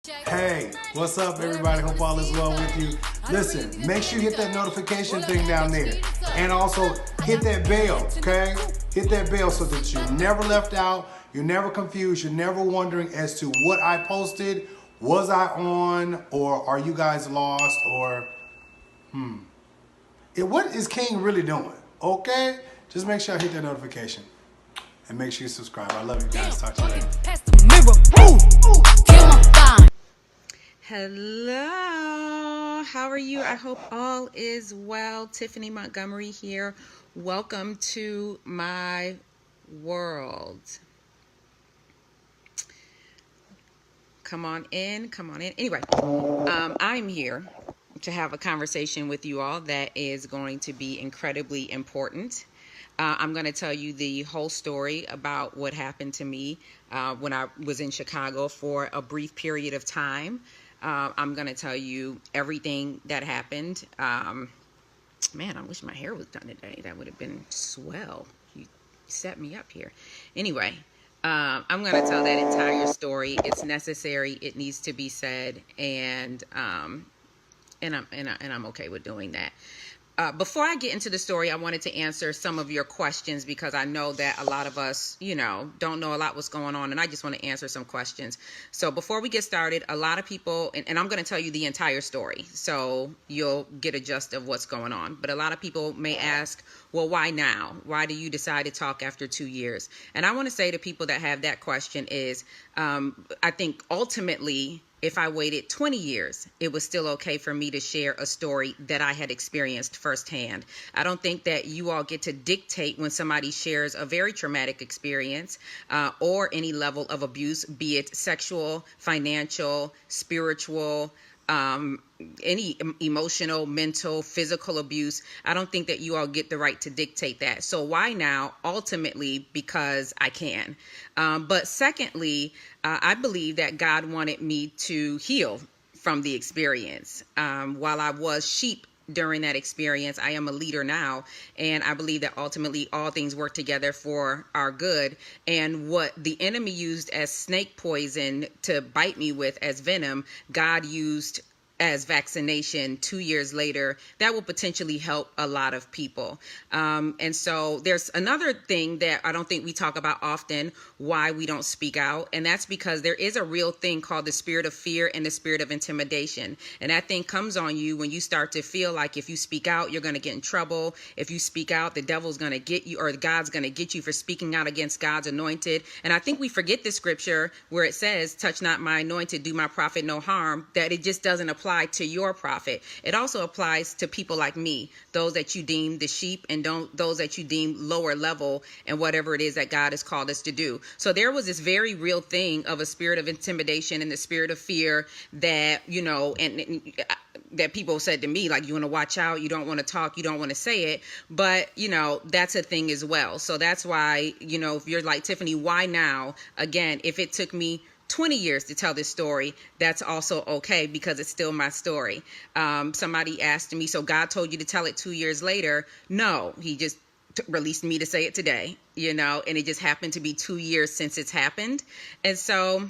Hey, what's up everybody? Hope all is well with you. Listen, make sure you hit that notification thing down there. And also hit that bell, okay? Hit that bell so that you're never left out, you're never confused, you're never wondering as to what I posted, was I on, or are you guys lost, or what is King really doing? Okay? Just make sure I hit that notification. And make sure you subscribe. I love you guys. Talk to you later. Hello, how are you? I hope all is well. Tiphani Montgomery here. Welcome to my world. Come on in, come on in. Anyway, I'm here to have a conversation with you all that is going to be incredibly important. I'm going to tell you the whole story about what happened to me when I was in Chicago for a brief period of time. I'm going to tell you everything that happened. Man, I wish my hair was done today. That would have been swell. You set me up here. Anyway, I'm going to tell that entire story. It's necessary. It needs to be said. And I'm okay with doing that. Before I get into the story, I wanted to answer some of your questions because I know that a lot of us, don't know a lot what's going on, and I just want to answer some questions. So before we get started, a lot of people, and I'm going to tell you the entire story, so you'll get a gist of what's going on. But a lot of people may ask, well, why now? Why do you decide to talk after 2 years? And I want to say to people that have that question is, I think ultimately, if I waited 20 years, it was still okay for me to share a story that I had experienced firsthand. I don't think that you all get to dictate when somebody shares a very traumatic experience or any level of abuse, be it sexual, financial, spiritual, any emotional, mental, physical abuse. I don't think that you all get the right to dictate that. So why now? Ultimately, because I can. But secondly, I believe that God wanted me to heal from the experience. While I was sheep during that experience, I am a leader now, and I believe that ultimately all things work together for our good. And what the enemy used as snake poison to bite me with as venom, God used as vaccination 2 years later. That will potentially help a lot of people. And so there's another thing that I don't think we talk about often, why we don't speak out. And that's because there is a real thing called the spirit of fear and the spirit of intimidation. And that thing comes on you when you start to feel like if you speak out, you're going to get in trouble. If you speak out, the devil's going to get you, or God's going to get you for speaking out against God's anointed. And I think we forget the scripture where it says, touch not my anointed, do my prophet no harm, that it just doesn't apply to your prophet. It also applies to people like me, those that you deem the sheep and those that you deem lower level and whatever it is that God has called us to do. So there was this very real thing of a spirit of intimidation and the spirit of fear that, and that people said to me, like, you want to watch out, you don't want to talk, you don't want to say it. But, that's a thing as well. So that's why, if you're like, Tiphani, why now? Again, if it took me 20 years to tell this story, that's also okay because it's still my story. Somebody asked me, so God told you to tell it 2 years later? No, he just released me to say it today, and it just happened to be 2 years since it's happened. And so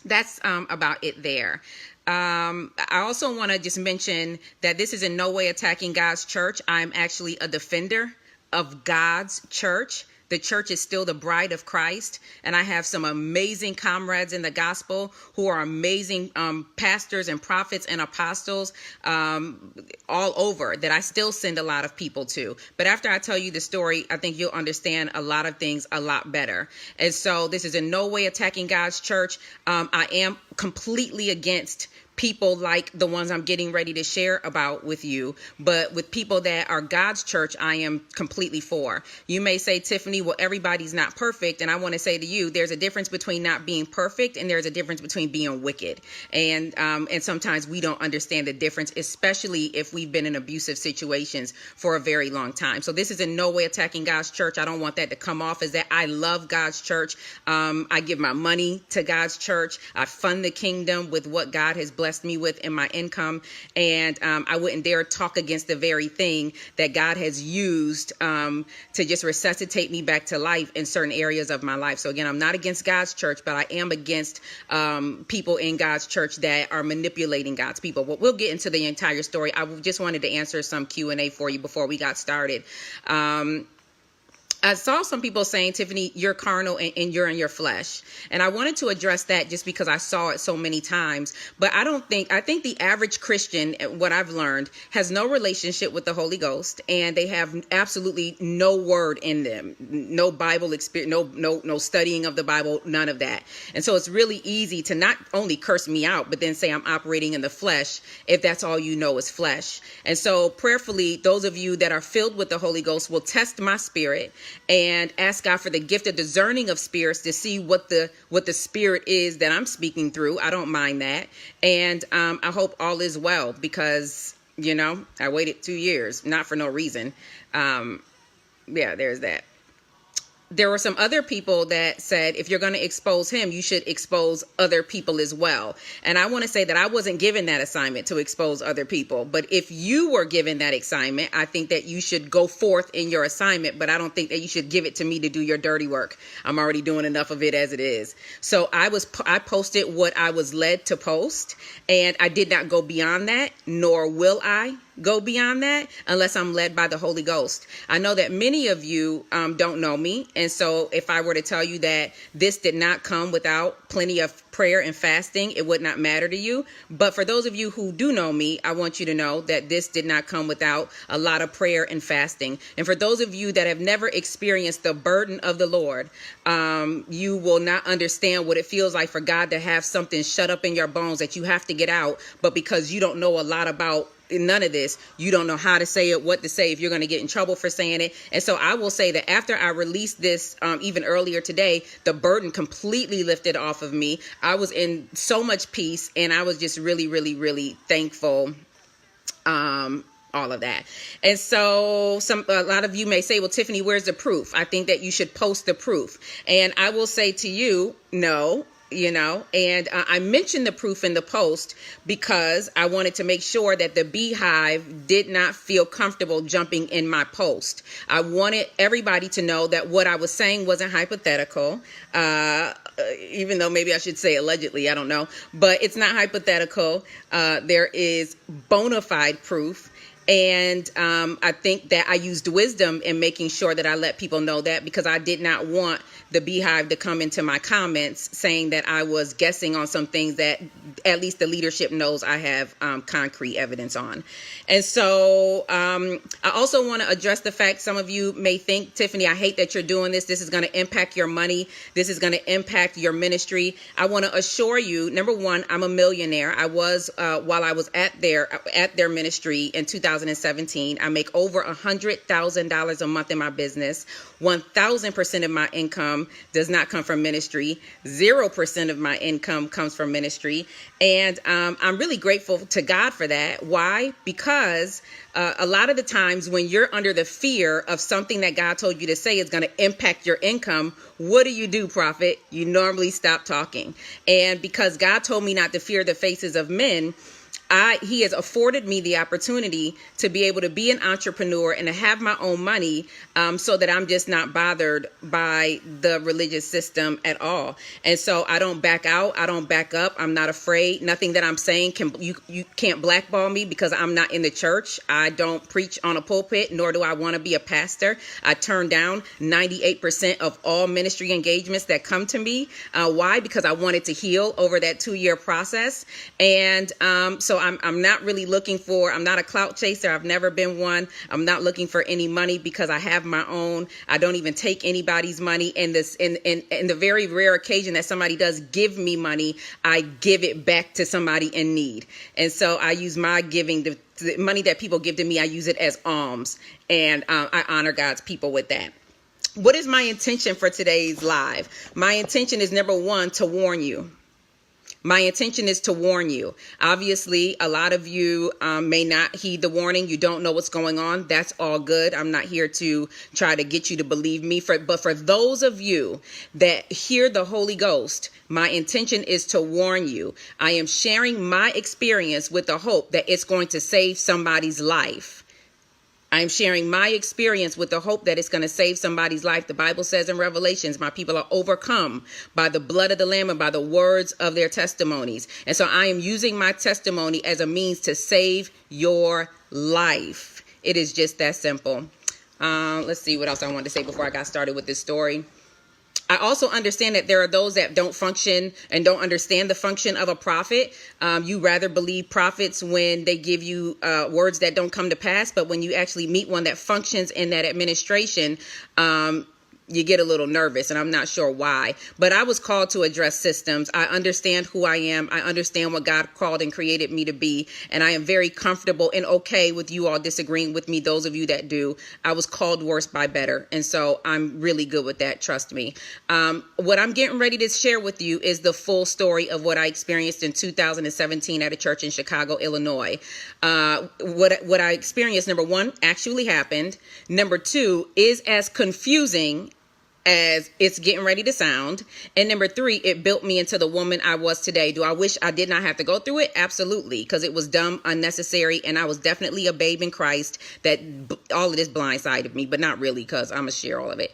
that's about it there. I also want to just mention that this is in no way attacking God's church. I'm actually a defender of God's church. The church is still the bride of Christ, and I have some amazing comrades in the gospel who are amazing pastors and prophets and apostles all over that I still send a lot of people to. But after I tell you the story, I think you'll understand a lot of things a lot better. And so this is in no way attacking God's church. I am completely against people like the ones I'm getting ready to share about with you, but with people that are God's church, I am completely for. You may say, Tiphani, well, everybody's not perfect. And I want to say to you, there's a difference between not being perfect and there's a difference between being wicked. And sometimes we don't understand the difference, especially if we've been in abusive situations for a very long time. So this is in no way attacking God's church. I don't want that to come off as that. I love God's church. I give my money to God's church. I fund the kingdom with what God has blessed me with in my income. And I wouldn't dare talk against the very thing that God has used to just resuscitate me back to life in certain areas of my life. So again, I'm not against God's church, but I am against people in God's church that are manipulating God's people. But we'll get into the entire story. I just wanted to answer some Q&A for you before we got started. I saw some people saying, Tiphani, you're carnal and you're in your flesh. And I wanted to address that just because I saw it so many times. But I think the average Christian, what I've learned, has no relationship with the Holy Ghost, and they have absolutely no word in them, no Bible experience, no studying of the Bible, none of that. And so it's really easy to not only curse me out, but then say I'm operating in the flesh if that's all you know is flesh. And so prayerfully, those of you that are filled with the Holy Ghost will test my spirit and ask God for the gift of discerning of spirits to see what the spirit is that I'm speaking through. I don't mind that. And I hope all is well, because, I waited 2 years, not for no reason. There's that. There were some other people that said, if you're going to expose him, you should expose other people as well. And I want to say that I wasn't given that assignment to expose other people. But if you were given that assignment, I think that you should go forth in your assignment. But I don't think that you should give it to me to do your dirty work. I'm already doing enough of it as it is. So I posted what I was led to post, and I did not go beyond that, nor will I go beyond that unless I'm led by the Holy Ghost. I know that many of you don't know me. And so if I were to tell you that this did not come without plenty of prayer and fasting, it would not matter to you. But for those of you who do know me, I want you to know that this did not come without a lot of prayer and fasting. And for those of you that have never experienced the burden of the Lord, you will not understand what it feels like for God to have something shut up in your bones that you have to get out. But because you don't know a lot about none of this, you don't know how to say it, what to say, if you're going to get in trouble for saying it. And so I will say that after I released this, even earlier today, the burden completely lifted off of me. I was in so much peace, and I was just really, really, really thankful. All of that. And so a lot of you may say, well, Tiphani, where's the proof? I think that you should post the proof. And I will say to you, no. And I mentioned the proof in the post because I wanted to make sure that the beehive did not feel comfortable jumping in my post. I wanted everybody to know that what I was saying wasn't hypothetical, even though maybe I should say allegedly, I don't know, but it's not hypothetical. There is bona fide proof. And I think that I used wisdom in making sure that I let people know that, because I did not want the beehive to come into my comments saying that I was guessing on some things that at least the leadership knows I have concrete evidence on. And so I also want to address the fact some of you may think, Tiphani, I hate that you're doing this. This is going to impact your money. This is going to impact your ministry. I want to assure you, number one, I'm a millionaire. I was while I was at their ministry in 2017. I make over $100,000 a month in my business. 1,000% of my income does not come from ministry. 0% of my income comes from ministry. And I'm really grateful to God for that. Why? Because a lot of the times when you're under the fear of something that God told you to say is going to impact your income, what do, prophet? You normally stop talking. And because God told me not to fear the faces of men, he has afforded me the opportunity to be able to be an entrepreneur and to have my own money, so that I'm just not bothered by the religious system at all. And so I don't back out. I don't back up. I'm not afraid. Nothing that I'm saying you can't blackball me because I'm not in the church. I don't preach on a pulpit, nor do I want to be a pastor. I turn down 98% of all ministry engagements that come to me. Why? Because I wanted to heal over that 2-year process. And so I'm not really I'm not a clout chaser. I've never been one. I'm not looking for any money because I have my own. I don't even take anybody's money. And in the very rare occasion that somebody does give me money, I give it back to somebody in need. And so I use my giving, the money that people give to me, I use it as alms. And I honor God's people with that. What is my intention for today's live? My intention is, number one, to warn you. My intention is to warn you. Obviously, a lot of you may not heed the warning. You don't know what's going on. That's all good. I'm not here to try to get you to believe me. But for those of you that hear the Holy Ghost, my intention is to warn you. I am sharing my experience with the hope that it's going to save somebody's life. I'm sharing my experience with the hope that it's going to save somebody's life. The Bible says in Revelations, my people are overcome by the blood of the Lamb and by the words of their testimonies. And so I am using my testimony as a means to save your life. It is just that simple. Let's see what else I wanted to say before I got started with this story. I also understand that there are those that don't function and don't understand the function of a prophet. You rather believe prophets when they give you words that don't come to pass. But when you actually meet one that functions in that administration, you get a little nervous, and I'm not sure why. But I was called to address systems. I understand who I am. I understand what God called and created me to be. And I am very comfortable and okay with you all disagreeing with me, those of you that do. I was called worse by better. And so I'm really good with that. Trust me. What I'm getting ready to share with you is the full story of what I experienced in 2017 at a church in Chicago, Illinois. What I experienced, number one, actually happened. Number two, is as confusing as it's getting ready to sound. And number three, it built me into the woman I was today. Do I wish I did not have to go through it? Absolutely. Because it was dumb, unnecessary, and I was definitely a babe in Christ. That all of this blindsided me, but not really, because I'm going to share all of it.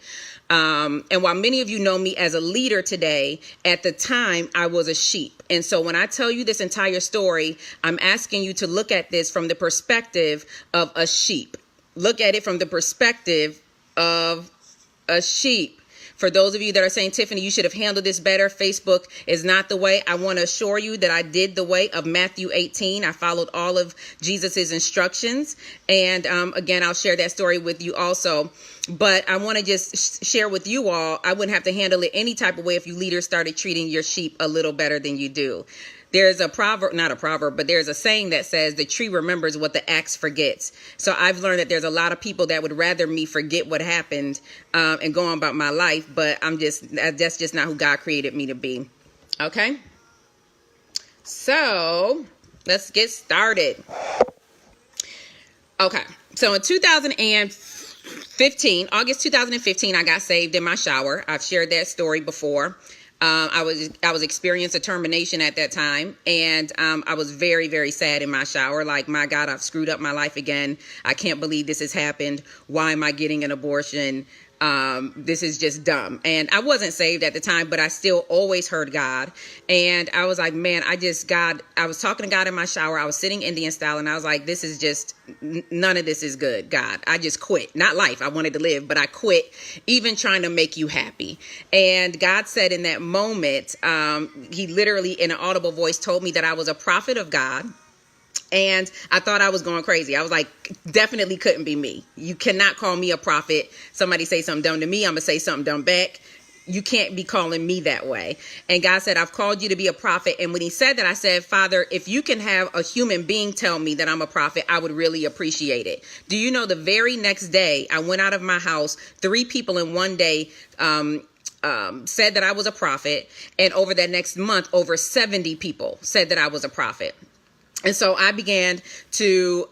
And while many of you know me as a leader today, at the time I was a sheep. And so when I tell you this entire story, I'm asking you to look at this from the perspective of a sheep. Look at it from the perspective of a sheep. For those of you that are saying, Tiphani, you should have handled this better, Facebook is not the way. I want to assure you that I did the way of Matthew 18. I followed all of Jesus's instructions. And again, I'll share that story with you also. But I want to just share with you all, I wouldn't have to handle it any type of way if you leaders started treating your sheep a little better than you do. There's a proverb, not a proverb, but there's a saying that says the tree remembers what the axe forgets. So I've learned that there's a lot of people that would rather me forget what happened and go on about my life. But that's just not who God created me to be. Okay. So let's get started. Okay. So in 2015, August 2015, I got saved in my shower. I've shared that story before. I was experiencing a termination at that time, and I was very, very sad in my shower. Like, my God, I've screwed up my life again. I can't believe this has happened. Why am I getting an abortion? This is just dumb. And I wasn't saved at the time, but I still always heard God. And I was like, man, I was talking to God in my shower. I was sitting Indian style, and I was like, this is just, none of this is good, God. I just quit. Not life. I wanted to live, but I quit even trying to make you happy. And God said in that moment, he literally in an audible voice told me that I was a prophet of God. And I thought I was going crazy. I was like, definitely couldn't be me. You cannot call me a prophet. Somebody say something dumb to me, I'm going to say something dumb back. You can't be calling me that way. And God said, I've called you to be a prophet. And when he said that, I said, Father, if you can have a human being tell me that I'm a prophet, I would really appreciate it. Do you know the very next day I went out of my house, 3 people in one day said that I was a prophet. And over that next month, over 70 people said that I was a prophet. And so I began to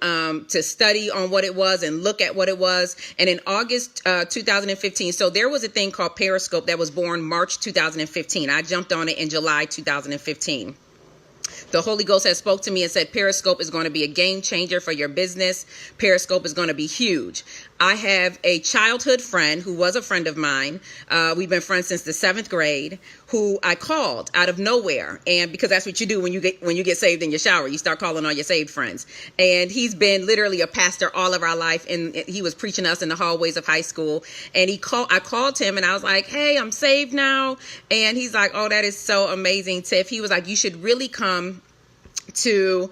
study on what it was and look at what it was. And in August 2015, so there was a thing called Periscope that was born March 2015. I jumped on it in July 2015. The Holy Ghost has spoke to me and said, Periscope is going to be a game changer for your business. Periscope is going to be huge. I have a childhood friend who was a friend of mine. We've been friends since the 7th grade, who I called out of nowhere. And because that's what you do when you get saved in your shower, you start calling all your saved friends. And he's been literally a pastor all of our life. And he was preaching us in the hallways of high school. And I called him and I was like, hey, I'm saved now. And he's like, oh, that is so amazing, Tiff. He was like, you should really come to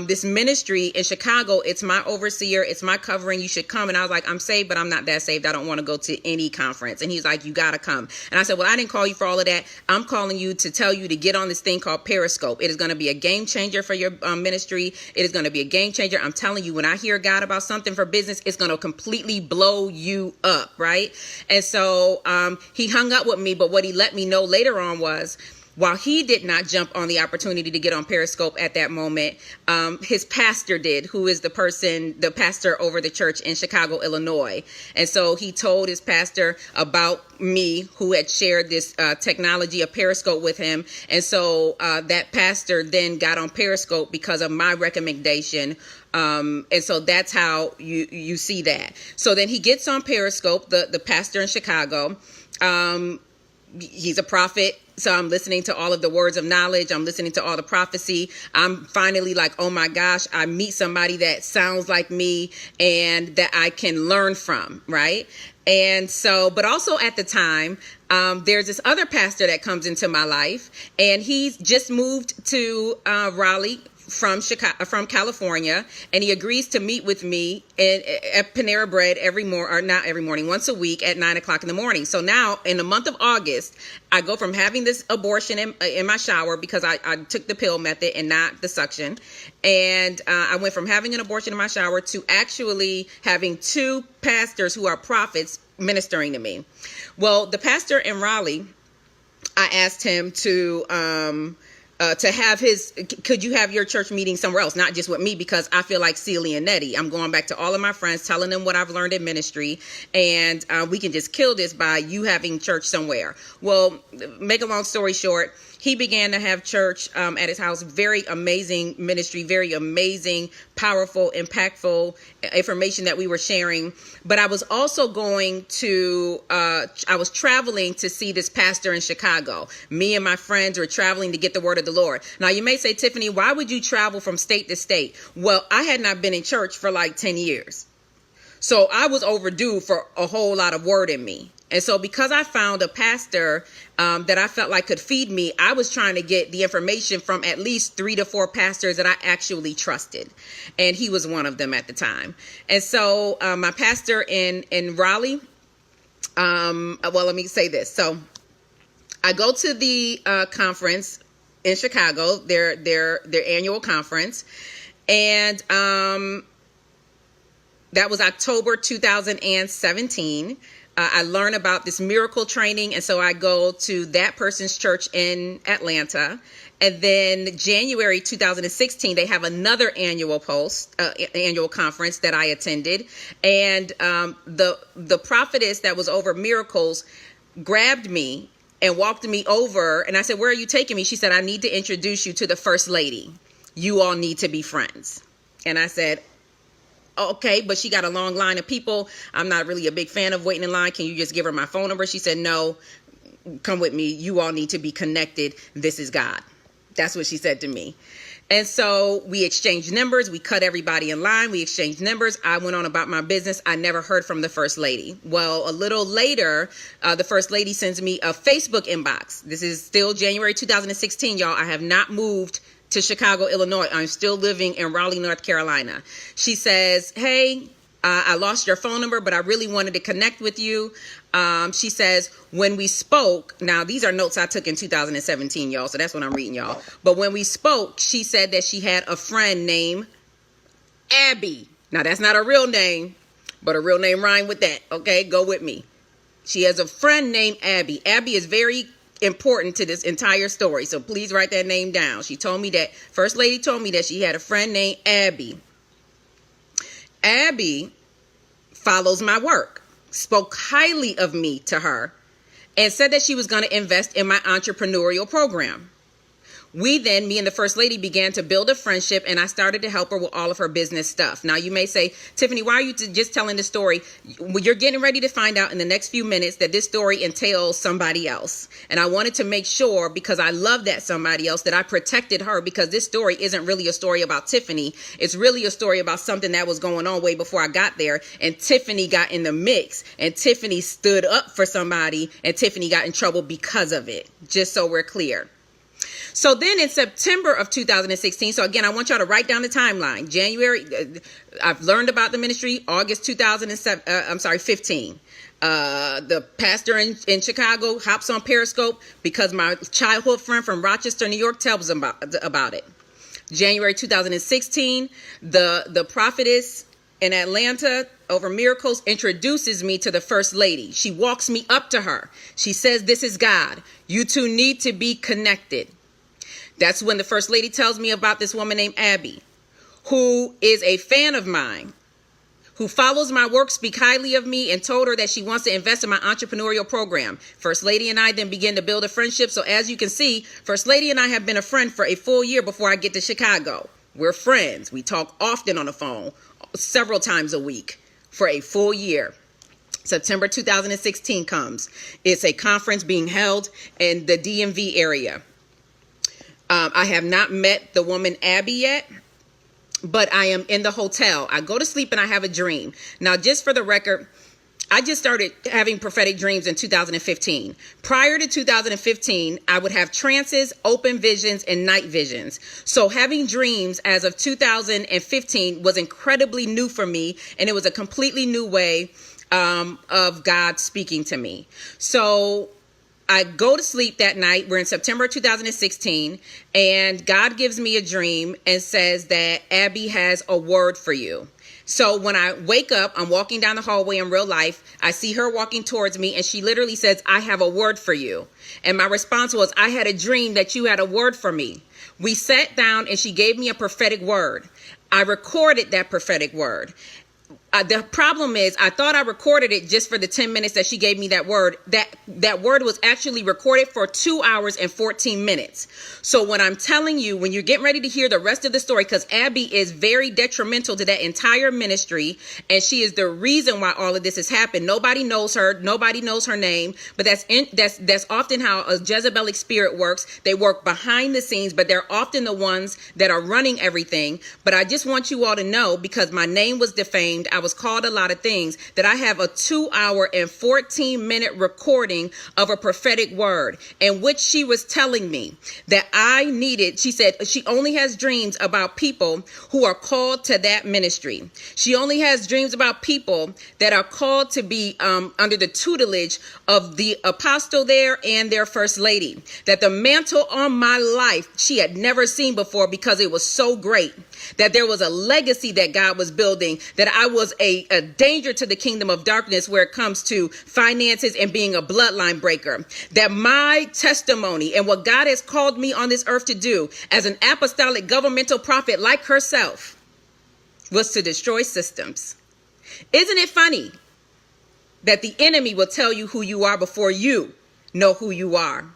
this ministry in Chicago. It's my overseer. It's my covering. You should come. And I was like, I'm saved, but I'm not that saved. I don't want to go to any conference. And he's like, you got to come. And I said, well, I didn't call you for all of that. I'm calling you to tell you to get on this thing called Periscope. It is going to be a game changer for your ministry. It is going to be a game changer. I'm telling you, when I hear God about something for business, it's going to completely blow you up. Right. And so he hung up with me. But what he let me know later on was, While he did not jump on the opportunity to get on Periscope at that moment, his pastor did, who is the pastor over the church in Chicago, Illinois. And so he told his pastor about me, who had shared this technology of Periscope with him. And so that pastor then got on Periscope because of my recommendation. And so that's how you see that. So then he gets on Periscope, the pastor in Chicago. He's a prophet. So I'm listening to all of the words of knowledge. I'm listening to all the prophecy. I'm finally like, oh my gosh, I meet somebody that sounds like me and that I can learn from, right? And so, but also at the time, there's this other pastor that comes into my life, and he's just moved to Raleigh from California, and he agrees to meet with me at Panera Bread not every morning, once a week at 9:00 in the morning. So now in the month of August, I go from having this abortion in my shower because I took the pill method and not the suction. And I went from having an abortion in my shower to actually having two pastors who are prophets ministering to me. Well, the pastor in Raleigh, I asked him to have could you have your church meeting somewhere else, not just with me, because I feel like Celie and Nettie. I'm going back to all of my friends, telling them what I've learned in ministry, and we can just kill this by you having church somewhere. Well, make a long story short, he began to have church at his house. Very amazing ministry, very amazing, powerful, impactful information that we were sharing. But I was also I was traveling to see this pastor in Chicago. Me and my friends were traveling to get the word of the Lord. Now, you may say, Tiphani, why would you travel from state to state? Well, I had not been in church for like 10 years. So I was overdue for a whole lot of word in me. And so because I found a pastor that I felt like could feed me, I was trying to get the information from at least 3 to 4 pastors that I actually trusted. And he was one of them at the time. And so my pastor in Raleigh, well, let me say this. So I go to the conference in Chicago, their annual conference. And that was October 2017. I learn about this miracle training, and so I go to that person's church in Atlanta. And then January 2016, they have another annual conference that I attended. And the prophetess that was over miracles grabbed me and walked me over. And I said, where are you taking me? She said, I need to introduce you to the first lady. You all need to be friends. And I said, okay, but she got a long line of people. I'm not really a big fan of waiting in line. Can you just give her my phone number? She said, no, come with me. You all need to be connected. This is God. That's what she said to me. And so we exchanged numbers. We cut everybody in line. We exchanged numbers. I went on about my business. I never heard from the first lady. Well, a little later, the first lady sends me a Facebook inbox. This is still January 2016, y'all. I have not moved to Chicago, Illinois. I'm still living in Raleigh, North Carolina. She says, hey, I lost your phone number, but I really wanted to connect with you. She says, when we spoke, now these are notes I took in 2017, y'all, so that's what I'm reading, y'all. But when we spoke, she said that she had a friend named Abby. Now, that's not a real name, but a real name rhyme with that, okay? Go with me. She has a friend named Abby. Abby is very important to this entire story, so please write that name down. She told me that, First Lady told me that she had a friend named Abby. Abby follows my work, spoke highly of me to her, and said that she was going to invest in my entrepreneurial program. We then, me and the First Lady, began to build a friendship, and I started to help her with all of her business stuff. Now, you may say, Tiphani, why are you just telling the story? Well, you're getting ready to find out in the next few minutes that this story entails somebody else. And I wanted to make sure, because I love that somebody else, that I protected her, because this story isn't really a story about Tiphani. It's really a story about something that was going on way before I got there. And Tiphani got in the mix, and Tiphani stood up for somebody, and Tiphani got in trouble because of it, just so we're clear. So then in September of 2016, so again, I want y'all to write down the timeline. January, I've learned about the ministry, August 15. The pastor in Chicago hops on Periscope because my childhood friend from Rochester, New York, tells him about it. January 2016, the prophetess in Atlanta over miracles introduces me to the first lady. She walks me up to her. She says, "This is God. You two need to be connected." That's when the first lady tells me about this woman named Abby, who is a fan of mine, who follows my work, speak highly of me, and told her that she wants to invest in my entrepreneurial program. First Lady and I then begin to build a friendship. So as you can see, First Lady and I have been a friend for a full year before I get to Chicago. We're friends. We talk often on the phone, several times a week for a full year. September 2016 comes. It's a conference being held in the DMV area. I have not met the woman Abby yet, but I am in the hotel. I go to sleep and I have a dream. Now, just for the record, I just started having prophetic dreams in 2015. Prior to 2015, I would have trances, open visions, and night visions. So having dreams as of 2015 was incredibly new for me, and it was a completely new way of God speaking to me. So I go to sleep that night. We're in September 2016, and God gives me a dream and says that Abby has a word for you. So when I wake up, I'm walking down the hallway in real life. I see her walking towards me, and she literally says, "I have a word for you." And my response was, "I had a dream that you had a word for me." We sat down, and she gave me a prophetic word. I recorded that prophetic word. The problem is I thought I recorded it just for the 10 minutes that she gave me that word. That word was actually recorded for 2 hours and 14 minutes. So when I'm telling you, when you're getting ready to hear the rest of the story, because Abby is very detrimental to that entire ministry, and she is the reason why all of this has happened. Nobody knows her. Nobody knows her name. But that's often how a Jezebelic spirit works. They work behind the scenes, but they're often the ones that are running everything. But I just want you all to know, because my name was defamed, I was called a lot of things, that I have a 2 hour and 14-minute recording of a prophetic word in which she was telling me that I needed. She said she only has dreams about people who are called to that ministry. She only has dreams about people that are called to be under the tutelage of the apostle there and their first lady. That the mantle on my life she had never seen before, because it was so great. That there was a legacy that God was building, that I was a danger to the kingdom of darkness where it comes to finances and being a bloodline breaker. That my testimony and what God has called me on this earth to do as an apostolic governmental prophet like herself was to destroy systems. Isn't it funny that the enemy will tell you who you are before you know who you are?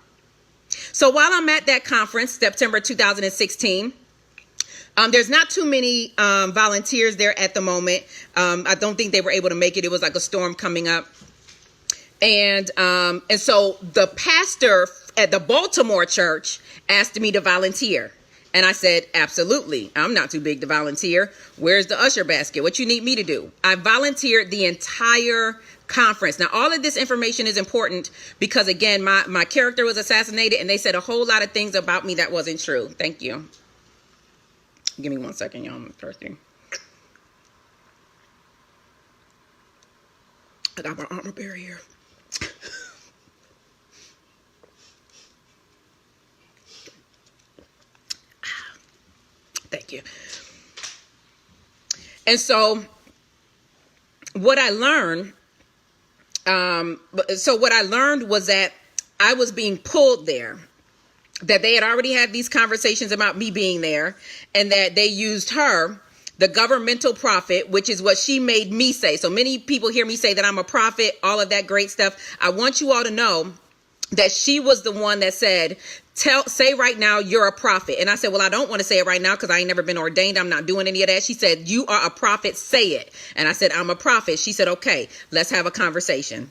So while I'm at that conference, September 2016, there's not too many volunteers there at the moment. I don't think they were able to make it. It was like a storm coming up. And so the pastor at the Baltimore church asked me to volunteer. And I said, absolutely. I'm not too big to volunteer. Where's the usher basket? What you need me to do? I volunteered the entire conference. Now, all of this information is important because, again, my character was assassinated, and they said a whole lot of things about me that wasn't true. Thank you. Give me 1 second, y'all. I'm thirsty. I got my armor bearer here. Thank you. And so what I learned, was that I was being pulled there. That they had already had these conversations about me being there, and that they used her, the governmental prophet, which is what she made me say. So many people hear me say that I'm a prophet, all of that great stuff. I want you all to know that she was the one that said, say right now you're a prophet. And I said, well, I don't want to say it right now because I ain't never been ordained. I'm not doing any of that. She said, you are a prophet, say it. And I said, I'm a prophet. She said, okay, let's have a conversation.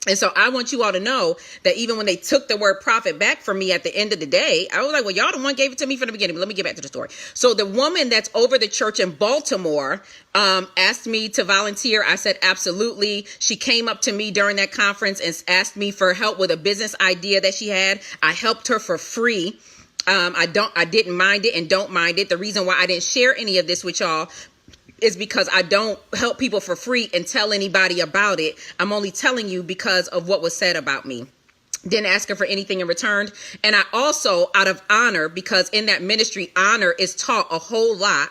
And so I want you all to know that even when they took the word prophet back from me at the end of the day, I was like, well, y'all the one gave it to me from the beginning. But let me get back to the story. So the woman that's over the church in Baltimore asked me to volunteer. I said, absolutely. She came up to me during that conference and asked me for help with a business idea that she had. I helped her for free. I didn't mind it and don't mind it. The reason why I didn't share any of this with y'all is because I don't help people for free and tell anybody about it. I'm only telling you because of what was said about me. Didn't ask her for anything in return. And I also, out of honor, because in that ministry, honor is taught a whole lot.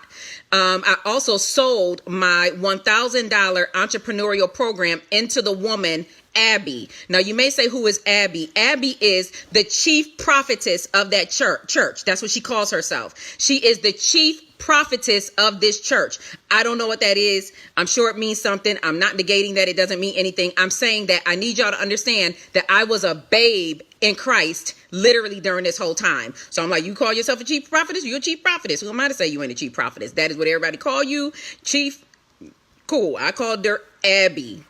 I also sold my $1,000 entrepreneurial program into the woman, Abby. Now, you may say, who is Abby? Abby is the chief prophetess of that church. That's what she calls herself. She is the chief prophetess of this church. I don't know what that is. I'm sure it means something. I'm not negating that it doesn't mean anything. I'm saying that I need y'all to understand that I was a babe in Christ literally during this whole time. So I'm like, you call yourself a chief prophetess? You're a chief prophetess. Who am I to say you ain't a chief prophetess? That is what everybody call you. Chief. Cool. I called her Abby.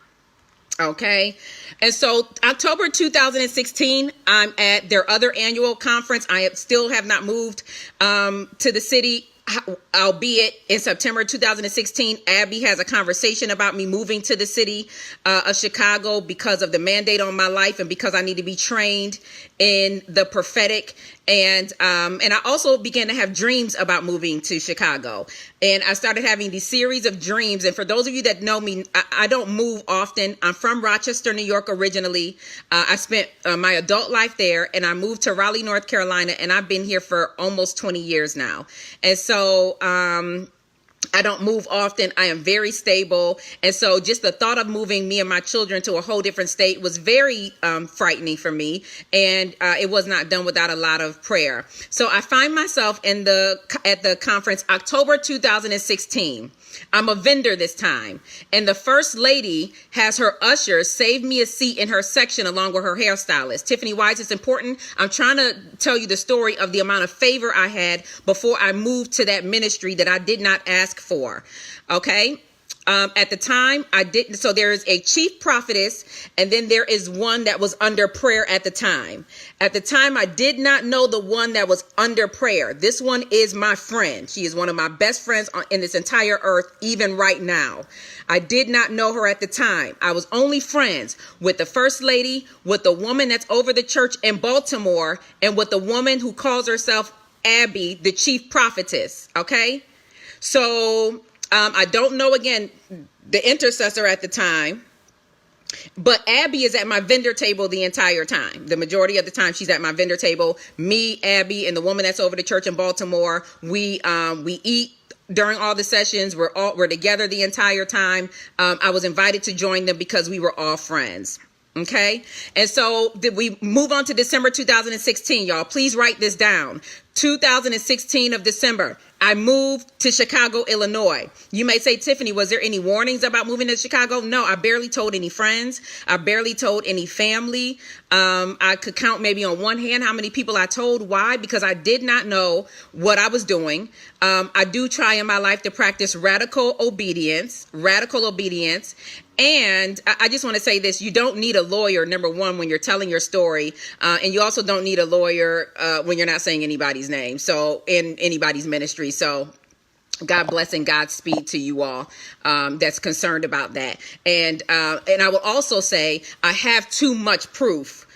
Okay. And so October 2016, I'm at their other annual conference. I still have not moved to the city. Albeit in September 2016, Abby has a conversation about me moving to the city of Chicago because of the mandate on my life and because I need to be trained in the prophetic. And I also began to have dreams about moving to Chicago. And I started having these series of dreams. And for those of you that know me, I don't move often. I'm from Rochester, New York originally. I spent my adult life there, and I moved to Raleigh, North Carolina, and I've been here for almost 20 years now. And so I don't move often. I am very stable. And so just the thought of moving me and my children to a whole different state was very frightening for me. And it was not done without a lot of prayer. So I find myself at the conference October 2016. I'm a vendor this time. And the first lady has her ushers save me a seat in her section along with her hairstylist. Tiphani, why is this important? I'm trying to tell you the story of the amount of favor I had before I moved to that ministry that I did not ask for. Okay. At the time, I didn't. So there is a chief prophetess, and then there is one that was under prayer at the time. At the time, I did not know the one that was under prayer. This one is my friend. She is one of my best friends in this entire earth, even right now. I did not know her at the time. I was only friends with the first lady, with the woman that's over the church in Baltimore, and with the woman who calls herself Abby, the chief prophetess. Okay. So I don't know, again, the intercessor at the time, but Abby is at my vendor table the entire time. The majority of the time she's at my vendor table. Me, Abby, and the woman that's over the church in Baltimore, we eat during all the sessions. We're together the entire time. I was invited to join them because we were all friends. Okay. And so did we move on to December 2016, y'all? Please write this down. 2016 of December, I moved to Chicago, Illinois. You may say, Tiphani, was there any warnings about moving to Chicago? No, I barely told any friends. I barely told any family. I could count maybe on one hand how many people I told. Why? Because I did not know what I was doing. I do try in my life to practice radical obedience. And I just want to say this. You don't need a lawyer, number one, when you're telling your story. And you also don't need a lawyer when you're not saying anybody's name. So in anybody's ministry. So God bless and Godspeed to you all that's concerned about that. And I will also say I have too much proof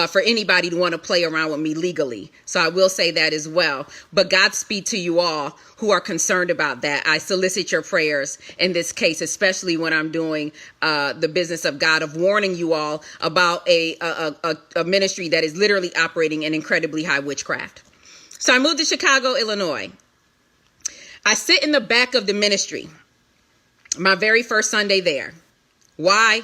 for anybody to want to play around with me legally. So I will say that as well. But Godspeed to you all who are concerned about that. I solicit your prayers in this case, especially when I'm doing the business of God, of warning you all about a ministry that is literally operating in incredibly high witchcraft. So I moved to Chicago, Illinois. I sit in the back of the ministry, my very first Sunday there. Why?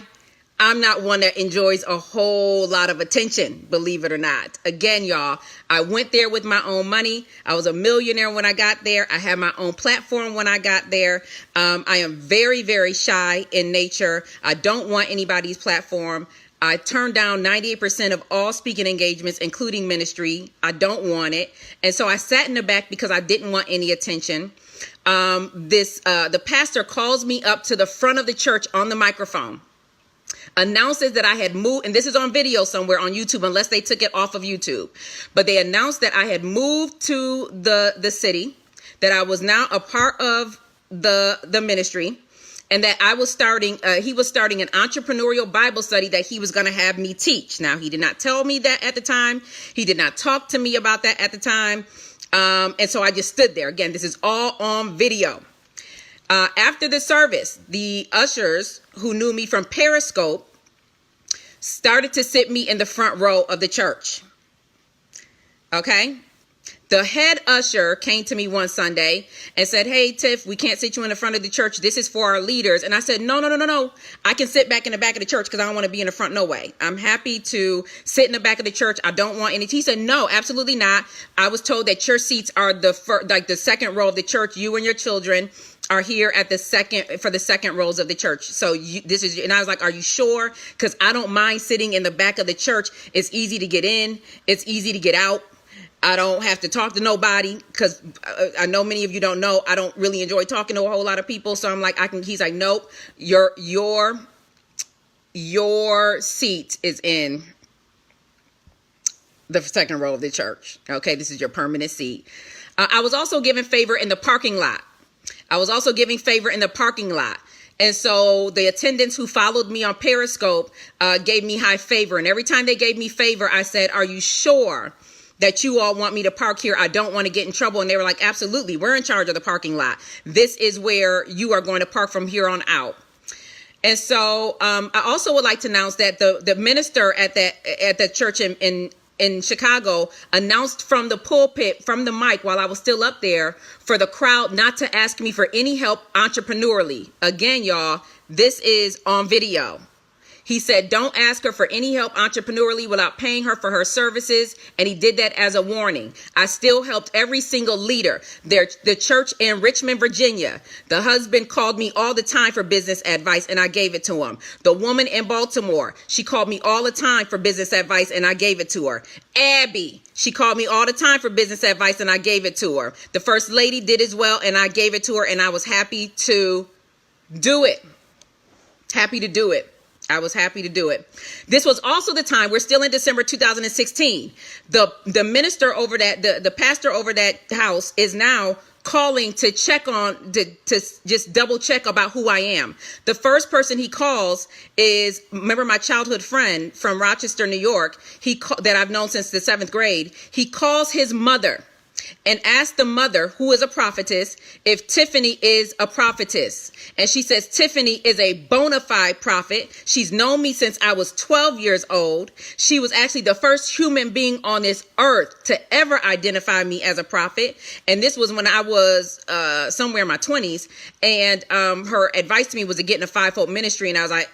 I'm not one that enjoys a whole lot of attention, believe it or not. Again, y'all, I went there with my own money. I was a millionaire when I got there. I had my own platform when I got there. I am very, very shy in nature. I don't want anybody's platform. I turned down 98% of all speaking engagements, including ministry. I don't want it. And so I sat in the back because I didn't want any attention. The pastor calls me up to the front of the church on the microphone, announces that I had moved, and this is on video somewhere on YouTube, unless they took it off of YouTube. But they announced that I had moved to the city, that I was now a part of the ministry, and that I was he was starting an entrepreneurial Bible study that he was going to have me teach. Now, he did not tell me that at the time. He did not talk to me about that at the time. And so I just stood there. Again, this is all on video. After the service, the ushers who knew me from Periscope started to sit me in the front row of the church. Okay? The head usher came to me one Sunday and said, hey, Tiff, we can't sit you in the front of the church. This is for our leaders. And I said, no. I can sit back in the back of the church because I don't want to be in the front. No way. I'm happy to sit in the back of the church. I don't want any. He said, no, absolutely not. I was told that church seats are the second row of the church. You and your children are here at the second rows of the church. So and I was like, are you sure? Because I don't mind sitting in the back of the church. It's easy to get in. It's easy to get out. I don't have to talk to nobody because I know many of you don't know. I don't really enjoy talking to a whole lot of people. So I'm like, he's like, nope, your seat is in the second row of the church. Okay, this is your permanent seat. I was also given favor in the parking lot. And so the attendants who followed me on Periscope gave me high favor. And every time they gave me favor, I said, are you sure that you all want me to park here? I don't want to get in trouble. And they were like, absolutely. We're in charge of the parking lot. This is where you are going to park from here on out. And so I also would like to announce that the minister at the church in Chicago announced from the pulpit, from the mic, while I was still up there, for the crowd not to ask me for any help entrepreneurially. Again, y'all, this is on video. He said, don't ask her for any help entrepreneurially without paying her for her services. And he did that as a warning. I still helped every single leader. The church in Richmond, Virginia, the husband called me all the time for business advice and I gave it to him. The woman in Baltimore, she called me all the time for business advice and I gave it to her. Abby, she called me all the time for business advice and I gave it to her. The first lady did as well and I gave it to her and I was happy to do it. I was happy to do it. This was also the time, we're still in December 2016. The minister over that, the pastor over that house is now calling to check on, to just double check about who I am. The first person he calls is, remember my childhood friend from Rochester, New York, that I've known since the 7th grade. He calls his mother and asked the mother, who is a prophetess, if Tiphani is a prophetess. And she says, Tiphani is a bona fide prophet. She's known me since I was 12 years old. She was actually the first human being on this earth to ever identify me as a prophet. And this was when I was somewhere in my 20s. And her advice to me was to get in a 5-fold ministry. And I was like,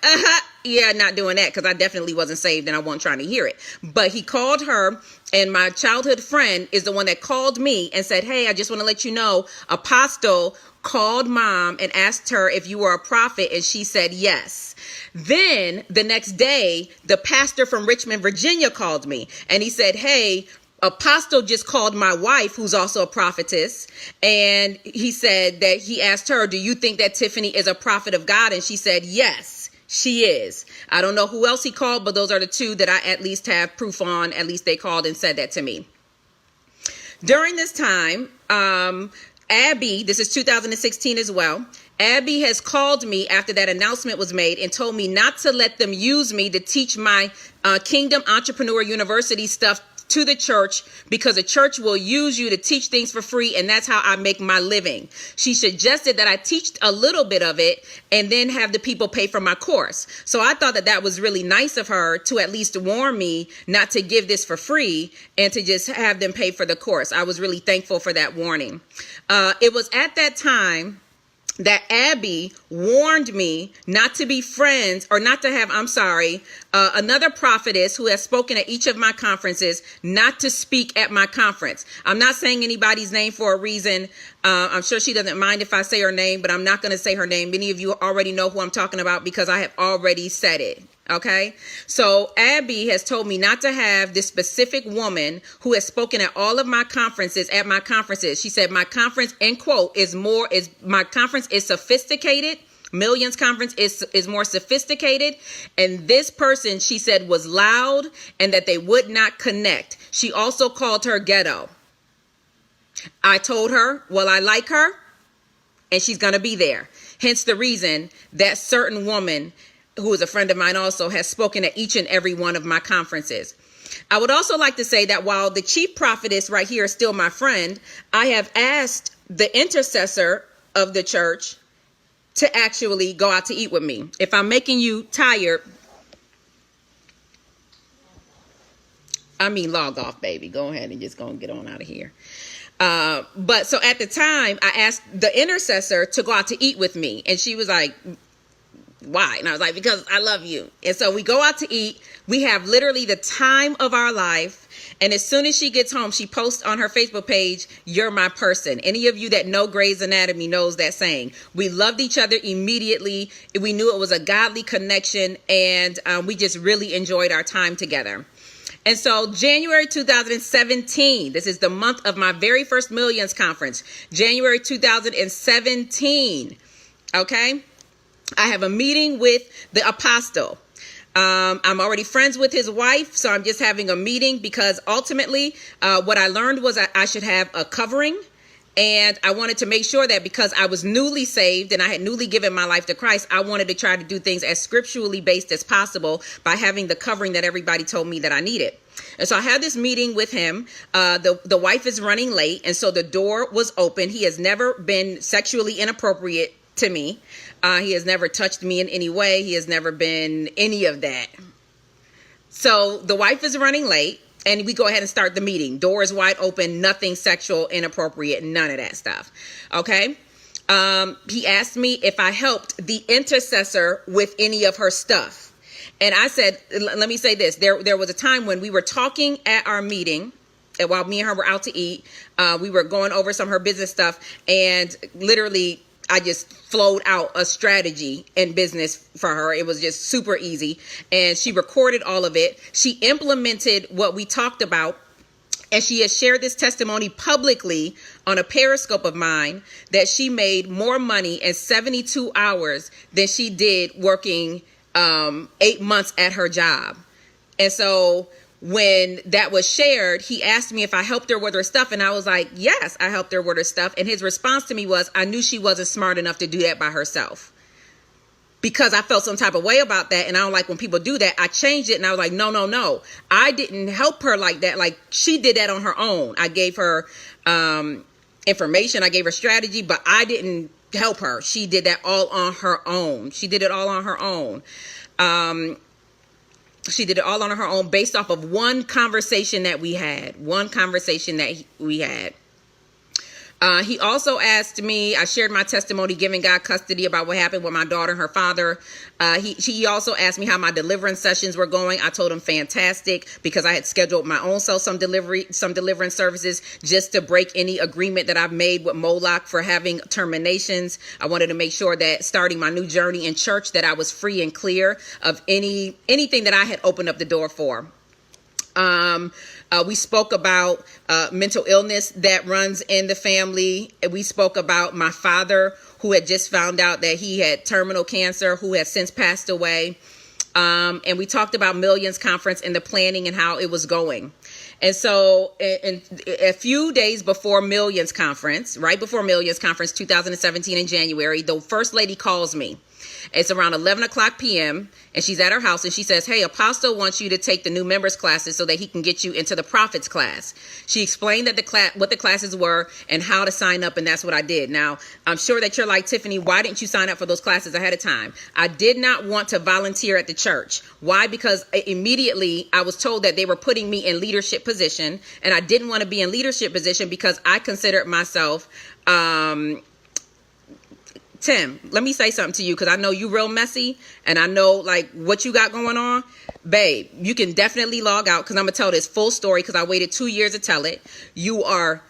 yeah, not doing that, because I definitely wasn't saved and I wasn't trying to hear it. But he called her, and my childhood friend is the one that called me and said, hey, I just want to let you know, Apostle called Mom and asked her if you were a prophet, and she said yes. Then the next day, the pastor from Richmond, Virginia called me, and he said, hey, Apostle just called my wife, who's also a prophetess, and he said that he asked her, do you think that Tiphani is a prophet of God? And she said yes. She is. I don't know who else he called, but those are the two that I at least have proof on. At least they called and said that to me. During this time, Abby, this is 2016 as well, Abby has called me after that announcement was made and told me not to let them use me to teach my Kingdom Entrepreneur University stuff to the church, because the church will use you to teach things for free, and that's how I make my living. She suggested that I teach a little bit of it and then have the people pay for my course. So I thought that that was really nice of her to at least warn me not to give this for free and to just have them pay for the course. I was really thankful for that warning. It was at that time that Abby warned me not to be friends, or not to have, another prophetess who has spoken at each of my conferences, not to speak at my conference. I'm not saying anybody's name for a reason. I'm sure she doesn't mind if I say her name, but I'm not going to say her name. Many of you already know who I'm talking about because I have already said it. Okay, so Abby has told me not to have this specific woman who has spoken at all of my conferences, at my conferences. She said my conference, end quote, my conference is sophisticated. Millions Conference is more sophisticated. And this person, she said, was loud and that they would not connect. She also called her ghetto. I told her, well, I like her and she's going to be there. Hence the reason that certain woman, who is a friend of mine also, has spoken at each and every one of my conferences. I would also like to say that while the chief prophetess right here is still my friend, I have asked the intercessor of the church to actually go out to eat with me. If I'm making you tired, Log off, baby. Go ahead and just go and get on out of here. But so at the time, I asked the intercessor to go out to eat with me. And she was like, why? And I was like, because I love you. And so we go out to eat. We have literally the time of our life. And as soon as she gets home, she posts on her Facebook page, "You're my person." Any of you that know Grey's Anatomy knows that saying. We loved each other immediately. We knew it was a godly connection, and we just really enjoyed our time together. And so January 2017, this is the month of my very first Millions Conference, January 2017, okay? I have a meeting with the apostle. I'm already friends with his wife, so I'm just having a meeting because ultimately what I learned was I should have a covering. And I wanted to make sure that because I was newly saved and I had newly given my life to Christ, I wanted to try to do things as scripturally based as possible by having the covering that everybody told me that I needed. And so I had this meeting with him. The wife is running late, and so the door was open. He has never been sexually inappropriate to me. He has never touched me in any way. He has never been any of that. So the wife is running late. And we go ahead and start the meeting. Door is wide open, nothing sexual, inappropriate, none of that stuff. Okay. He asked me if I helped the intercessor with any of her stuff. And I said, let me say this. There was a time when we were talking at our meeting, and while me and her were out to eat, we were going over some of her business stuff, and literally I just flowed out a strategy in business for her. It was just super easy. And she recorded all of it. She implemented what we talked about. And she has shared this testimony publicly on a Periscope of mine that she made more money in 72 hours than she did working 8 months at her job. And so when that was shared, he asked me if I helped her with her stuff. And I was like, yes, I helped her with her stuff. And his response to me was, I knew she wasn't smart enough to do that by herself. Because I felt some type of way about that. And I don't like when people do that. I changed it and I was like, no. I didn't help her like that. Like, she did that on her own. I gave her information. I gave her strategy, but I didn't help her. She did that all on her own. She did it all on her own. She did it all on her own based off of one conversation that we had. He also asked me, I shared my testimony, giving God custody about what happened with my daughter and her father. He also asked me how my deliverance sessions were going. I told him fantastic, because I had scheduled my own self some deliverance services just to break any agreement that I've made with Moloch for having terminations. I wanted to make sure that starting my new journey in church, that I was free and clear of anything that I had opened up the door for. We spoke about mental illness that runs in the family. We spoke about my father, who had just found out that he had terminal cancer, who has since passed away. And we talked about Millions Conference and the planning and how it was going. And so a few days before Millions Conference, right before Millions Conference 2017 in January, the first lady calls me. It's around 11 o'clock p.m. and she's at her house and she says, "Hey, Apostle wants you to take the new members classes so that he can get you into the prophets class." She explained that what the classes were and how to sign up, and that's what I did. Now, I'm sure that you're like, Tiphani, why didn't you sign up for those classes ahead of time? I did not want to volunteer at the church. Why? Because immediately I was told that they were putting me in leadership position, and I didn't want to be in leadership position because I considered myself Tim, let me say something to you, because I know you real messy and I know like what you got going on. Babe, you can definitely log out, because I'm going to tell this full story because I waited 2 years to tell it. You are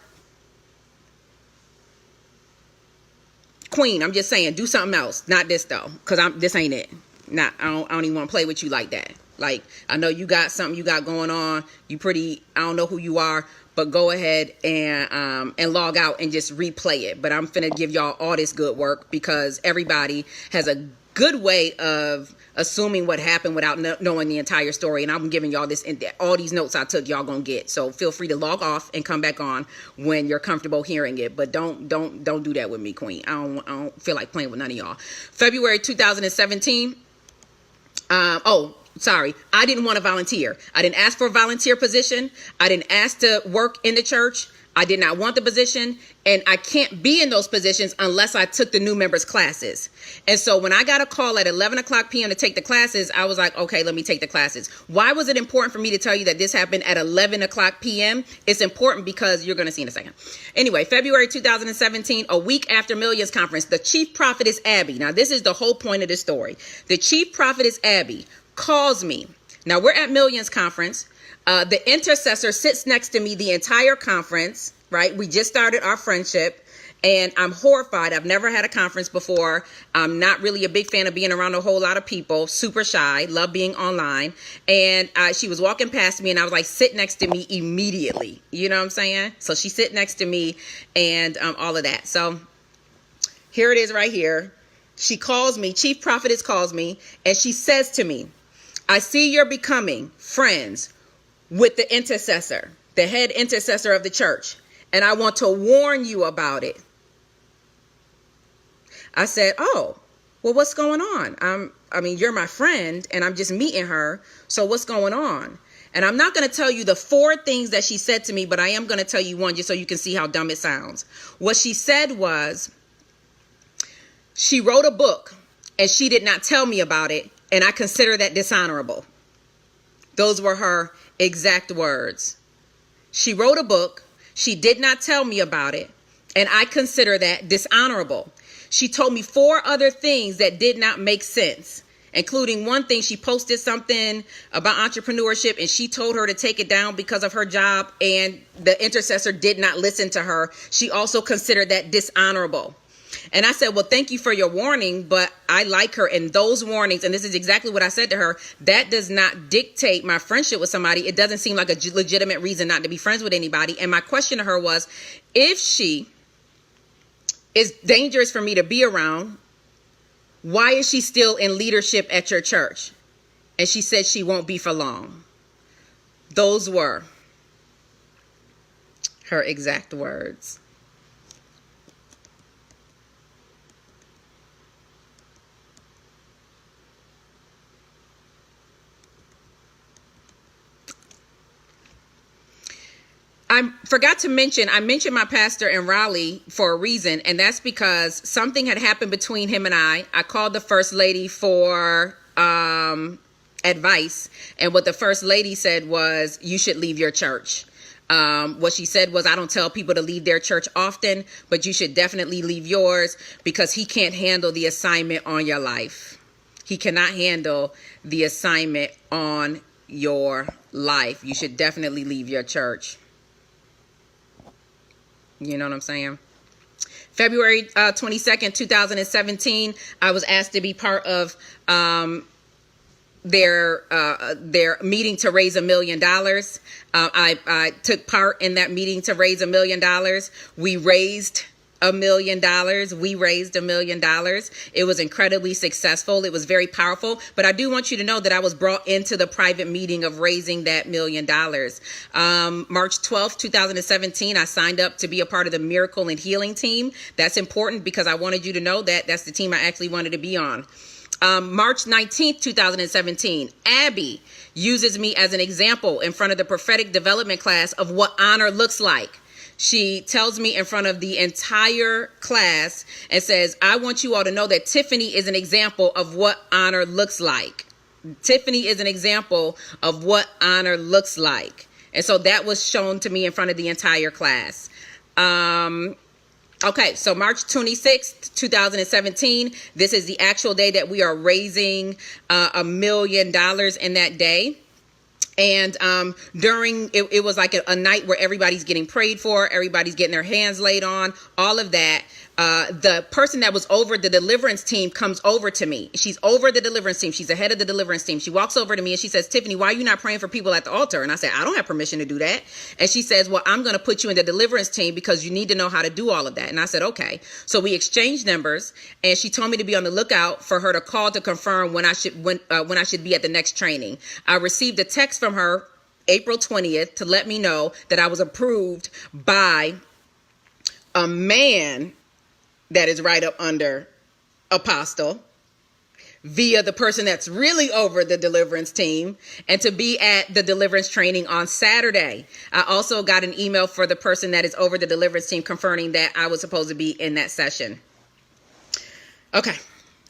queen. I'm just saying, do something else. Not this though, because this ain't it. I don't even want to play with you like that. Like, I know you got something you got going on. You pretty, I don't know who you are, but go ahead and log out and just replay it. But I'm finna give y'all all this good work, because everybody has a good way of assuming what happened without knowing the entire story. And I'm giving y'all this, all these notes I took, y'all gonna get. So feel free to log off and come back on when you're comfortable hearing it. But don't do that with me, Queen. I don't feel like playing with none of y'all. February 2017. Sorry, I didn't want to volunteer. I didn't ask for a volunteer position. I didn't ask to work in the church. I did not want the position, and I can't be in those positions unless I took the new members' classes. And so when I got a call at 11 o'clock p.m. to take the classes, I was like, okay, let me take the classes. Why was it important for me to tell you that this happened at 11 o'clock p.m.? It's important because you're going to see in a second. Anyway, February 2017, a week after Millions Conference, the chief prophetess Abby. Now, this is the whole point of this story. The chief prophetess Abby calls me. Now, we're at Millions Conference. The intercessor sits next to me the entire conference, right? We just started our friendship, and I'm horrified. I've never had a conference before. I'm not really a big fan of being around a whole lot of people, super shy, love being online. And she was walking past me, and I was like, sit next to me immediately. You know what I'm saying? So she sit next to me and all of that. So here it is right here. She calls me, Chief Prophetess calls me, and she says to me, I see you're becoming friends with the intercessor, the head intercessor of the church, and I want to warn you about it. I said, oh, well, what's going on? I mean, you're my friend, and I'm just meeting her, so what's going on? And I'm not going to tell you the 4 things that she said to me, but I am going to tell you one just so you can see how dumb it sounds. What she said was, she wrote a book, and she did not tell me about it, and I consider that dishonorable. Those were her exact words. She wrote a book. She did not tell me about it, and I consider that dishonorable. She told me 4 other things that did not make sense, including one thing. She posted something about entrepreneurship, and she told her to take it down because of her job, and the intercessor did not listen to her. She also considered that dishonorable. And I said, well, thank you for your warning, but I like her. And those warnings, and this is exactly what I said to her, that does not dictate my friendship with somebody. It doesn't seem like a legitimate reason not to be friends with anybody. And my question to her was, if she is dangerous for me to be around, why is she still in leadership at your church? And she said she won't be for long. Those were her exact words. I forgot to mention, I mentioned my pastor in Raleigh for a reason, and that's because something had happened between him and I. I called the first lady for advice, and what the first lady said was, you should leave your church. What she said was, I don't tell people to leave their church often, but you should definitely leave yours because he can't handle the assignment on your life. He cannot handle the assignment on your life. You should definitely leave your church. You know what I'm saying? February 22nd, 2017, I was asked to be part of their meeting to raise $1 million. I took part in that meeting to raise $1 million. We raised $1 million. We raised $1 million. It was incredibly successful. It was very powerful. But I do want you to know that I was brought into the private meeting of raising that $1 million. March 12th, 2017, I signed up to be a part of the Miracle and Healing team. That's important because I wanted you to know that that's the team I actually wanted to be on. March 19th, 2017, Abby uses me as an example in front of the prophetic development class of what honor looks like. She tells me in front of the entire class and says, I want you all to know that Tiphani is an example of what honor looks like. Tiphani is an example of what honor looks like. And so that was shown to me in front of the entire class. Okay, so March 26th, 2017, this is the actual day that we are raising $1 million in that day. And during it was like a night where everybody's getting prayed for, everybody's getting their hands laid on, all of that. The person that was over the deliverance team comes over to me. She's over the deliverance team. She's the head of the deliverance team. She walks over to me and she says, Tiphani, why are you not praying for people at the altar? And I said, I don't have permission to do that. And she says, well, I'm going to put you in the deliverance team because you need to know how to do all of that. And I said, okay. So we exchanged numbers, and she told me to be on the lookout for her to call to confirm when I should be at the next training. I received a text from her April 20th to let me know that I was approved by a man that is right up under Apostle. via the person that's really over the deliverance team, and to be at the deliverance training on Saturday. I also got an email for the person that is over the deliverance team confirming that I was supposed to be in that session. Okay,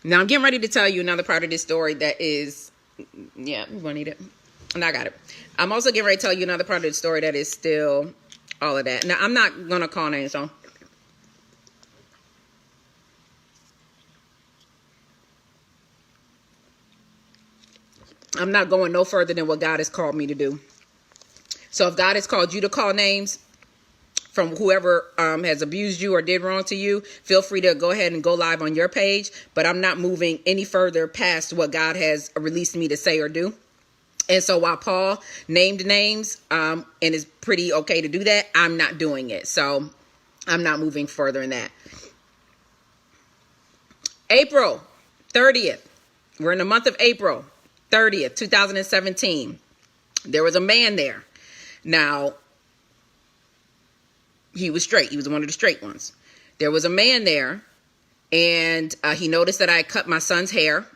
now I'm getting ready to tell you another part of this story that is, yeah, we won't need it. And I got it. I'm also getting ready to tell you another part of the story that is still all of that. Now, I'm not going to call names, so. I'm not going no further than what God has called me to do. So if God has called you to call names from whoever has abused you or did wrong to you, feel free to go ahead and go live on your page. But I'm not moving any further past what God has released me to say or do. And so while Paul named names and is pretty okay to do that, I'm not doing it. So I'm not moving further in that. April 30th. We're in the month of April 30th, 2017. There was a man there. Now, he was straight. He was one of the straight ones. There was a man there, and he noticed that I had cut my son's hair.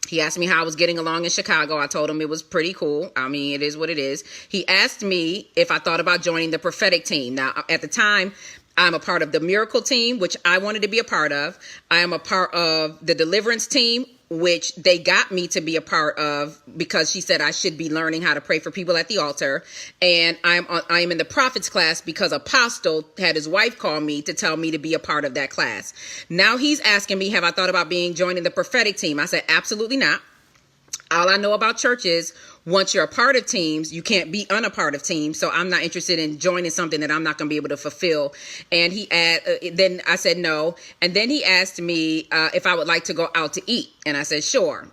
He asked me how I was getting along in Chicago. I told him it was pretty cool. I mean, it is what it is. He asked me if I thought about joining the prophetic team. Now, at the time, I'm a part of the miracle team, which I wanted to be a part of. I am a part of the deliverance team, which they got me to be a part of because she said I should be learning how to pray for people at the altar. And I am in the prophets class because Apostle had his wife call me to tell me to be a part of that class. Now he's asking me, have I thought about joining the prophetic team? I said, absolutely not. All I know about church is once you're a part of teams, you can't be unapart of teams. So I'm not interested in joining something that I'm not going to be able to fulfill. And then I said no. And then he asked me if I would like to go out to eat. And I said, sure.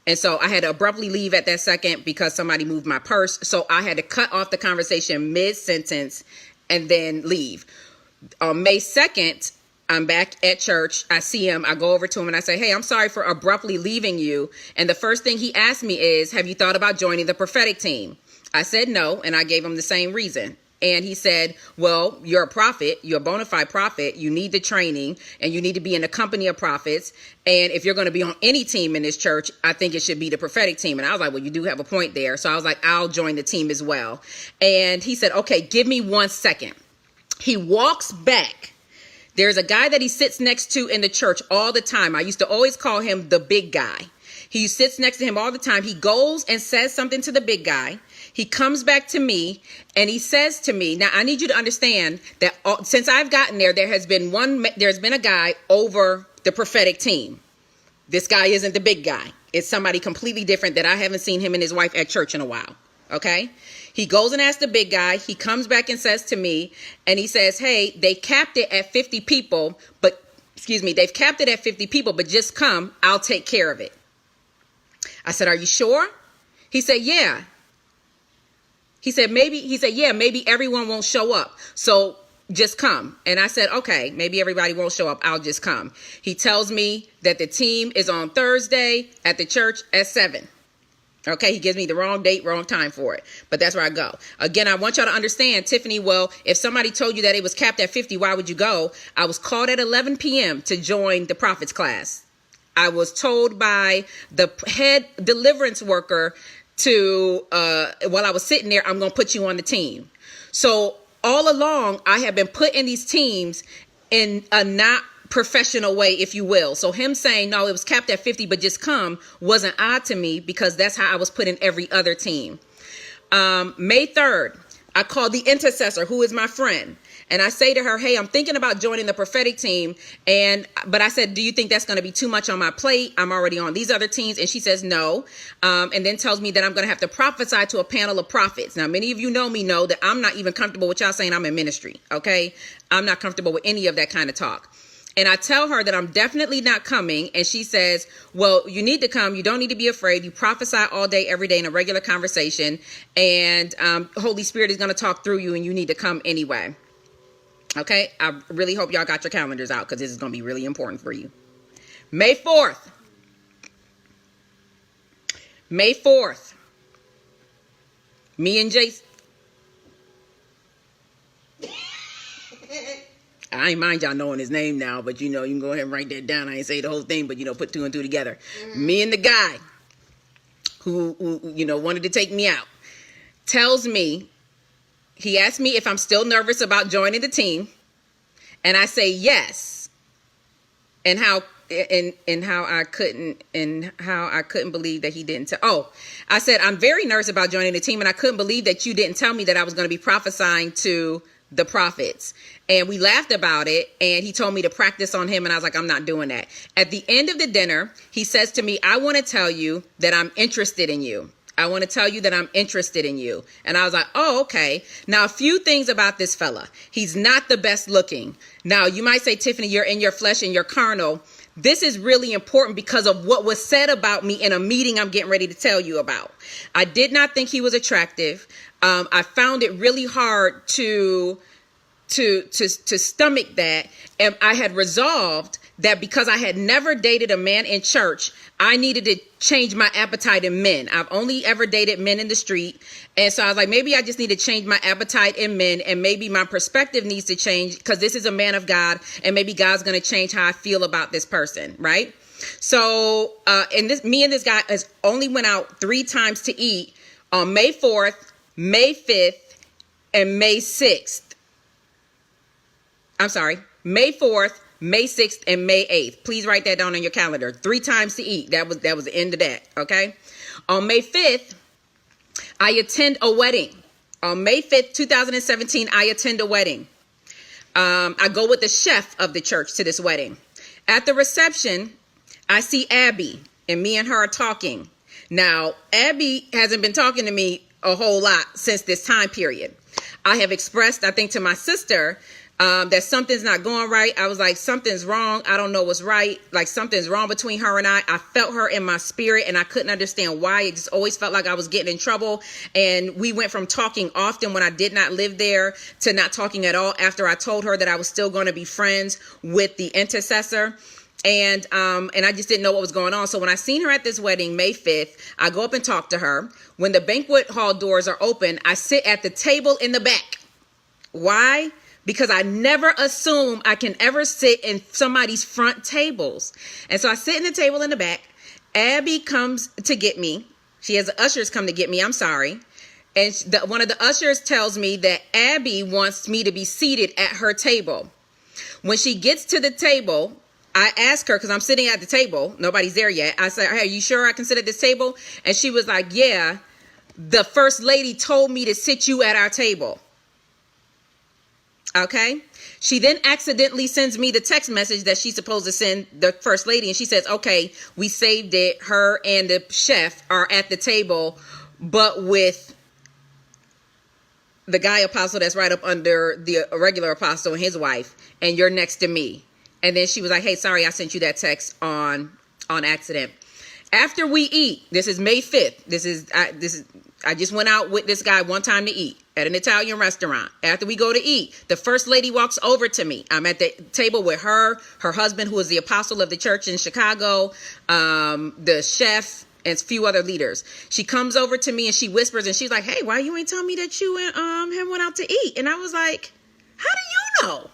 And so I had to abruptly leave at that second because somebody moved my purse. So I had to cut off the conversation mid-sentence and then leave. On May 2nd, I'm back at church. I see him. I go over to him and I say, hey, I'm sorry for abruptly leaving you. And the first thing he asked me is, have you thought about joining the prophetic team? I said no. And I gave him the same reason. And he said, well, you're a prophet. You're a bona fide prophet. You need the training and you need to be in the company of prophets. And if you're going to be on any team in this church, I think it should be the prophetic team. And I was like, well, you do have a point there. So I was like, I'll join the team as well. And he said, okay, give me 1 second. He walks back. There's a guy that he sits next to in the church all the time. I used to always call him the big guy. He sits next to him all the time. He goes and says something to the big guy. He comes back to me and he says to me, now I need you to understand that since I've gotten there, there's been a guy over the prophetic team. This guy isn't the big guy. It's somebody completely different that I haven't seen him and his wife at church in a while. Okay. He goes and asks the big guy. He comes back and says to me, and he says, hey, they capped it at 50 people, they've capped it at 50 people, but just come, I'll take care of it. I said, are you sure? He said, yeah. He said, yeah, maybe everyone won't show up. So just come. And I said, okay, maybe everybody won't show up. I'll just come. He tells me that the team is on Thursday at the church at 7. Okay, he gives me the wrong date, wrong time for it. But that's where I go. Again, I want y'all to understand, Tiphani, well, if somebody told you that it was capped at 50, why would you go? I was called at 11 p.m. to join the prophets class. I was told by the head deliverance worker while I was sitting there, I'm going to put you on the team. So all along, I have been put in these teams in a not professional way, if you will. So him saying, no, it was capped at 50, but just come wasn't odd to me because that's how I was put in every other team. May 3rd, I called the intercessor, who is my friend. And I say to her, hey, I'm thinking about joining the prophetic team. But I said, do you think that's going to be too much on my plate? I'm already on these other teams. And she says no. And then tells me that I'm going to have to prophesy to a panel of prophets. Now, many of you know that I'm not even comfortable with y'all saying I'm in ministry. OK, I'm not comfortable with any of that kind of talk. And I tell her that I'm definitely not coming. And she says, well, you need to come. You don't need to be afraid. You prophesy all day, every day in a regular conversation. And Holy Spirit is going to talk through you and you need to come anyway. OK, I really hope y'all got your calendars out because this is going to be really important for you. May 4th. May 4th. Me and Jason. I ain't mind y'all knowing his name now, but you can go ahead and write that down. I ain't say the whole thing, but put 2 and 2 together. Me and the guy who wanted to take me out tells me, he asked me if I'm still nervous about joining the team, and I say yes, and how I couldn't believe that he didn't tell. Oh, I said, I'm very nervous about joining the team, and I couldn't believe that you didn't tell me that I was going to be prophesying to the prophets. And we laughed about it, and he told me to practice on him, and I was like, I'm not doing that. At the end of the dinner, he says to me, I want to tell you that I'm interested in you. I want to tell you that I'm interested in you. And I was like, oh, okay. Now, a few things about this fella. He's not the best looking. Now, you might say, Tiphani, you're in your flesh and you're carnal. This is really important because of what was said about me in a meeting I'm getting ready to tell you about. I did not think he was attractive. I found it really hard to stomach that. And I had resolved that because I had never dated a man in church, I needed to change my appetite in men. I've only ever dated men in the street. And so I was like, maybe I just need to change my appetite in men, and maybe my perspective needs to change because this is a man of God, and maybe God's going to change how I feel about this person. Right. So, me and this guy has only went out 3 times to eat on May 4th, May 5th, and May 6th. I'm sorry, May 4th, May 6th, and May 8th. Please write that down on your calendar. 3 times to eat. That was the end of that. Okay. On May 5th, I attend a wedding. On May 5th, 2017, I attend a wedding. I go with the chef of the church to this wedding. At the reception, I see Abby, and me and her are talking. Now, Abby hasn't been talking to me a whole lot since this time period. I have expressed, I think, to my sister that something's not going right. I was like, something's wrong. I don't know what's right. Like, something's wrong between her and I. I felt her in my spirit, and I couldn't understand why. It just always felt like I was getting in trouble. And we went from talking often when I did not live there to not talking at all after I told her that I was still going to be friends with the intercessor. And I just didn't know what was going on. So when I seen her at this wedding, May 5th, I go up and talk to her. When the banquet hall doors are open, I sit at the table in the back. Why? Because I never assume I can ever sit in somebody's front tables. And so I sit in the table in the back. Abby comes to get me. She has the ushers come to get me. I'm sorry. And one of the ushers tells me that Abby wants me to be seated at her table. When she gets to the table, I ask her, because I'm sitting at the table. Nobody's there yet. I said, hey, are you sure I can sit at this table? And she was like, yeah, the first lady told me to sit you at our table. Okay. She then accidentally sends me the text message that she's supposed to send the first lady. And she says, okay, we saved it. Her and the chef are at the table, but with the guy apostle that's right up under the regular apostle and his wife. And you're next to me. And then she was like, hey, sorry, I sent you that text on accident. After we eat, this is May 5th. I just went out with this guy one time to eat at an Italian restaurant. After we go to eat, the first lady walks over to me. I'm at the table with her husband, who is the apostle of the church in Chicago, the chef, and a few other leaders. She comes over to me and she whispers, and she's like, hey, why you ain't tell me that you and him went out to eat? And I was like, how do you know?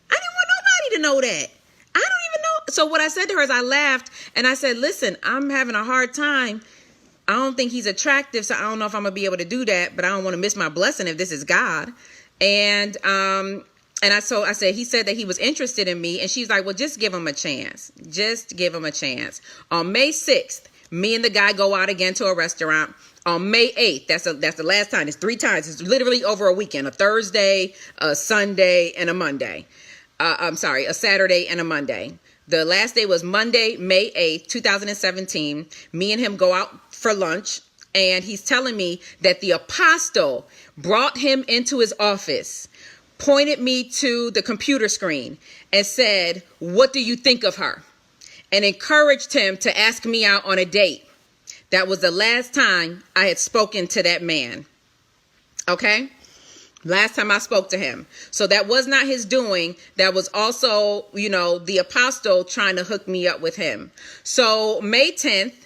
I didn't want nobody to know that. I don't even know. So what I said to her is I laughed and I said, listen, I'm having a hard time. I don't think he's attractive, so I don't know if I'm going to be able to do that, but I don't want to miss my blessing if this is God. And I said, he said that he was interested in me. And she's like, well, just give him a chance. Just give him a chance. On May 6th, me and the guy go out again to a restaurant. On May 8th, that's the last time. It's 3 times. It's literally over a weekend, a Thursday, a Sunday, and a Monday. A Saturday and a Monday. The last day was Monday, May 8th, 2017. Me and him go out for lunch, and he's telling me that the apostle brought him into his office, pointed me to the computer screen, and said, what do you think of her? And encouraged him to ask me out on a date. That was the last time I had spoken to that man. Okay? Last time I spoke to him. So that was not his doing. That was also, the apostle trying to hook me up with him. So May 10th,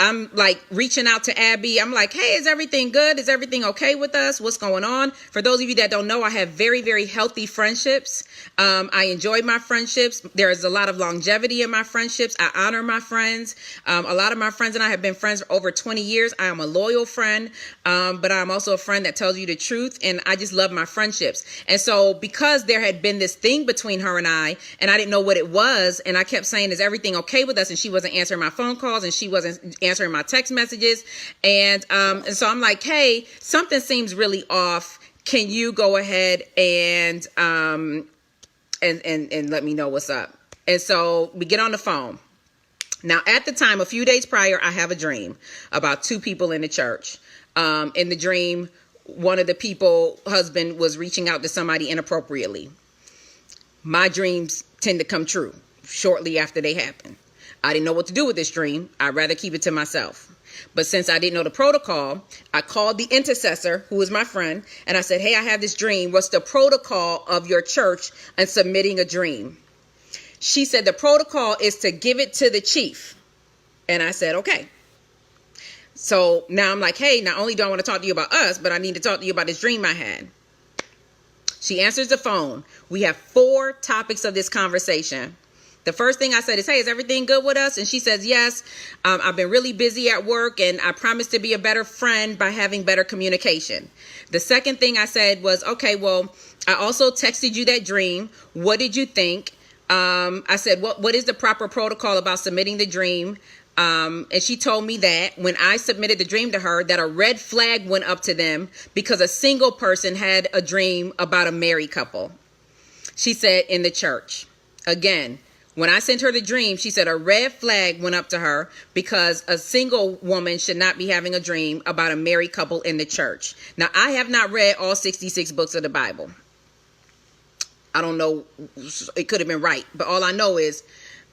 I'm like reaching out to Abby. I'm like, hey, is everything good? Is everything okay with us? What's going on? For those of you that don't know, I have very, very healthy friendships. I enjoy my friendships. There is a lot of longevity in my friendships. I honor my friends. A lot of my friends and I have been friends for over 20 years. I am a loyal friend, but I'm also a friend that tells you the truth. And I just love my friendships. And so because there had been this thing between her and I didn't know what it was. And I kept saying, is everything okay with us? And she wasn't answering my phone calls and she wasn't answering my text messages. And so I'm like, hey, something seems really off. Can you go ahead and let me know what's up? And so we get on the phone. Now, at the time, a few days prior, I have a dream about two people in the church. In the dream, one of the people, husband, was reaching out to somebody inappropriately. My dreams tend to come true shortly after they happen. I didn't know what to do with this dream. I'd rather keep it to myself. But since I didn't know the protocol, I called the intercessor, who is my friend, and I said, hey, I have this dream. What's the protocol of your church in submitting a dream? She said the protocol is to give it to the chief. And I said, okay. So now I'm like, hey, not only do I want to talk to you about us, but I need to talk to you about this dream I had. She answers the phone. We have 4 topics of this conversation. The first thing I said is, hey, is everything good with us? And she says, yes, I've been really busy at work and I promise to be a better friend by having better communication. The second thing I said was, okay, well, I also texted you that dream. What did you think? I said, what is the proper protocol about submitting the dream? And she told me that when I submitted the dream to her, that a red flag went up to them because a single person had a dream about a married couple. She said in the church. Again, when I sent her the dream, she said a red flag went up to her because a single woman should not be having a dream about a married couple in the church. Now, I have not read all 66 books of the Bible. I don't know. It could have been right. But all I know is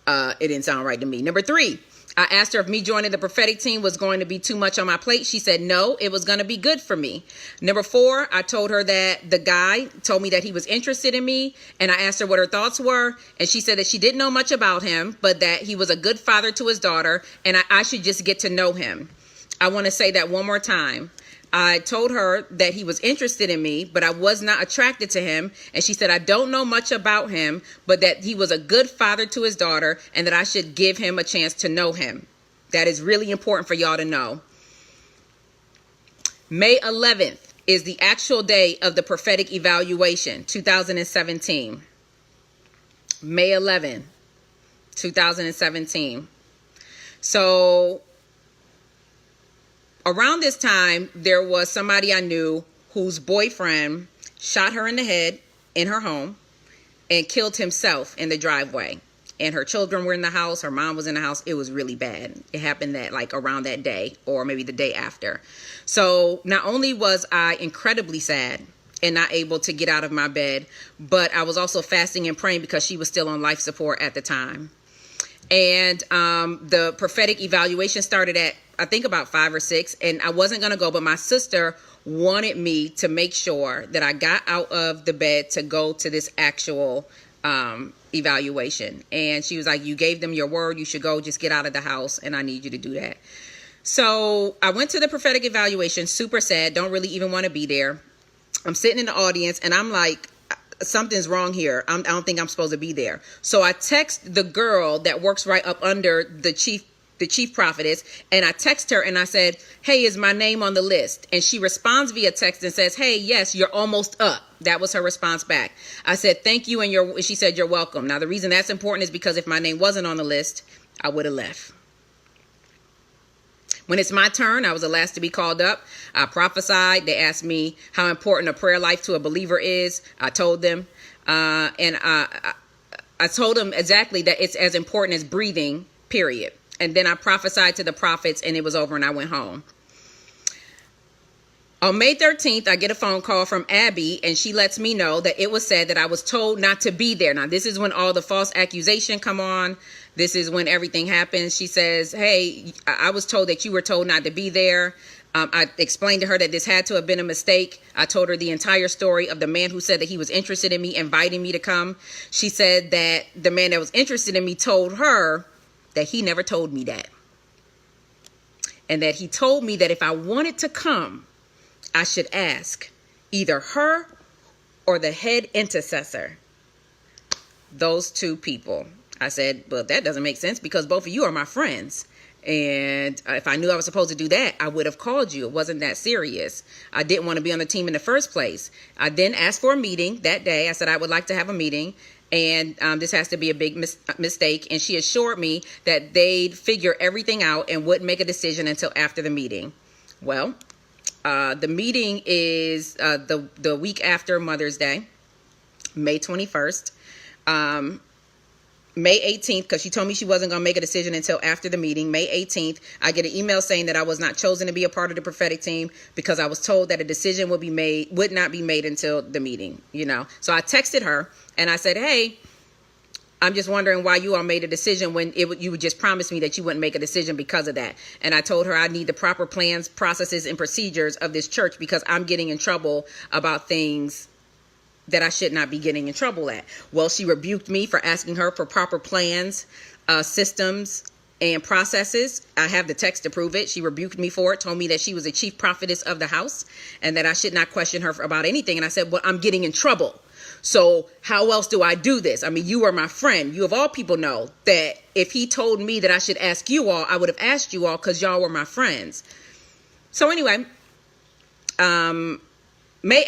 it didn't sound right to me. Number 3. I asked her if me joining the prophetic team was going to be too much on my plate. She said no, it was going to be good for me. Number 4, I told her that the guy told me that he was interested in me, and I asked her what her thoughts were, and she said that she didn't know much about him, but that he was a good father to his daughter, and I should just get to know him. I want to say that one more time. I told her that he was interested in me, but I was not attracted to him. And she said, I don't know much about him, but that he was a good father to his daughter and that I should give him a chance to know him. That is really important for y'all to know. May 11th is the actual day of the prophetic evaluation, 2017. May 11th, 2017. So around this time, there was somebody I knew whose boyfriend shot her in the head in her home and killed himself in the driveway. And her children were in the house. Her mom was in the house. It was really bad. It happened that like around that day or maybe the day after. So not only was I incredibly sad and not able to get out of my bed, but I was also fasting and praying because she was still on life support at the time. And the prophetic evaluation started at, I think, about 5 or 6, and I wasn't going to go, but my sister wanted me to make sure that I got out of the bed to go to this actual evaluation. And she was like, you gave them your word, you should go, just get out of the house, and I need you to do that. So I went to the prophetic evaluation, super sad, don't really even want to be there. I'm sitting in the audience, and I'm like, something's wrong here. I don't think I'm supposed to be there. So I text the girl that works right up under the chief prophetess, and I text her and I said, hey, is my name on the list? And she responds via text and says, hey, yes, you're almost up. That was her response back. I said, thank you. And she said, you're welcome. Now, the reason that's important is because if my name wasn't on the list, I would have left. When it's my turn, I was the last to be called up. I prophesied. They asked me how important a prayer life to a believer is. I told them, and I told them exactly that it's as important as breathing, period. And then I prophesied to the prophets, and it was over, and I went home. On May 13th, I get a phone call from Abby, and she lets me know that it was said that I was told not to be there. Now, this is when all the false accusation come on. This is when everything happens. She says, hey, I was told that you were told not to be there. I explained to her that this had to have been a mistake. I told her the entire story of the man who said that he was interested in me, inviting me to come. She said that the man that was interested in me told her that he never told me that. and that he told me that if I wanted to come, I should ask either her or the head intercessor. Those two people. I said, well, that doesn't make sense because both of you are my friends. And if I knew I was supposed to do that, I would have called you. It wasn't that serious. I didn't want to be on the team in the first place. I then asked for a meeting that day. I said I would like to have a meeting, and this has to be a big mistake. And she assured me that they'd figure everything out and wouldn't make a decision until after the meeting. Well, the meeting is the week after Mother's Day, May 21st. May 18th, because she told me she wasn't going to make a decision until after the meeting. May 18th, I get an email saying that I was not chosen to be a part of the prophetic team because I was told that a decision would not be made until the meeting, So I texted her and I said, hey, I'm just wondering why you all made a decision when you would just promise me that you wouldn't make a decision because of that. And I told her I need the proper plans, processes, and procedures of this church because I'm getting in trouble about things that I should not be getting in trouble at. Well, she rebuked me for asking her for proper plans, systems, and processes. I have the text to prove it. She rebuked me for it, told me that she was a chief prophetess of the house and that I should not question her about anything. And I said, well, I'm getting in trouble. So how else do I do this? I mean, you are my friend. You of all people know that if he told me that I should ask you all, I would have asked you all because y'all were my friends. So anyway, May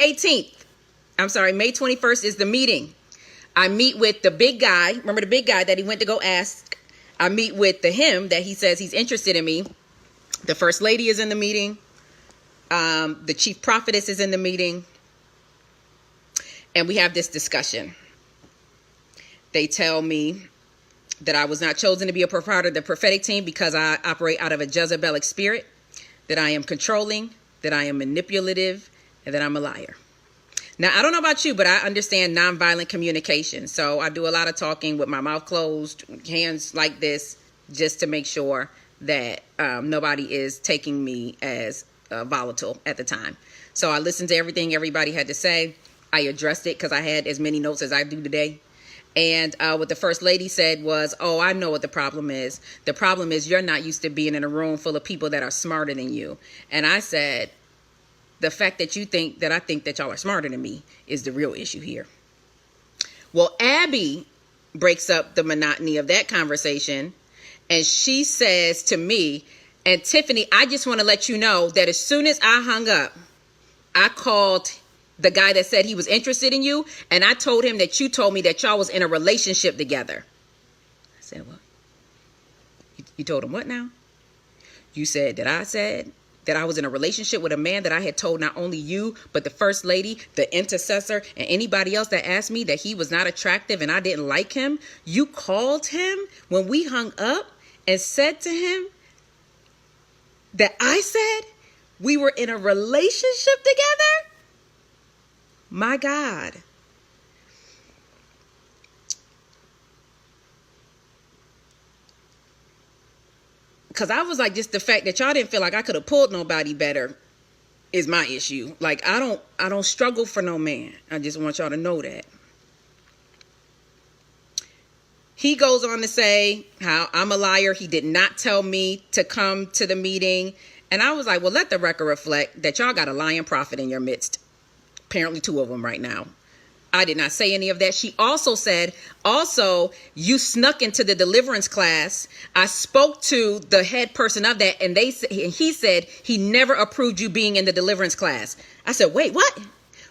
21st is the meeting. I meet with the big guy. Remember the big guy that he went to go ask? I meet with him that he says he's interested in me. The first lady is in the meeting. The chief prophetess is in the meeting. And we have this discussion. They tell me that I was not chosen to be a part of the prophetic team because I operate out of a Jezebelic spirit, that I am controlling, that I am manipulative, and that I'm a liar. Now, I don't know about you, but I understand nonviolent communication. So I do a lot of talking with my mouth closed, hands like this, just to make sure that nobody is taking me as volatile at the time. So I listened to everything everybody had to say. I addressed it because I had as many notes as I do today. And what the first lady said was, oh, I know what the problem is. The problem is you're not used to being in a room full of people that are smarter than you. And I said, the fact that you think that I think that y'all are smarter than me is the real issue here. Well, Abby breaks up the monotony of that conversation. And she says to me, and Tiphani, I just want to let you know that as soon as I hung up, I called the guy that said he was interested in you. And I told him that you told me that y'all was in a relationship together. I said, what? You told him what now? You said that I said that I was in a relationship with a man that I had told not only you, but the first lady, the intercessor, and anybody else that asked me that he was not attractive and I didn't like him. You called him when we hung up and said to him that I said we were in a relationship together? My God. Because I was like, just the fact that y'all didn't feel like I could have pulled nobody better is my issue. Like, I don't struggle for no man. I just want y'all to know that. He goes on to say how I'm a liar. He did not tell me to come to the meeting. And I was like, well, let the record reflect that y'all got a lying prophet in your midst. Apparently 2 of them right now. I did not say any of that. She also said, you snuck into the deliverance class. I spoke to the head person of that, and he said he never approved you being in the deliverance class. I said, wait, what?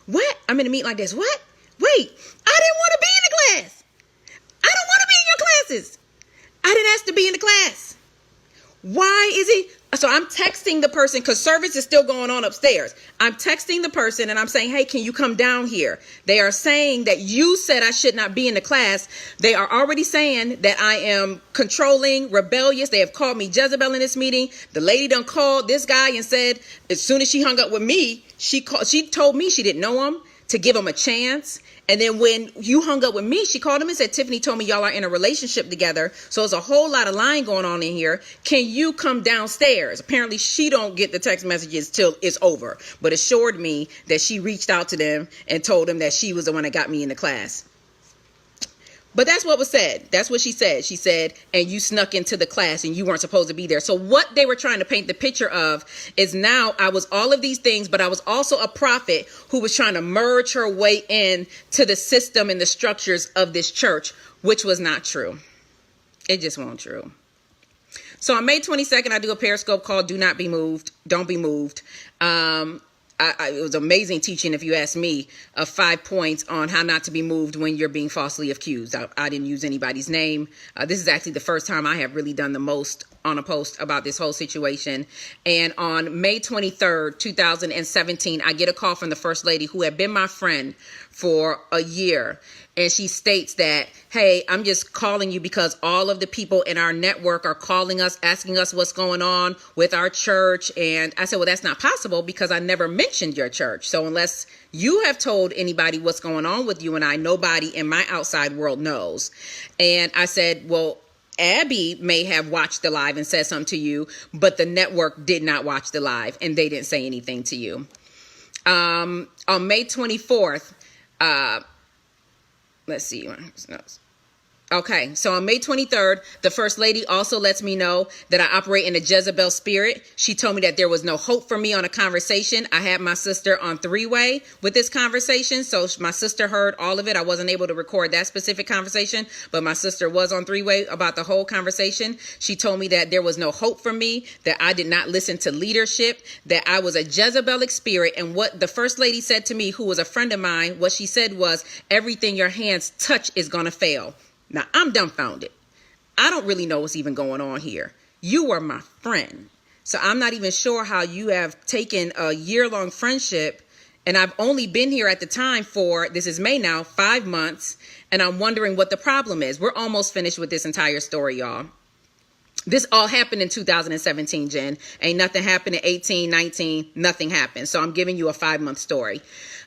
What? I'm in a meeting like this. What? Wait, I didn't want to be in the class. I don't want to be in your classes. I didn't ask to be in the class. Why is he? So I'm texting the person because service is still going on upstairs. I'm texting the person and I'm saying, hey, can you come down here? They are saying that you said I should not be in the class. They are already saying that I am controlling, rebellious. They have called me Jezebel in this meeting. The lady done called this guy and said, as soon as she hung up with me, she told me she didn't know him, to give him a chance. And then when you hung up with me, she called him and said, Tiphani told me y'all are in a relationship together. So there's a whole lot of lying going on in here. Can you come downstairs? Apparently she don't get the text messages till it's over, but assured me that she reached out to them and told them that she was the one that got me in the class. But that's what was said. That's what she said. She said, and you snuck into the class and you weren't supposed to be there. So what they were trying to paint the picture of is now I was all of these things, but I was also a prophet who was trying to merge her way in to the system and the structures of this church, which was not true. It just wasn't true. So on May 22nd, I do a Periscope called Do Not Be Moved. Don't be moved. It was amazing teaching, if you ask me, of 5 points on how not to be moved when you're being falsely accused. I didn't use anybody's name. This is actually the first time I have really done the most on a post about this whole situation. And on May 23rd, 2017, I get a call from the First Lady, who had been my friend for a year. And she states that, hey, I'm just calling you because all of the people in our network are calling us, asking us what's going on with our church. And I said, well, that's not possible because I never mentioned your church. So unless you have told anybody what's going on with you and I, nobody in my outside world knows. And I said, well, Abby may have watched the live and said something to you, but the network did not watch the live and they didn't say anything to you. On May 24th, let's see. Okay, so on May 23rd, the First Lady also lets me know that I operate in a Jezebel spirit. She told me that there was no hope for me on a conversation. I had my sister on three-way with this conversation, so my sister heard all of it. I wasn't able to record that specific conversation, but my sister was on three-way about the whole conversation. She told me that there was no hope for me, that I did not listen to leadership, that I was a Jezebelic spirit, and what the First Lady said to me, who was a friend of mine, what she said was, everything your hands touch is going to fail. Now, I'm dumbfounded. I don't really know what's even going on here. You are my friend. So I'm not even sure how you have taken a year-long friendship, and I've only been here at the time for, this is May now, 5 months, and I'm wondering what the problem is. We're almost finished with this entire story, y'all. This all happened in 2017, Jen. Ain't nothing happened in 18, 19, nothing happened. So I'm giving you a 5-month story.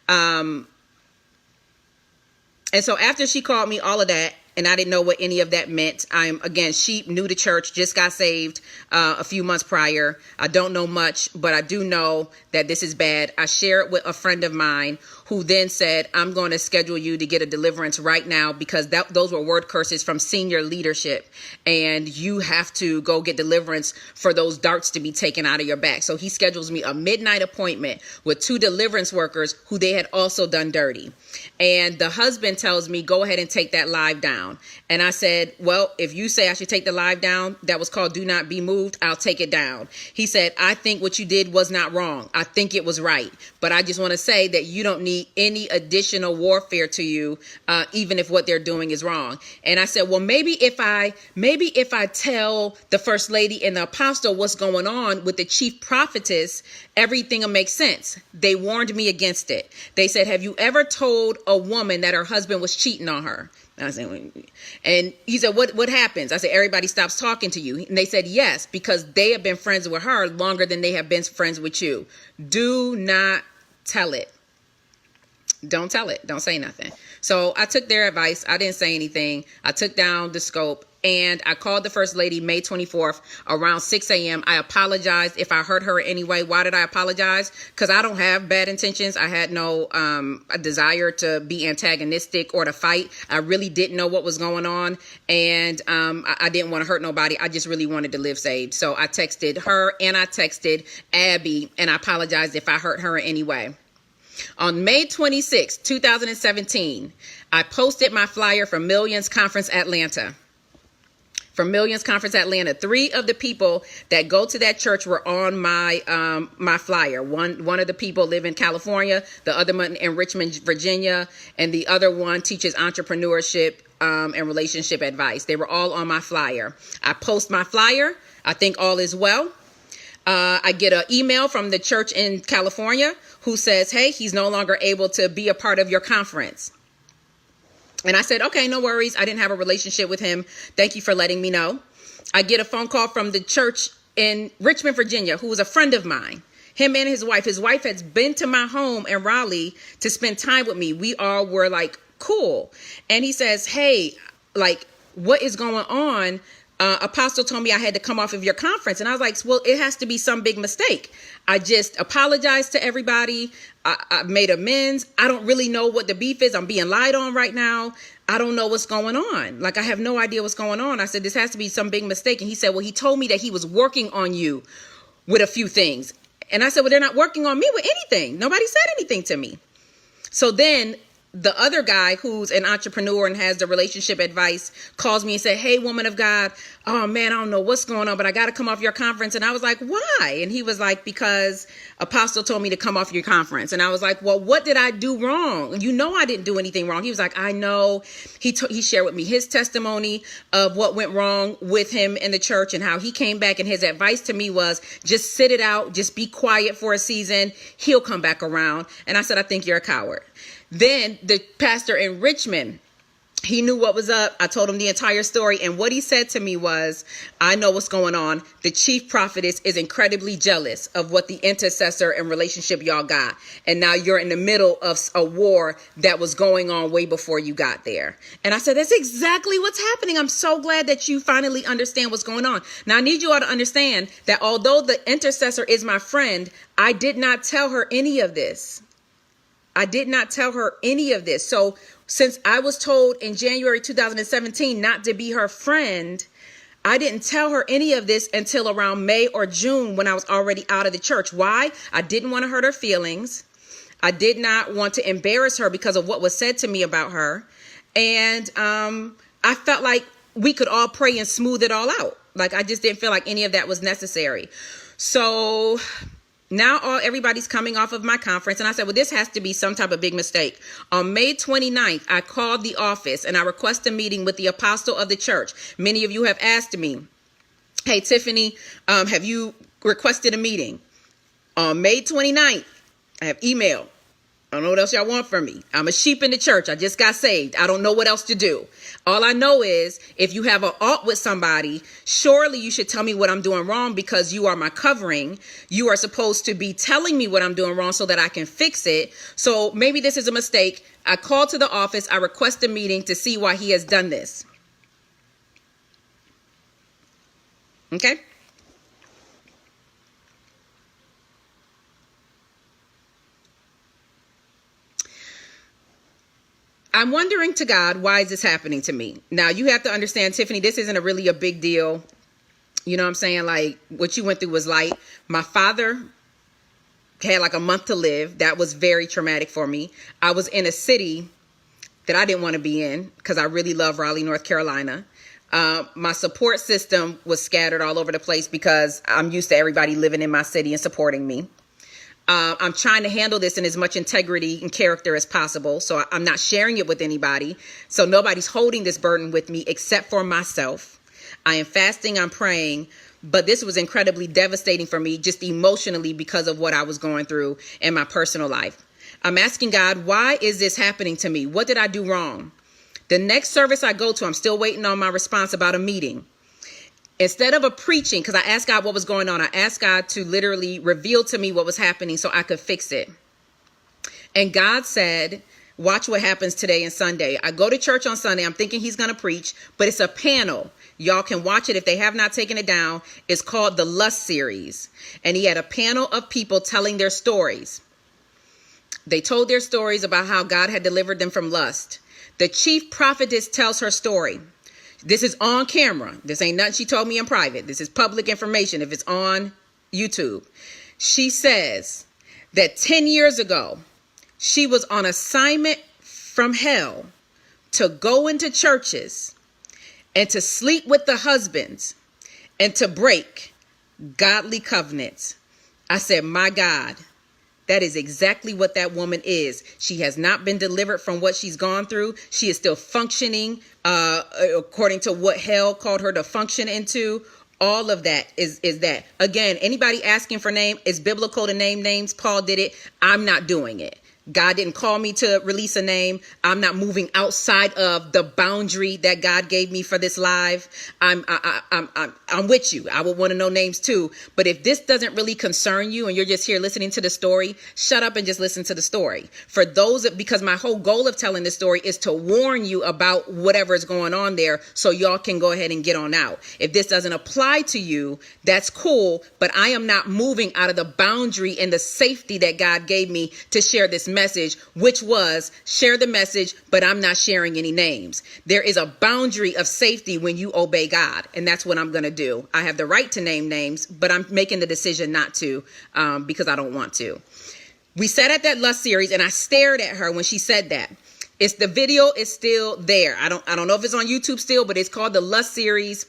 And so after she called me all of that, and I didn't know what any of that meant. I'm, again, sheep, new to church, just got saved a few months prior. I don't know much, but I do know that this is bad. I share it with a friend of mine who then said, I'm going to schedule you to get a deliverance right now because those were word curses from senior leadership. And you have to go get deliverance for those darts to be taken out of your back. So he schedules me a midnight appointment with 2 deliverance workers who they had also done dirty. And the husband tells me, go ahead and take that live down. And I said, well, if you say I should take the live down, that was called Do Not Be Moved, I'll take it down. He said, I think what you did was not wrong. I think it was right. But I just want to say that you don't need any additional warfare to you, even if what they're doing is wrong. And I said, well, maybe if I tell the First Lady and the apostle what's going on with the chief prophetess, everything will make sense. They warned me against it. They said, have you ever told a woman that her husband was cheating on her? I said, and he said, what happens? I said, everybody stops talking to you. And they said, yes, because they have been friends with her longer than they have been friends with you. Do not tell it. Don't tell it. Don't say nothing. So I took their advice. I didn't say anything. I took down the scope and I called the First Lady May 24th around 6 a.m. I apologized if I hurt her in any way. Why did I apologize? Because I don't have bad intentions. I had no a desire to be antagonistic or to fight. I really didn't know what was going on. And I didn't want to hurt nobody. I just really wanted to live saved. So I texted her and I texted Abby and I apologized if I hurt her in any way. On May 26, 2017, I posted my flyer for Millions Conference Atlanta. For Millions Conference Atlanta, 3 of the people that go to that church were on my my flyer. One of the people live in California, the other one in Richmond, Virginia, and the other one teaches entrepreneurship and relationship advice. They were all on my flyer. I post my flyer. I think all is well. I get an email from the church in California who says, hey, he's no longer able to be a part of your conference. And I said, okay, no worries. I didn't have a relationship with him. Thank you for letting me know. I get a phone call from the church in Richmond, Virginia, who was a friend of mine. Him and his wife. His wife has been to my home in Raleigh to spend time with me. We all were like, cool. And he says, hey, like, what is going on? Apostle told me I had to come off of your conference. And I was like, well, it has to be some big mistake. I just apologized to everybody. I made amends. I don't really know what the beef is. I'm being lied on right now. I don't know what's going on. Like, I have no idea what's going on. I said, this has to be some big mistake. And he said, well, he told me that he was working on you with a few things. And I said, well, they're not working on me with anything. Nobody said anything to me. So then the other guy who's an entrepreneur and has the relationship advice calls me and said, hey, woman of God, oh man, I don't know what's going on, but I got to come off your conference. And I was like, why? And he was like, because Apostle told me to come off your conference. And I was like, well, what did I do wrong? You know, I didn't do anything wrong. He was like, I know. He shared with me his testimony of what went wrong with him in the church and how he came back. And his advice to me was just sit it out. Just be quiet for a season. He'll come back around. And I said, I think you're a coward. Then the pastor in Richmond, he knew what was up. I told him the entire story. And what he said to me was, I know what's going on. The chief prophetess is incredibly jealous of what the intercessor and relationship y'all got. And now you're in the middle of a war that was going on way before you got there. And I said, that's exactly what's happening. I'm so glad that you finally understand what's going on. Now, I need you all to understand that although the intercessor is my friend, I did not tell her any of this. I did not tell her any of this. So since I was told in January 2017 not to be her friend, I didn't tell her any of this until around May or June when I was already out of the church. Why? I didn't want to hurt her feelings. I did not want to embarrass her because of what was said to me about her. And I felt like we could all pray and smooth it all out. Like, I just didn't feel like any of that was necessary. So now everybody's coming off of my conference. And I said, well, this has to be some type of big mistake. On May 29th, I called the office and I requested a meeting with the apostle of the church. Many of you have asked me, hey, Tiphani, have you requested a meeting? On May 29th, I have email. I don't know what else y'all want from me. I'm a sheep in the church. I just got saved. I don't know what else to do. All I know is if you have an alt with somebody, surely you should tell me what I'm doing wrong because you are my covering. You are supposed to be telling me what I'm doing wrong so that I can fix it. So maybe this is a mistake. I called to the office. I request a meeting to see why he has done this. Okay. I'm wondering to God, why is this happening to me? Now, you have to understand, Tiphani, this isn't really a big deal. You know what I'm saying? Like, what you went through was light. My father had like a month to live. That was very traumatic for me. I was in a city that I didn't want to be in because I really love Raleigh, North Carolina. My support system was scattered all over the place because I'm used to everybody living in my city and supporting me. I'm trying to handle this in as much integrity and character as possible. So I'm not sharing it with anybody. So nobody's holding this burden with me except for myself. I am fasting, I'm praying, but this was incredibly devastating for me just emotionally because of what I was going through in my personal life. I'm asking God, why is this happening to me? What did I do wrong? The next service I go to, I'm still waiting on my response about a meeting. Instead of a preaching, because I asked God what was going on, I asked God to literally reveal to me what was happening so I could fix it. And God said, watch what happens today and Sunday. I go to church on Sunday. I'm thinking he's going to preach, but it's a panel. Y'all can watch it if they have not taken it down. It's called the Lust Series. And he had a panel of people telling their stories. They told their stories about how God had delivered them from lust. The chief prophetess tells her story. This is on camera. This ain't nothing she told me in private. This is public information if it's on YouTube. She says that 10 years ago, she was on assignment from hell to go into churches and to sleep with the husbands and to break godly covenants. I said, my God, that is exactly what that woman is. She has not been delivered from what she's gone through. She is still functioning according to what hell called her to function into. All of that is that. Again, anybody asking for name, it's biblical to name names. Paul did it. I'm not doing it. God didn't call me to release a name. I'm not moving outside of the boundary that God gave me for this live. I'm with you. I would want to know names too. But if this doesn't really concern you and you're just here listening to the story, shut up and just listen to the story. For those, because my whole goal of telling this story is to warn you about whatever is going on there so y'all can go ahead and get on out. If this doesn't apply to you, that's cool. But I am not moving out of the boundary and the safety that God gave me to share this message. message, which was share the message, but I'm not sharing any names. There is a boundary of safety when you obey God, and that's what I'm going to do. I have the right to name names, but I'm making the decision not to because I don't want to. We sat at that Lust series, and I stared at her when she said that. The video is still there. I don't know if it's on YouTube still, but it's called the Lust series.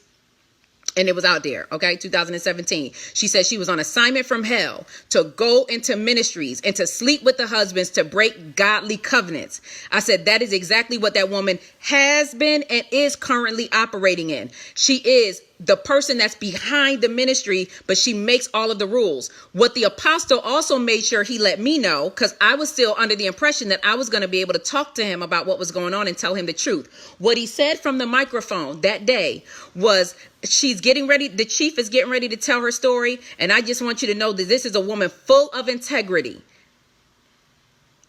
And it was out there, okay, 2017. She said she was on assignment from hell to go into ministries and to sleep with the husbands to break godly covenants. I said that is exactly what that woman has been and is currently operating in. She is the person that's behind the ministry, but she makes all of the rules. What the apostle also made sure he let me know, because I was still under the impression that I was going to be able to talk to him about what was going on and tell him the truth. What he said from the microphone that day was, she's getting ready. The chief is getting ready to tell her story. And I just want you to know that this is a woman full of integrity.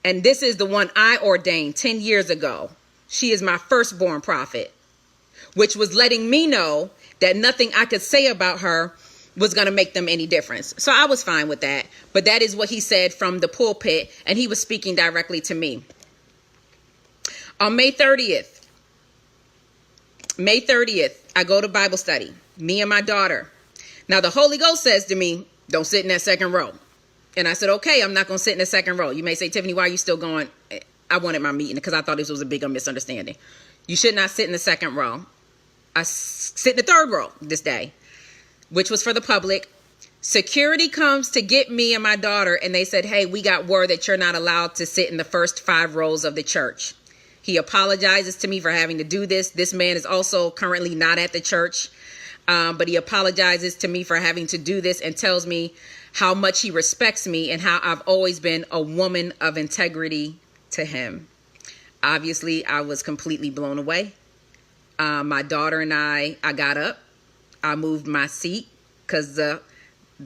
And this is the one I ordained 10 years ago. She is my firstborn prophet, which was letting me know that nothing I could say about her was going to make them any difference. So I was fine with that. But that is what he said from the pulpit. And he was speaking directly to me. On May 30th, I go to Bible study, me and my daughter. Now, the Holy Ghost says to me, don't sit in that second row. And I said, okay, I'm not going to sit in the second row. You may say, Tiphani, why are you still going? I wanted my meeting because I thought this was a bigger misunderstanding. You should not sit in the second row. I sit in the third row this day, which was for the public. Security comes to get me and my daughter, and they said, hey, we got word that you're not allowed to sit in the first 5 rows of the church. He apologizes to me for having to do this. This man is also currently not at the church, but he apologizes to me for having to do this and tells me how much he respects me and how I've always been a woman of integrity to him. Obviously, I was completely blown away. My daughter and I got up. I moved my seat because the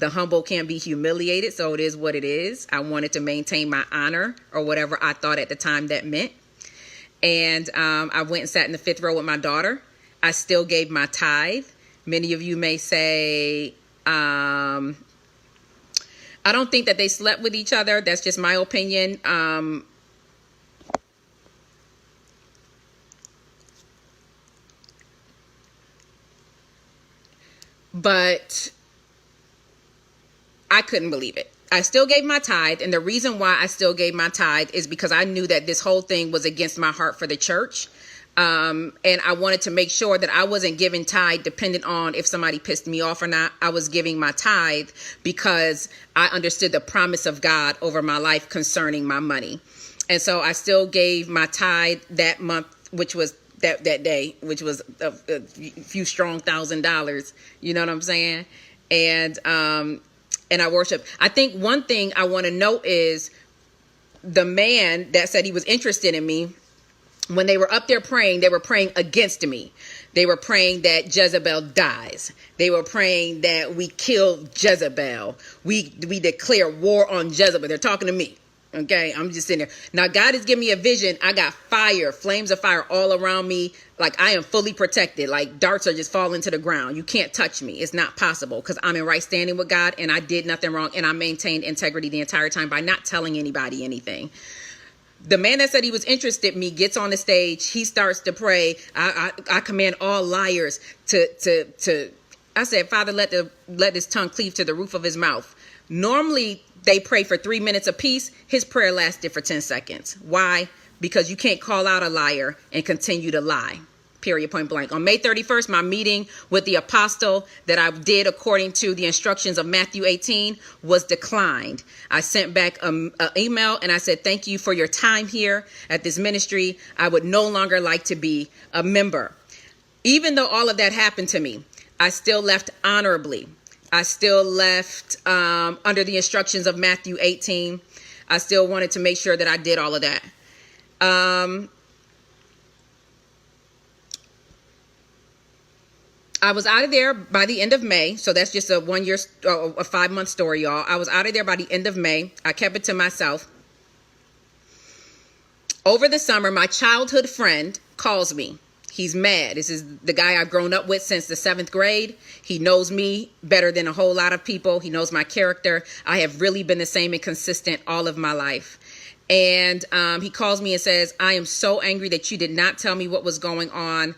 humble can't be humiliated. So it is what it is. I wanted to maintain my honor or whatever I thought at the time that meant. And I went and sat in the 5th row with my daughter. I still gave my tithe. Many of you may say, I don't think that they slept with each other. That's just my opinion. But I couldn't believe it. I still gave my tithe. And the reason why I still gave my tithe is because I knew that this whole thing was against my heart for the church. And I wanted to make sure that I wasn't giving tithe dependent on if somebody pissed me off or not. I was giving my tithe because I understood the promise of God over my life concerning my money. And so I still gave my tithe that month, which was that day, which was a few strong $1,000. You know what I'm saying? And I worship. I think one thing I want to note is the man that said he was interested in me. When they were up there praying, they were praying against me. They were praying that Jezebel dies. They were praying that we kill Jezebel. We declare war on Jezebel. They're talking to me. Okay, I'm just sitting there. Now, God has given me a vision. I got fire, flames of fire all around me. Like I am fully protected. Like darts are just falling to the ground. You can't touch me. It's not possible because I'm in right standing with God and I did nothing wrong. And I maintained integrity the entire time by not telling anybody anything. The man that said he was interested in me gets on the stage. He starts to pray. I command all liars to. I said, Father, let his tongue cleave to the roof of his mouth. Normally, they pray for 3 minutes apiece. His prayer lasted for 10 seconds. Why? Because you can't call out a liar and continue to lie. Period, point blank. On May 31st, my meeting with the apostle that I did according to the instructions of Matthew 18 was declined. I sent back an email and I said, thank you for your time here at this ministry. I would no longer like to be a member. Even though all of that happened to me, I still left honorably. I still left under the instructions of Matthew 18. I still wanted to make sure that I did all of that. I was out of there by the end of May. So that's just a 5-month story, y'all. I was out of there by the end of May. I kept it to myself. Over the summer, my childhood friend calls me. He's mad. This is the guy I've grown up with since the 7th grade. He knows me better than a whole lot of people. He knows my character. I have really been the same and consistent all of my life. And he calls me and says, I am so angry that you did not tell me what was going on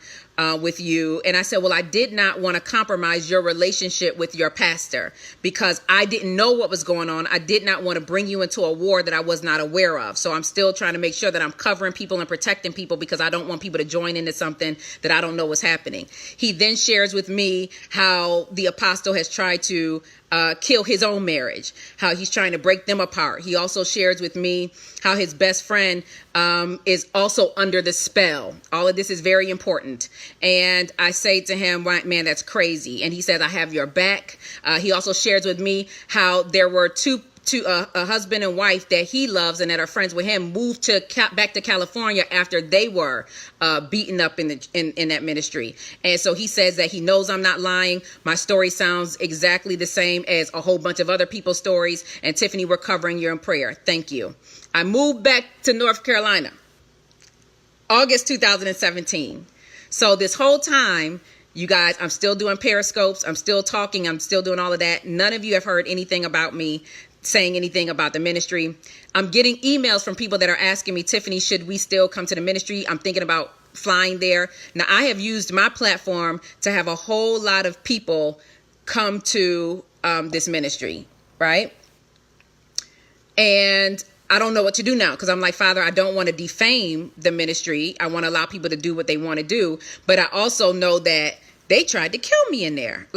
with you. And I said, well, I did not want to compromise your relationship with your pastor because I didn't know what was going on. I did not want to bring you into a war that I was not aware of. So I'm still trying to make sure that I'm covering people and protecting people because I don't want people to join into something that I don't know what's happening. He then shares with me how the apostle has tried to kill his own marriage, how he's trying to break them apart. He also shares with me how his best friend is also under the spell. All of this is very important. And I say to him, man, that's crazy. And he says, I have your back. He also shares with me how there were a husband and wife that he loves and that are friends with him moved back to California after they were beaten up in that ministry. And so he says that he knows I'm not lying. My story sounds exactly the same as a whole bunch of other people's stories. And Tiphani, we're covering you in prayer. Thank you. I moved back to North Carolina, August 2017. So this whole time, you guys, I'm still doing periscopes. I'm still talking. I'm still doing all of that. None of you have heard anything about me saying anything about the ministry. I'm getting emails from people that are asking me, Tiphani, should we still come to the ministry? I'm thinking about flying there. Now, I have used my platform to have a whole lot of people come to this ministry, right? And I don't know what to do now because I'm like, Father, I don't want to defame the ministry. I want to allow people to do what they want to do. But I also know that they tried to kill me in there.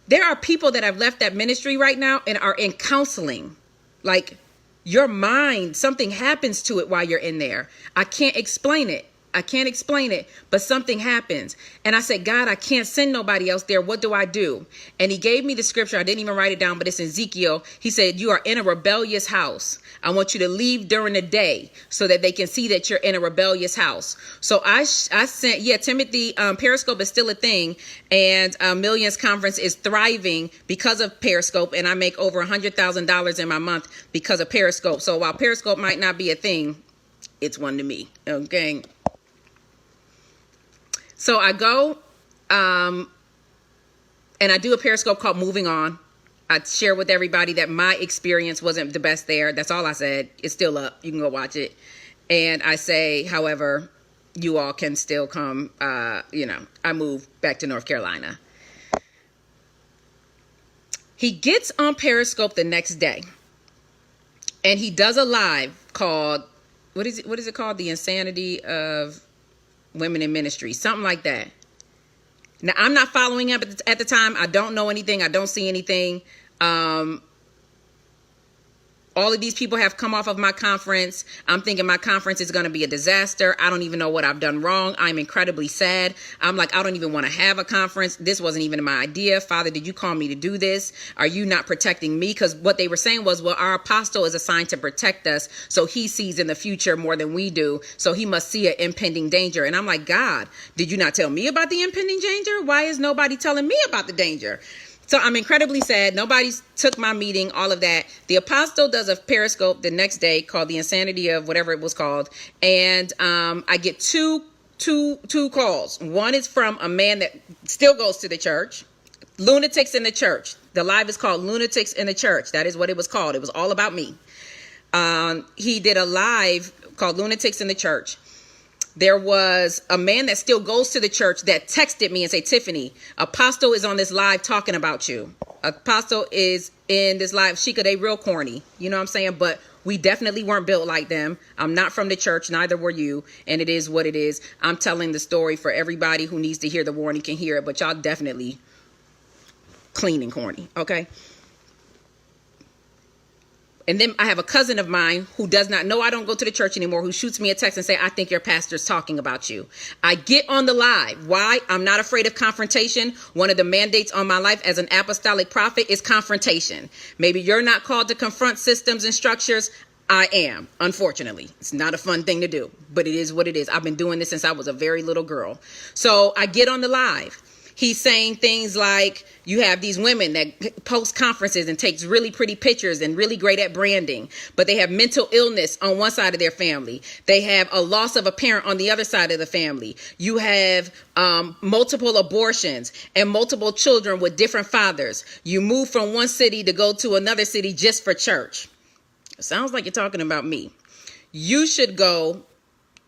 There are people that have left that ministry right now and are in counseling. Like, your mind, something happens to it while you're in there. I can't explain it. But something happens. And I said, God, I can't send nobody else there. What do I do? And he gave me the scripture. I didn't even write it down, but it's in Ezekiel. He said, you are in a rebellious house. I want you to leave during the day so that they can see that you're in a rebellious house. So I sent, Timothy, Periscope is still a thing. And Millions Conference is thriving because of Periscope. And I make over $100,000 in my month because of Periscope. So while Periscope might not be a thing, it's one to me. Okay. So I go and I do a Periscope called Moving On. I share with everybody that my experience wasn't the best there. That's all I said. It's still up. You can go watch it. And I say, however, you all can still come. I moved back to North Carolina. He gets on Periscope the next day and he does a live called, what is it called? The Insanity of Women in Ministry, something like that. Now, I'm not following up at the time. I don't know anything. I don't see anything. All of these people have come off of my conference. I'm thinking my conference is going to be a disaster. I don't even know what I've done wrong. I'm incredibly sad. I'm like, I don't even want to have a conference. This wasn't even my idea. Father, did you call me to do this? Are you not protecting me? Because what they were saying was, well, our apostle is assigned to protect us. So he sees in the future more than we do. So he must see an impending danger. And I'm like, God, did you not tell me about the impending danger? Why is nobody telling me about the danger? So I'm incredibly sad. Nobody took my meeting, all of that. The apostle does a Periscope the next day called The Insanity of whatever it was called. And I get two calls. One is from a man that still goes to the church. Lunatics in the Church. The live is called Lunatics in the Church. That is what it was called. It was all about me. He did a live called Lunatics in the Church. There was a man that still goes to the church that texted me and said, Tiphani, Apostle is on this live talking about you. Apostle is in this live. Sheikah, they real corny. You know what I'm saying? But we definitely weren't built like them. I'm not from the church. Neither were you. And it is what it is. I'm telling the story for everybody who needs to hear the warning can hear it. But y'all definitely clean and corny. Okay. And then I have a cousin of mine who does not know I don't go to the church anymore, who shoots me a text and say, I think your pastor's talking about you. I get on the live. Why? I'm not afraid of confrontation. One of the mandates on my life as an apostolic prophet is confrontation. Maybe you're not called to confront systems and structures. I am, unfortunately. It's not a fun thing to do, but it is what it is. I've been doing this since I was a very little girl. So I get on the live. He's saying things like, you have these women that post conferences and takes really pretty pictures and really great at branding, but they have mental illness on one side of their family. They have a loss of a parent on the other side of the family. You have multiple abortions and multiple children with different fathers. You move from one city to go to another city just for church. sounds like you're talking about me. You should go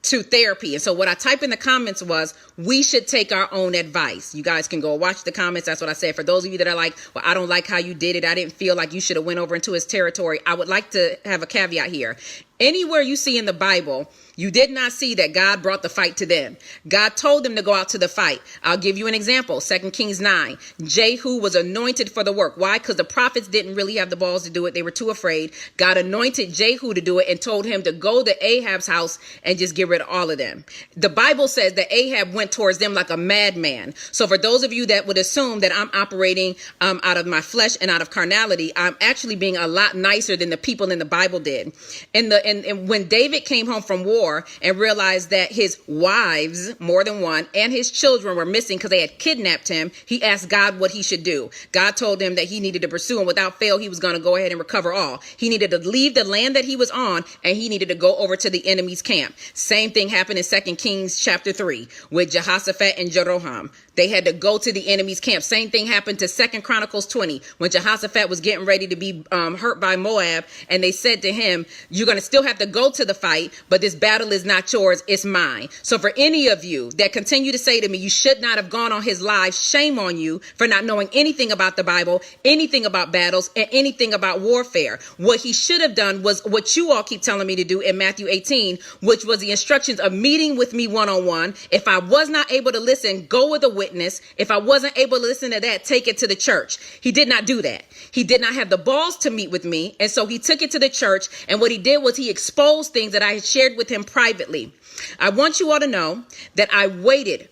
to therapy. And so what I typed in the comments was, we should take our own advice. You guys can go watch the comments. That's what I said. For those of you that are like, well, I don't like how you did it. I didn't feel like you should have went over into his territory. I would like to have a caveat here. Anywhere you see in the Bible, you did not see that God brought the fight to them. God told them to go out to the fight. I'll give you an example. 2 Kings 9. Jehu was anointed for the work. Why? Because the prophets didn't really have the balls to do it. They were too afraid. God anointed Jehu to do it and told him to go to Ahab's house and just get rid of all of them. The Bible says that Ahab went towards them like a madman. So for those of you that would assume that I'm operating out of my flesh and out of carnality, I'm actually being a lot nicer than the people in the Bible did. And when David came home from war and realized that his wives, more than one, and his children were missing because they had kidnapped him, he asked God what he should do. God told him that he needed to pursue, and without fail, he was going to go ahead and recover all. He needed to leave the land that he was on, and he needed to go over to the enemy's camp. Same thing happened in 2 Kings chapter 3 with Jehoshaphat and Jeroham. They had to go to the enemy's camp. Same thing happened to 2 Chronicles 20 when Jehoshaphat was getting ready to be hurt by Moab, and they said to him, you're going to still have to go to the fight, but this battle is not yours, it's mine. So for any of you that continue to say to me, you should not have gone on his live, shame on you for not knowing anything about the Bible, anything about battles, and anything about warfare. What he should have done was what you all keep telling me to do in Matthew 18, which was the instructions of meeting with me one-on-one. If I was not able to listen, go with a witness. If I wasn't able to listen to that, take it to the church. He did not do that. He did not have the balls to meet with me. And so he took it to the church. And what he did was he exposed things that I had shared with him privately. I want you all to know that I waited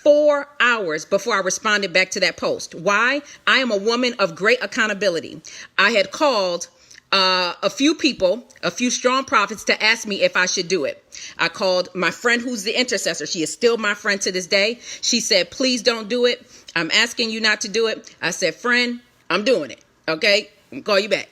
4 hours before I responded back to that post. Why? I am a woman of great accountability. I had called a few people, a few strong prophets, to ask me if I should do it. I called my friend who's the intercessor. She is still my friend to this day. She said, please don't do it. I'm asking you not to do it. I said, friend, I'm doing it. Okay, I'll call you back.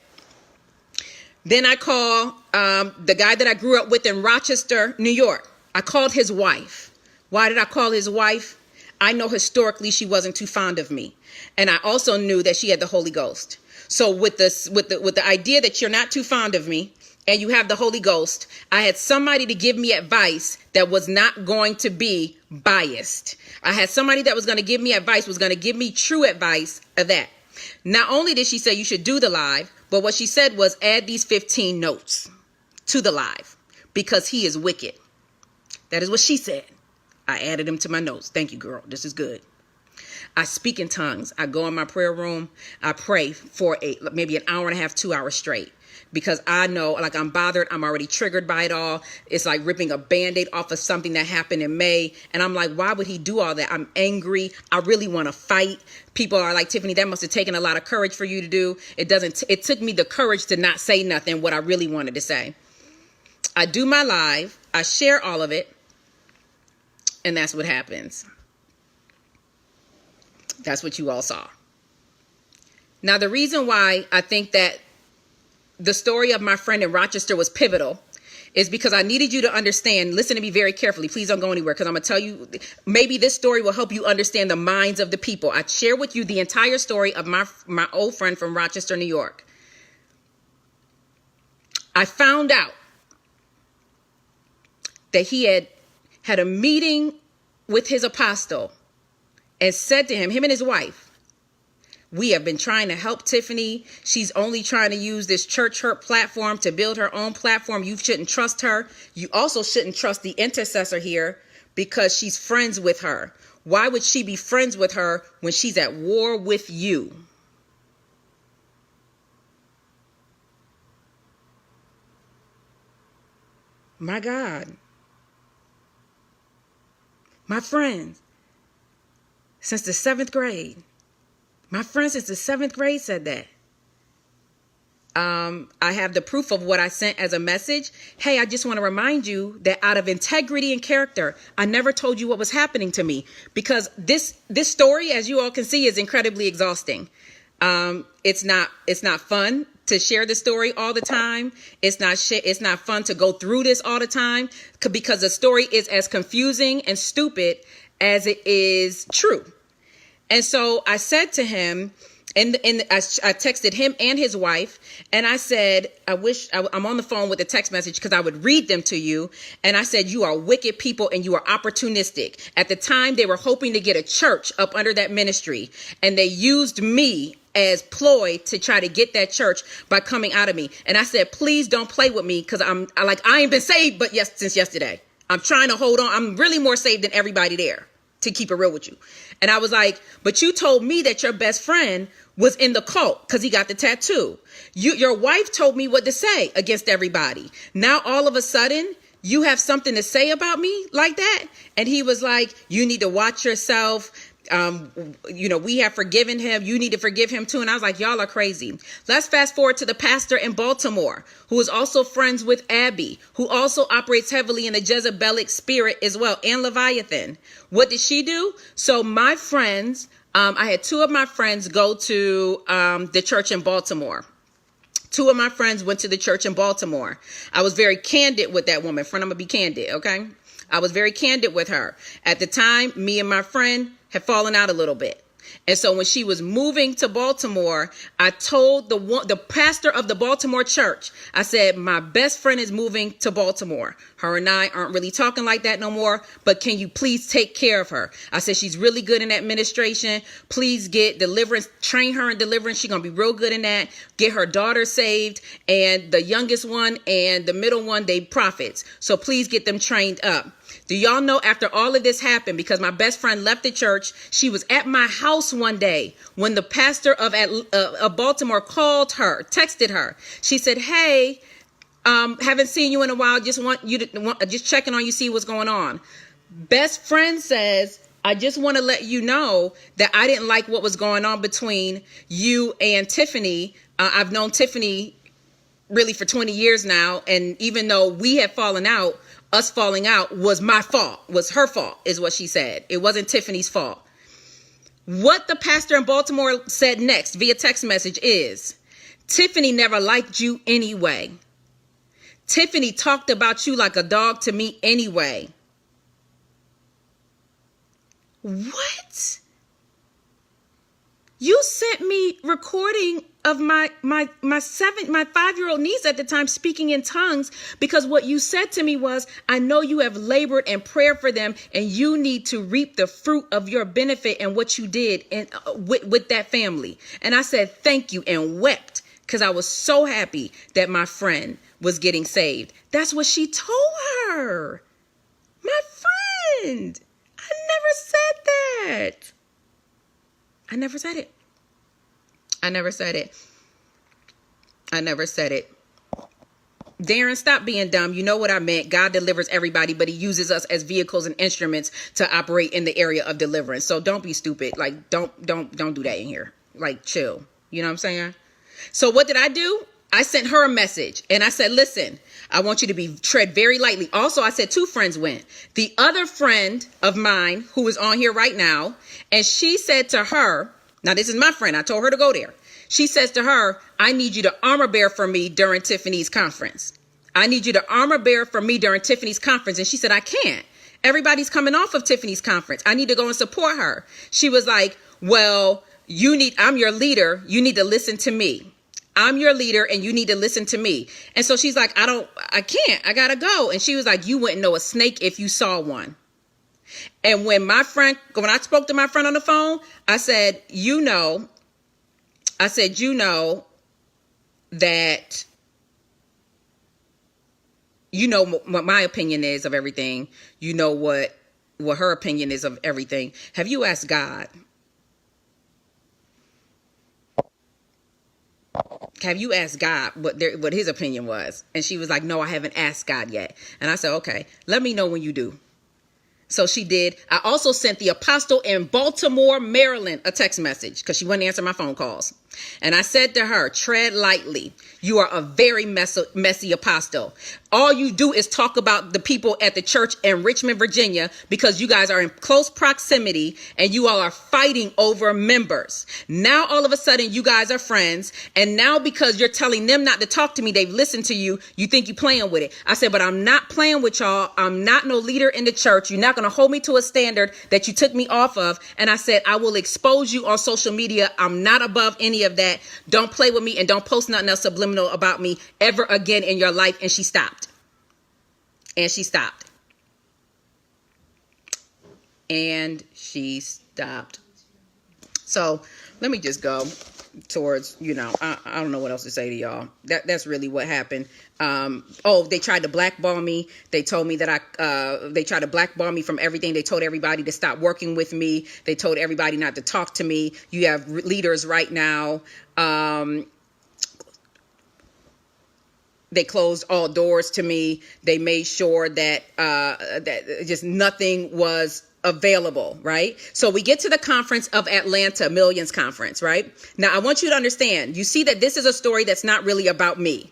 Then I call the guy that I grew up with in Rochester, New York. I called his wife. Why did I call his wife? I know historically she wasn't too fond of me. And I also knew that she had the Holy Ghost. So with the idea that you're not too fond of me and you have the Holy Ghost, I had somebody to give me advice that was not going to be biased. I had somebody that was going to give me advice, was going to give me true advice of that. Not only did she say you should do the live, but what she said was add these 15 notes to the live because he is wicked. That is what she said. I added them to my notes. Thank you, girl. This is good. I speak in tongues. I go in my prayer room. I pray for maybe an hour and a half, 2 hours straight. Because I know, like, I'm bothered. I'm already triggered by it all. It's like ripping a Band-Aid off of something that happened in May. And I'm like, why would he do all that? I'm angry. I really want to fight. People are like, Tiphani, that must have taken a lot of courage for you to do. It took me the courage to not say nothing, what I really wanted to say. I do my live. I share all of it. And that's what happens. That's what you all saw. Now, the reason why I think that the story of my friend in Rochester was pivotal is because I needed you to understand. Listen to me very carefully. Please don't go anywhere because I'm going to tell you, maybe this story will help you understand the minds of the people. I share with you the entire story of my old friend from Rochester, New York. I found out that he had a meeting with his apostle and said to him and his wife, we have been trying to help Tiphani. She's only trying to use this church hurt platform to build her own platform. You shouldn't trust her. You also shouldn't trust the intercessor here because she's friends with her. Why would she be friends with her when she's at war with you? My God. My friends. Since the 7th grade. My friend since the 7th grade said that. I have the proof of what I sent as a message. Hey, I just want to remind you that out of integrity and character, I never told you what was happening to me because this story, as you all can see, is incredibly exhausting. It's not fun to share the story all the time. It's not fun to go through this all the time because the story is as confusing and stupid as it is true. And so I said to him, And I texted him and his wife, and I said, I'm on the phone with a text message because I would read them to you. And I said, you are wicked people and you are opportunistic. At the time, they were hoping to get a church up under that ministry, and they used me as ploy to try to get that church by coming out of me. And I said, please don't play with me, because I ain't been saved but since yesterday. I'm trying to hold on. I'm really more saved than everybody there, to keep it real with you. And I was like, but you told me that your best friend was in the cult because he got the tattoo. Your wife told me what to say against everybody. Now, all of a sudden, you have something to say about me like that? And he was like, you need to watch yourself. We have forgiven him. You need to forgive him too. And I was like, y'all are crazy. Let's fast forward to the pastor in Baltimore, who is also friends with Abby, who also operates heavily in the Jezebelic spirit as well, and Leviathan. What did she do? So my friends, I had two of my friends go to the church in Baltimore. Two of my friends went to the church in Baltimore. I was very candid with that woman. Friend, I'm going to be candid, okay? I was very candid with her. At the time, me and my friend had fallen out a little bit. And so when she was moving to Baltimore, I told the pastor of the Baltimore church, I said, my best friend is moving to Baltimore. Her and I aren't really talking like that no more, but can you please take care of her? I said, she's really good in administration. Please get deliverance, train her in deliverance. She's going to be real good in that. Get her daughter saved. And the youngest one and the middle one, they prophets. So please get them trained up. Do y'all know, after all of this happened, because my best friend left the church, she was at my house one day when the pastor of Baltimore called her, texted her. She said, hey, haven't seen you in a while. Just checking on you, see what's going on. Best friend says, I just want to let you know that I didn't like what was going on between you and Tiphani. I've known Tiphani really for 20 years now. And even though we had fallen out, us falling out was my fault, was her fault, is what she said. It wasn't Tiffany's fault. What the pastor in Baltimore said next via text message is, Tiphani never liked you anyway. Tiphani talked about you like a dog to me anyway. What? You sent me recording of my 5-year-old niece at the time speaking in tongues, because what you said to me was, I know you have labored and prayed for them, and you need to reap the fruit of your benefit and what you did with that family. And I said, thank you, and wept, because I was so happy that my friend was getting saved. That's what she told her. My friend. I never said that. I never said it. I never said it. I never said it. Darren, stop being dumb. You know what I meant. God delivers everybody, but he uses us as vehicles and instruments to operate in the area of deliverance. So don't be stupid. Like, don't do that in here. Like, chill. You know what I'm saying? So what did I do? I sent her a message and I said, listen, I want you to tread very lightly. Also, I said 2 friends went. The other friend of mine who is on here right now, and she said to her, now this is my friend, I told her to go there. She says to her, I need you to armor bear for me during Tiffany's conference. I need you to armor bear for me during Tiffany's conference. And she said, I can't. Everybody's coming off of Tiffany's conference. I need to go and support her. She was like, well, I'm your leader. You need to listen to me. I'm your leader and you need to listen to me. And so she's like, I can't, I gotta go. And she was like, you wouldn't know a snake if you saw one. And when I spoke to my friend on the phone, I said, you know that, you know what my opinion is of everything. You know what her opinion is of everything. Have you asked God? Have you asked God what his opinion was? And she was like, no, I haven't asked God yet. And I said, okay, let me know when you do. So she did. I also sent the apostle in Baltimore, Maryland, a text message because she wouldn't answer my phone calls. And I said to her, tread lightly. You are a very messy apostle. All you do is talk about the people at the church in Richmond, Virginia, because you guys are in close proximity and you all are fighting over members. Now, all of a sudden, you guys are friends. And now because you're telling them not to talk to me, they've listened to you. You think you're playing with it. I said, but I'm not playing with y'all. I'm not no leader in the church. You're not going to hold me to a standard that you took me off of. And I said, I will expose you on social media. I'm not above any of that. Don't play with me and don't post nothing else subliminal about me ever again in your life. And she stopped. And she stopped. And she stopped. So let me just go towards, I don't know what else to say to y'all. That's really what happened. They tried to blackball me. They told me that they tried to blackball me from everything. They told everybody to stop working with me. They told everybody not to talk to me. You have leaders right now. They closed all doors to me. They made sure that that just nothing was available, right? So we get to the conference of Atlanta, Millions Conference, right? Now, I want you to understand, you see that this is a story that's not really about me.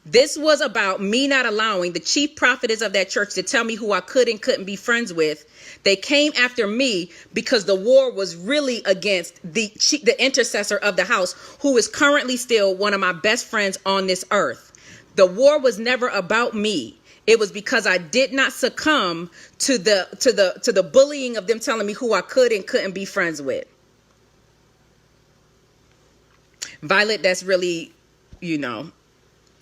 This was about me not allowing the chief prophetess of that church to tell me who I could and couldn't be friends with. They came after me because the war was really against the intercessor of the house, who is currently still one of my best friends on this earth. The war was never about me. It was because I did not succumb to the bullying of them telling me who I could and couldn't be friends with. Violet, that's really,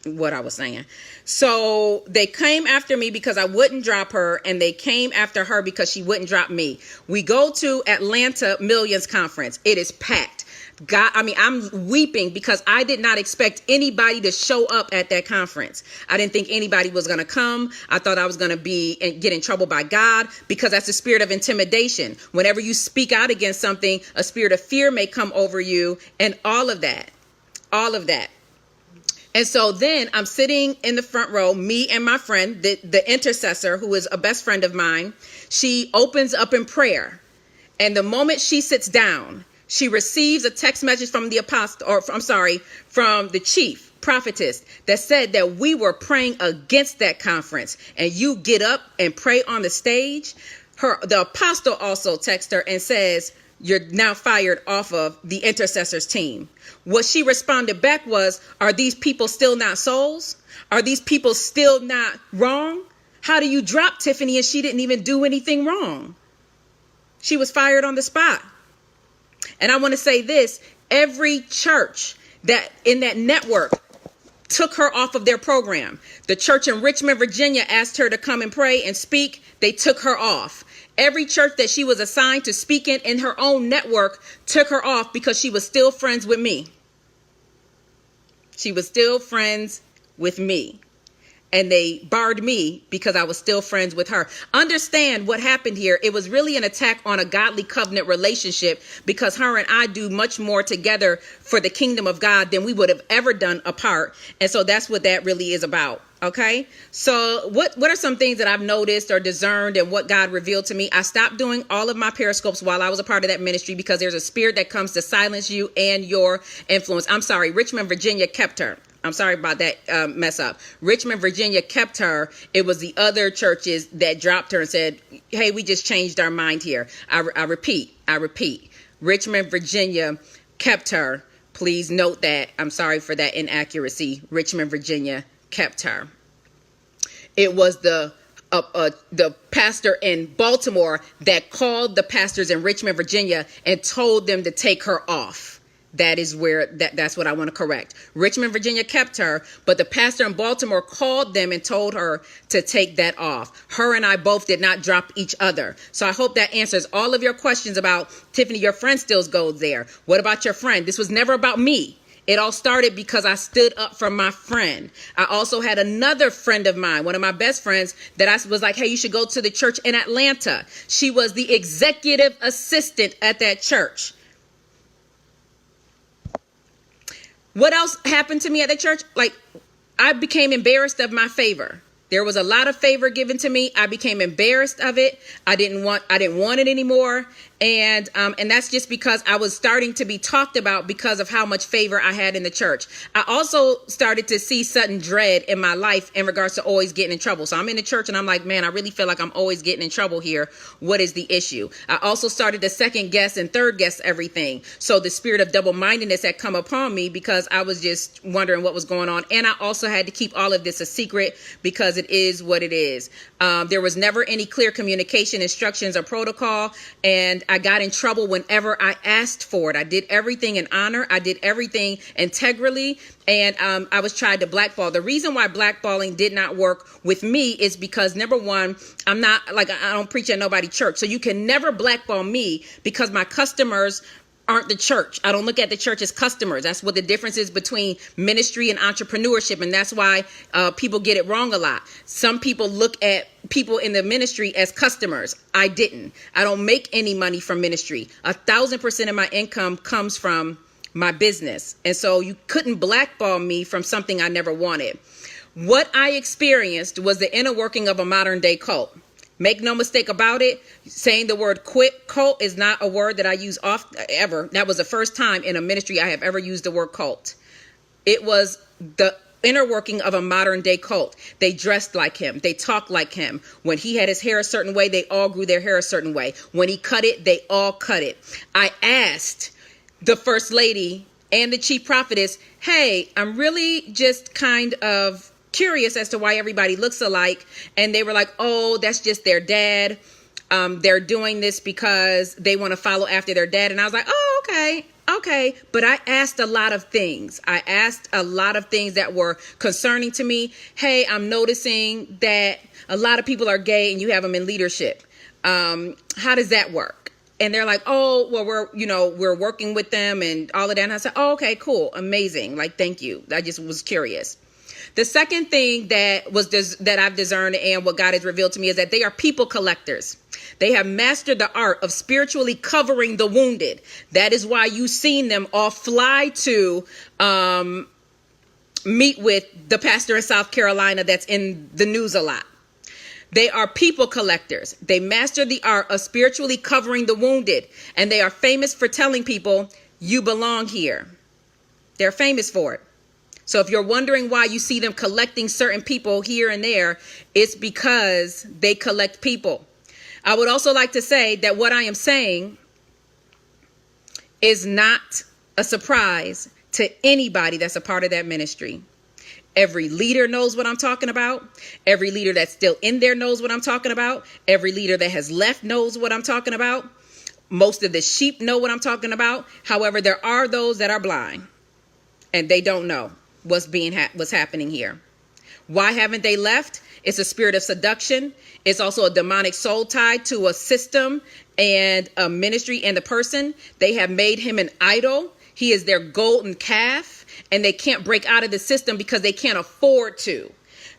what I was saying. So they came after me because I wouldn't drop her, and they came after her because she wouldn't drop me. We go to Atlanta Millions Conference. It is packed. God, I'm weeping because I did not expect anybody to show up at that conference. I didn't think anybody was going to come. I thought I was going to get in trouble by God, because that's the spirit of intimidation. Whenever you speak out against something, a spirit of fear may come over you, and all of that. And so then I'm sitting in the front row, me and my friend, the intercessor, who is a best friend of mine. She opens up in prayer. And the moment she sits down, she receives a text message from from the chief prophetess that said that we were praying against that conference, and you get up and pray on the stage. The apostle also texts her and says, you're now fired off of the intercessors team. What she responded back was, are these people still not souls? Are these people still not wrong? How do you drop Tiphani and she didn't even do anything wrong? She was fired on the spot. And I want to say this, every church that in that network took her off of their program. The church in Richmond, Virginia asked her to come and pray and speak. They took her off. Every church that she was assigned to speak in her own network took her off because she was still friends with me. She was still friends with me. And they barred me because I was still friends with her. Understand what happened here. It was really an attack on a godly covenant relationship, because her and I do much more together for the kingdom of God than we would have ever done apart. And so that's what that really is about. Okay, so what are some things that I've noticed or discerned and what God revealed to me? I stopped doing all of my periscopes while I was a part of that ministry because there's a spirit that comes to silence you and your influence. I'm sorry, Richmond, Virginia kept her. I'm sorry about that mess up. Richmond, Virginia kept her. It was the other churches that dropped her and said, hey, we just changed our mind here. I repeat. Richmond, Virginia kept her. Please note that. I'm sorry for that inaccuracy. Richmond, Virginia kept her. It was the pastor in Baltimore that called the pastors in Richmond, Virginia and told them to take her off. That is where that's what I want to correct. Richmond, Virginia kept her, but the pastor in Baltimore called them and told her to take that off. Her and I both did not drop each other. So I hope that answers all of your questions about Tiphani, your friend still goes there. What about your friend? This was never about me. It all started because I stood up for my friend. I also had another friend of mine, one of my best friends, that I was like, hey, you should go to the church in Atlanta. She was the executive assistant at that church. What else happened to me at the church? Like, I became embarrassed of my favor. There was a lot of favor given to me. I became embarrassed of it. I didn't want it anymore. And that's just because I was starting to be talked about because of how much favor I had in the church. I also started to see sudden dread in my life in regards to always getting in trouble. So I'm in the church and I'm like, man, I really feel like I'm always getting in trouble here. What is the issue? I also started to second guess and third guess everything. So the spirit of double-mindedness had come upon me because I was just wondering what was going on. And I also had to keep all of this a secret because it is what it is. There was never any clear communication, instructions, or protocol. And I got in trouble whenever I asked for it. I did everything in honor. I did everything integrally. And I was tried to blackball. The reason why blackballing did not work with me is because, number one, I'm not like, I don't preach at nobody church. So you can never blackball me because my customers aren't the church. I don't look at the church as customers. That's what the difference is between ministry and entrepreneurship. And that's why people get it wrong a lot. Some people look at people in the ministry as customers. I didn't. I don't make any money from ministry. 1,000% of my income comes from my business. And so you couldn't blackball me from something I never wanted. What I experienced was the inner working of a modern day cult. Make no mistake about it. Saying the word quit cult is not a word that I use ever. That was the first time in a ministry I have ever used the word cult. It was the inner working of a modern day cult. They dressed like him. They talked like him. When he had his hair a certain way, they all grew their hair a certain way. When he cut it, they all cut it. I asked the first lady and the chief prophetess, hey, I'm really just kind of curious as to why everybody looks alike. And they were like, oh, that's just their dad. They're doing this because they want to follow after their dad. And I was like, oh, okay. But I asked a lot of things. I asked a lot of things that were concerning to me. Hey, I'm noticing that a lot of people are gay and you have them in leadership. How does that work? And they're like, oh, well, we're working with them and all of that. And I said, oh, okay, cool. Amazing. Like, thank you. I just was curious. The second thing that I've discerned and what God has revealed to me is that they are people collectors. They have mastered the art of spiritually covering the wounded. That is why you've seen them all fly to meet with the pastor in South Carolina that's in the news a lot. They are people collectors. They master the art of spiritually covering the wounded. And they are famous for telling people, you belong here. They're famous for it. So if you're wondering why you see them collecting certain people here and there, it's because they collect people. I would also like to say that what I am saying is not a surprise to anybody that's a part of that ministry. Every leader knows what I'm talking about. Every leader that's still in there knows what I'm talking about. Every leader that has left knows what I'm talking about. Most of the sheep know what I'm talking about. However, there are those that are blind and they don't know what's happening here. Why haven't they left? It's a spirit of seduction. It's also a demonic soul tied to a system and a ministry and the person. They have made him an idol. He is their golden calf, and they can't break out of the system because they can't afford to.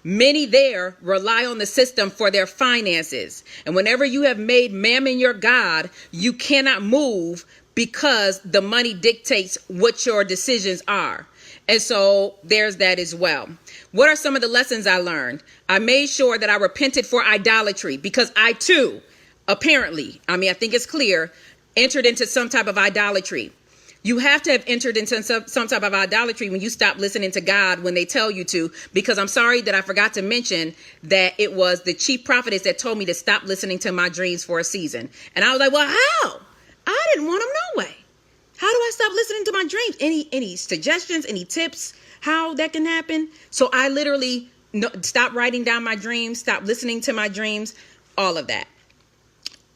Many there rely on the system for their finances. And whenever you have made mammon your God, you cannot move because the money dictates what your decisions are. And so there's that as well. What are some of the lessons I learned? I made sure that I repented for idolatry because I too, apparently, I think it's clear, entered into some type of idolatry. You have to have entered into some type of idolatry when you stop listening to God when they tell you to, because I'm sorry that I forgot to mention that it was the chief prophetess that told me to stop listening to my dreams for a season. And I was like, well, how? I didn't want them no way. How do I stop listening to my dreams? Any suggestions, any tips, how that can happen? So I literally stopped writing down my dreams, stopped listening to my dreams, all of that.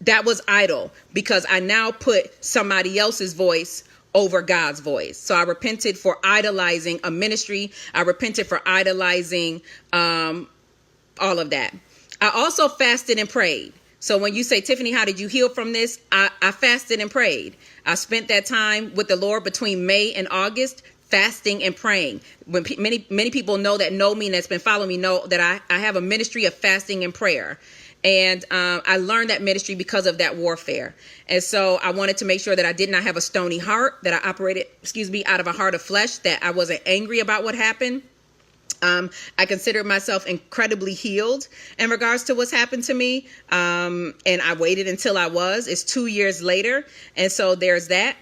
That was idle because I now put somebody else's voice over God's voice. So I repented for idolizing a ministry. I repented for idolizing all of that. I also fasted and prayed. So when you say, Tiphani, how did you heal from this? I fasted and prayed. I spent that time with the Lord between May and August, fasting and praying. When many people know me and that's been following me know that I have a ministry of fasting and prayer. And I learned that ministry because of that warfare. And so I wanted to make sure that I did not have a stony heart, that I operated, out of a heart of flesh, that I wasn't angry about what happened. I consider myself incredibly healed in regards to what's happened to me. And I waited until I was. It's 2 years later. And so there's that.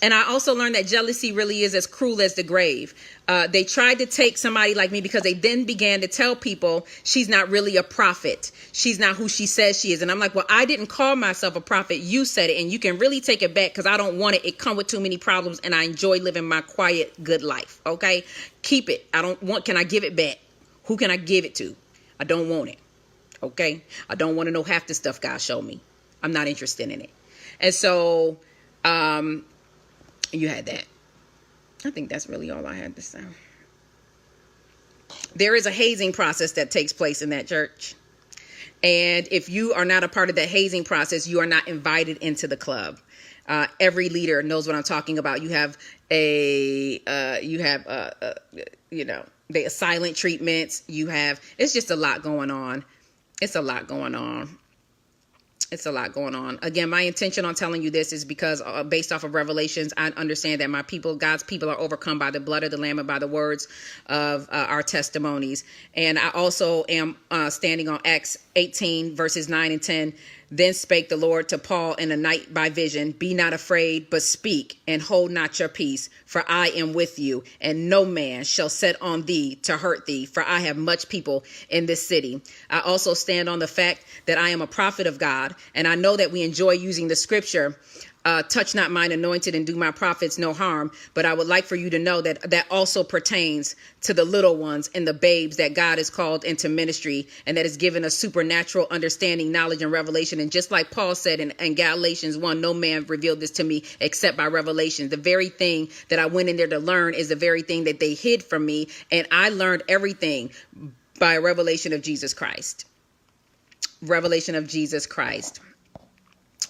And I also learned that jealousy really is as cruel as the grave. They tried to take somebody like me because they then began to tell people she's not really a prophet. She's not who she says she is. And I'm like, well, I didn't call myself a prophet. You said it, and you can really take it back because I don't want it. It come with too many problems, and I enjoy living my quiet, good life. Okay, keep it. I don't want. Can I give it back? Who can I give it to? I don't want it. Okay, I don't want to know half the stuff God showed me. I'm not interested in it. And so, you had that. I think that's really all I had to say. There is a hazing process that takes place in that church. And if you are not a part of that hazing process, you are not invited into the club. Every leader knows what I'm talking about. You have the silent treatments. It's just a lot going on. It's a lot going on. Again, my intention on telling you this is because based off of Revelations, I understand that my people, God's people, are overcome by the blood of the Lamb and by the words of our testimonies. And I also am standing on Acts 18 verses 9 and 10. Then spake the Lord to Paul in the night by vision, be not afraid, but speak and hold not your peace, for I am with you, and no man shall set on thee to hurt thee, for I have much people in this city. I also stand on the fact that I am a prophet of God, and I know that we enjoy using the scripture, touch not mine anointed and do my prophets no harm. But I would like for you to know that that also pertains to the little ones and the babes that God has called into ministry, and that has given us supernatural understanding, knowledge, and revelation. And just like Paul said in Galatians 1, no man revealed this to me except by revelation. The very thing that I went in there to learn is the very thing that they hid from me. And I learned everything by a revelation of Jesus Christ. Revelation of Jesus Christ.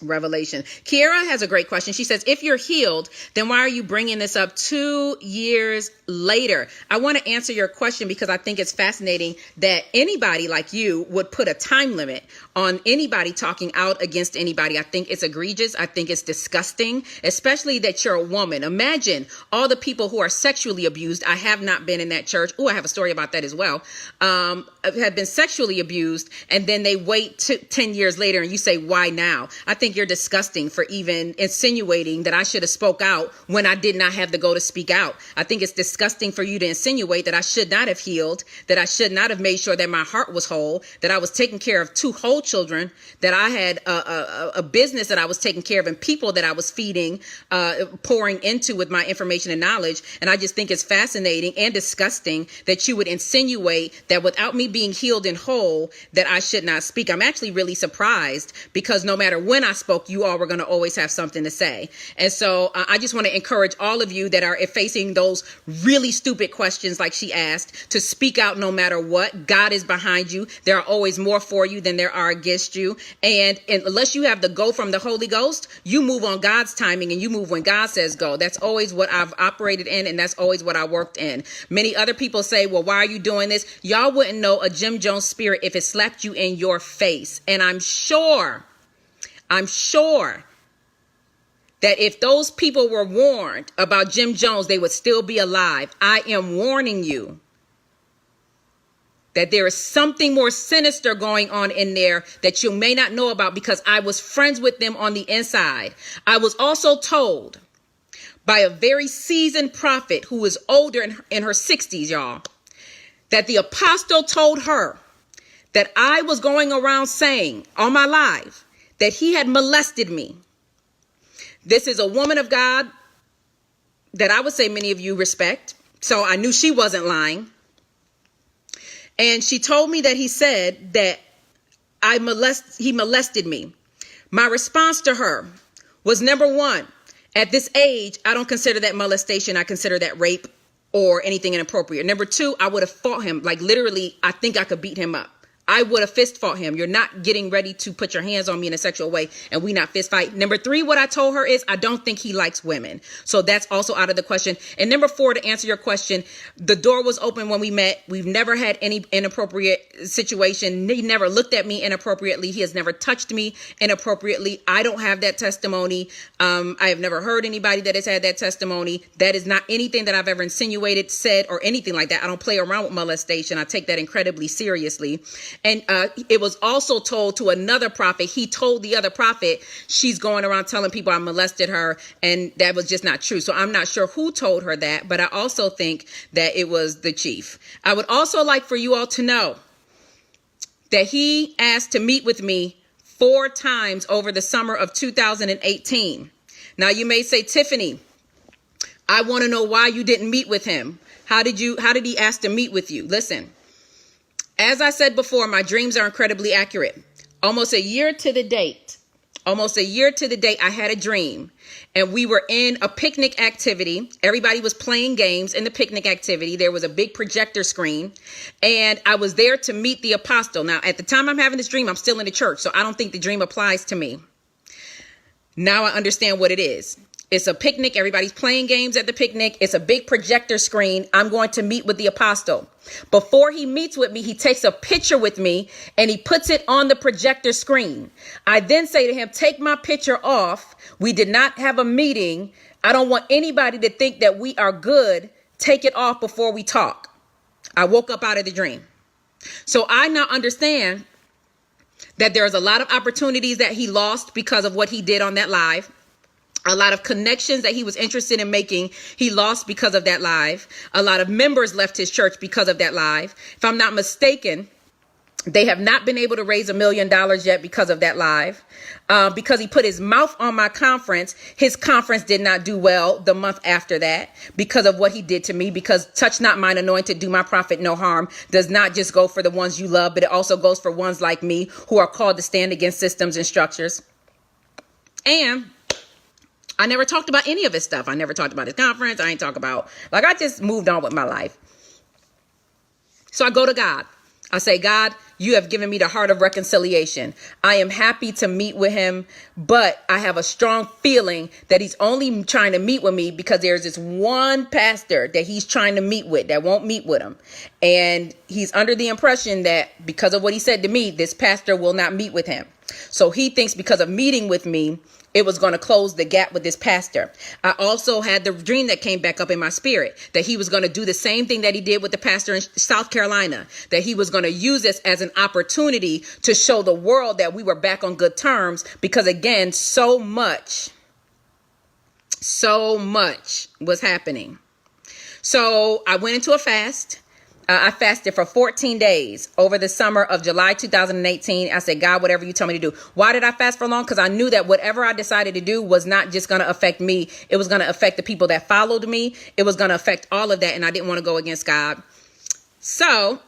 Revelation. Kiera has a great question. She says, if you're healed, then why are you bringing this up 2 years later? I want to answer your question because I think it's fascinating that anybody like you would put a time limit on anybody talking out against anybody. I think it's egregious. I think it's disgusting, especially that you're a woman. Imagine all the people who are sexually abused. I have not been in that church. Oh, I have a story about that as well. Have been sexually abused, and then they wait 10 years later and you say, why now? I think you're disgusting for even insinuating that I should have spoke out when I did not have the go to speak out. I think it's disgusting for you to insinuate that I should not have healed, that I should not have made sure that my heart was whole, that I was taking care of 2 whole children, that I had a business that I was taking care of and people that I was feeding, pouring into with my information and knowledge. And I just think it's fascinating and disgusting that you would insinuate that without me being healed and whole, that I should not speak. I'm actually really surprised because no matter when I spoke, you all were going to always have something to say. And so I just want to encourage all of you that are facing those really stupid questions like she asked to speak out no matter what. God is behind you. There are always more for you than there are against you. And unless you have the go from the Holy Ghost, you move on God's timing and you move when God says go. That's always what I've operated in, and that's always what I worked in. Many other people say, well, why are you doing this? Y'all wouldn't know a Jim Jones spirit if it slapped you in your face. And I'm sure that if those people were warned about Jim Jones, they would still be alive. I am warning you that there is something more sinister going on in there that you may not know about, because I was friends with them on the inside. I was also told by a very seasoned prophet who is older in her 60s, y'all, that the apostle told her that I was going around saying on my live that he had molested me. This is a woman of God that I would say many of you respect. So I knew she wasn't lying. And she told me that he said that he molested me. My response to her was, number one, at this age, I don't consider that molestation. I consider that rape or anything inappropriate. Number two, I would have fought him. Like literally, I think I could beat him up. I would have fist fought him. You're not getting ready to put your hands on me in a sexual way and we not fist fight. Number 3, what I told her is I don't think he likes women. So that's also out of the question. And number 4, to answer your question, the door was open when we met. We've never had any inappropriate situation. He never looked at me inappropriately. He has never touched me inappropriately. I don't have that testimony. I have never heard anybody that has had that testimony. That is not anything that I've ever insinuated, said, or anything like that. I don't play around with molestation. I take that incredibly seriously. And it was also told to another prophet. He told the other prophet she's going around telling people I molested her. And that was just not true. So I'm not sure who told her that. But I also think that it was the chief. I would also like for you all to know that he asked to meet with me 4 times over the summer of 2018. Now, you may say, Tiphani, I want to know why you didn't meet with him. How did he ask to meet with you? Listen. As I said before, my dreams are incredibly accurate. Almost a year to the date, I had a dream and we were in a picnic activity. Everybody was playing games in the picnic activity. There was a big projector screen and I was there to meet the apostle. Now, at the time I'm having this dream, I'm still in the church, so I don't think the dream applies to me. Now I understand what it is. It's a picnic. Everybody's playing games at the picnic. It's a big projector screen. I'm going to meet with the apostle. Before he meets with me, he takes a picture with me and he puts it on the projector screen. I then say to him, take my picture off. We did not have a meeting. I don't want anybody to think that we are good. Take it off before we talk. I woke up out of the dream. So I now understand that there's a lot of opportunities that he lost because of what he did on that live. A lot of connections that he was interested in making, he lost because of that live. A lot of members left his church because of that live. If I'm not mistaken, they have not been able to raise $1 million yet because of that live. Because he put his mouth on my conference. His conference did not do well the month after that because of what he did to me. Because touch not mine anointed, do my prophet no harm does not just go for the ones you love, but it also goes for ones like me who are called to stand against systems and structures. And I never talked about any of his stuff. I never talked about his conference. I ain't talk about, I just moved on with my life. So I go to God. I say, God, you have given me the heart of reconciliation. I am happy to meet with him, but I have a strong feeling that he's only trying to meet with me because there's this one pastor that he's trying to meet with that won't meet with him. And he's under the impression that because of what he said to me, this pastor will not meet with him. So he thinks because of meeting with me, it was going to close the gap with this pastor. I also had the dream that came back up in my spirit that he was going to do the same thing that he did with the pastor in South Carolina, that he was going to use this as an opportunity to show the world that we were back on good terms. Because again, so much was happening. So I went into a fast. I fasted for 14 days over the summer of July 2018. I said, God, whatever you tell me to do. Why did I fast for long? Because I knew that whatever I decided to do was not just going to affect me. It was going to affect the people that followed me. It was going to affect all of that. And I didn't want to go against God. So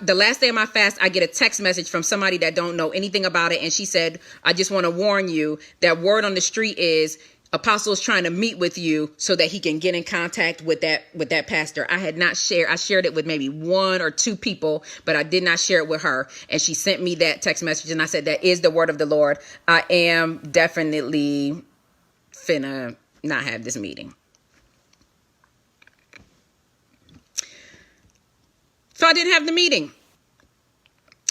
the last day of my fast, I get a text message from somebody that don't know anything about it. And she said, I just want to warn you that word on the street is Apostle is trying to meet with you so that he can get in contact with that pastor. I shared it with maybe 1 or 2 people, but I did not share it with her. And she sent me that text message and I said, that is the word of the Lord. I am definitely finna not have this meeting. So I didn't have the meeting.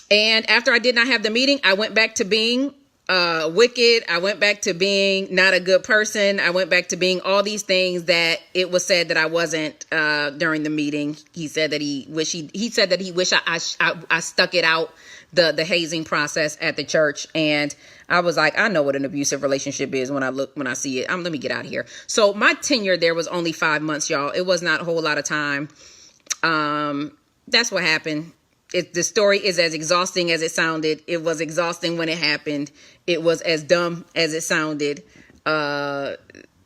And after I did not have the meeting, I went back to being wicked. I went back to being not a good person. I went back to being all these things that it was said that I wasn't during the meeting. He said that he wished I stuck it out, the hazing process at the church. And I was like, I know what an abusive relationship is when I see it. Let me get out of here. So my tenure there was only 5 months, y'all. It was not a whole lot of time. That's what happened. The story is as exhausting as it sounded. It was exhausting when it happened. It was as dumb as it sounded. But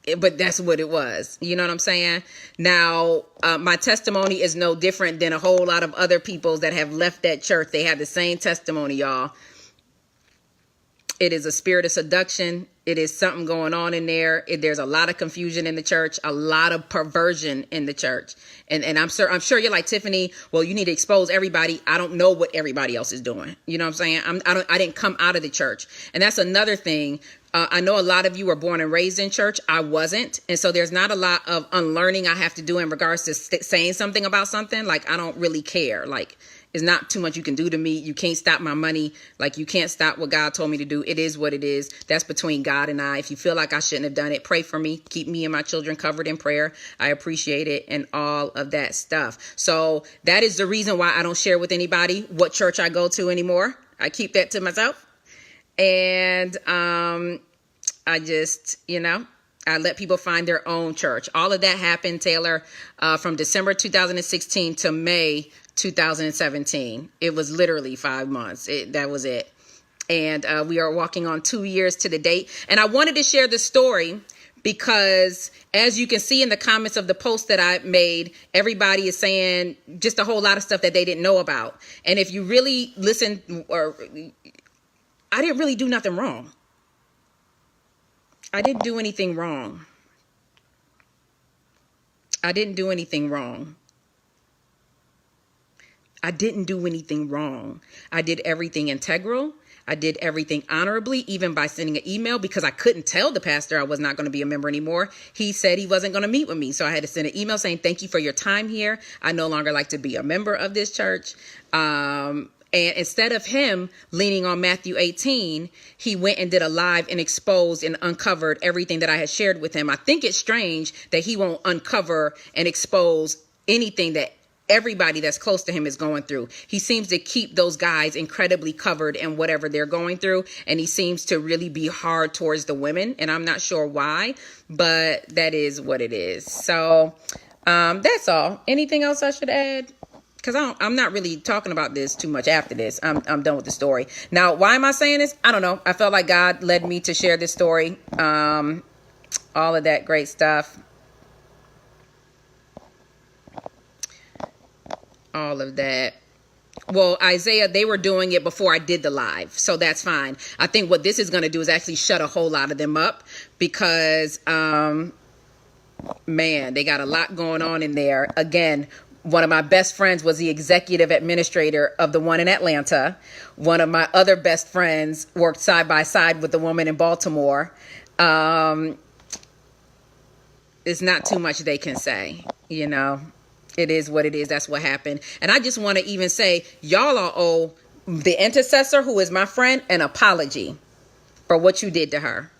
that's what it was. You know what I'm saying? Now, my testimony is no different than a whole lot of other people's that have left that church. They have the same testimony, y'all. It is a spirit of seduction. It is something going on in there. There's a lot of confusion in the church, a lot of perversion in the church. And I'm sure you're like, Tiphani, well, you need to expose everybody. I don't know what everybody else is doing. You know what I'm saying? I didn't come out of the church. And that's another thing. I know a lot of you were born and raised in church. I wasn't. And so there's not a lot of unlearning I have to do in regards to saying something about something. Like, I don't really care. Like, it's not too much you can do to me. You can't stop my money. Like, you can't stop what God told me to do. It is what it is. That's between God and I. If you feel like I shouldn't have done it, pray for me. Keep me and my children covered in prayer. I appreciate it and all of that stuff. So that is the reason why I don't share with anybody what church I go to anymore. I keep that to myself. And I just, I let people find their own church. All of that happened, Taylor, from December 2016 to May 2017. It was literally 5 months. That was it. And we are walking on 2 years to the date. And I wanted to share the story because, as you can see in the comments of the post that I made, everybody is saying just a whole lot of stuff that they didn't know about. And if you really listen, I didn't really do nothing wrong. I didn't do anything wrong. I didn't do anything wrong. I didn't do anything wrong. I did everything integral. I did everything honorably, even by sending an email, because I couldn't tell the pastor I was not going to be a member anymore. He said he wasn't going to meet with me. So I had to send an email saying, thank you for your time here. I no longer like to be a member of this church. And instead of him leaning on Matthew 18, he went and did a live and exposed and uncovered everything that I had shared with him. I think it's strange that he won't uncover and expose anything that everybody that's close to him is going through. He seems to keep those guys incredibly covered in whatever they're going through. And he seems to really be hard towards the women. And I'm not sure why, but that is what it is. So that's all. Anything else I should add? Because I'm not really talking about this too much after this. I'm done with the story. Now, why am I saying this? I don't know. I felt like God led me to share this story. All of that great stuff. All of that. Well, Isaiah, they were doing it before I did the live. So that's fine. I think what this is going to do is actually shut a whole lot of them up because, man, they got a lot going on in there. Again, one of my best friends was the executive administrator of the one in Atlanta. One of my other best friends worked side by side with the woman in Baltimore. It's not too much they can say, It is what it is. That's what happened. And I just want to even say, y'all all owe the intercessor, who is my friend, an apology for what you did to her.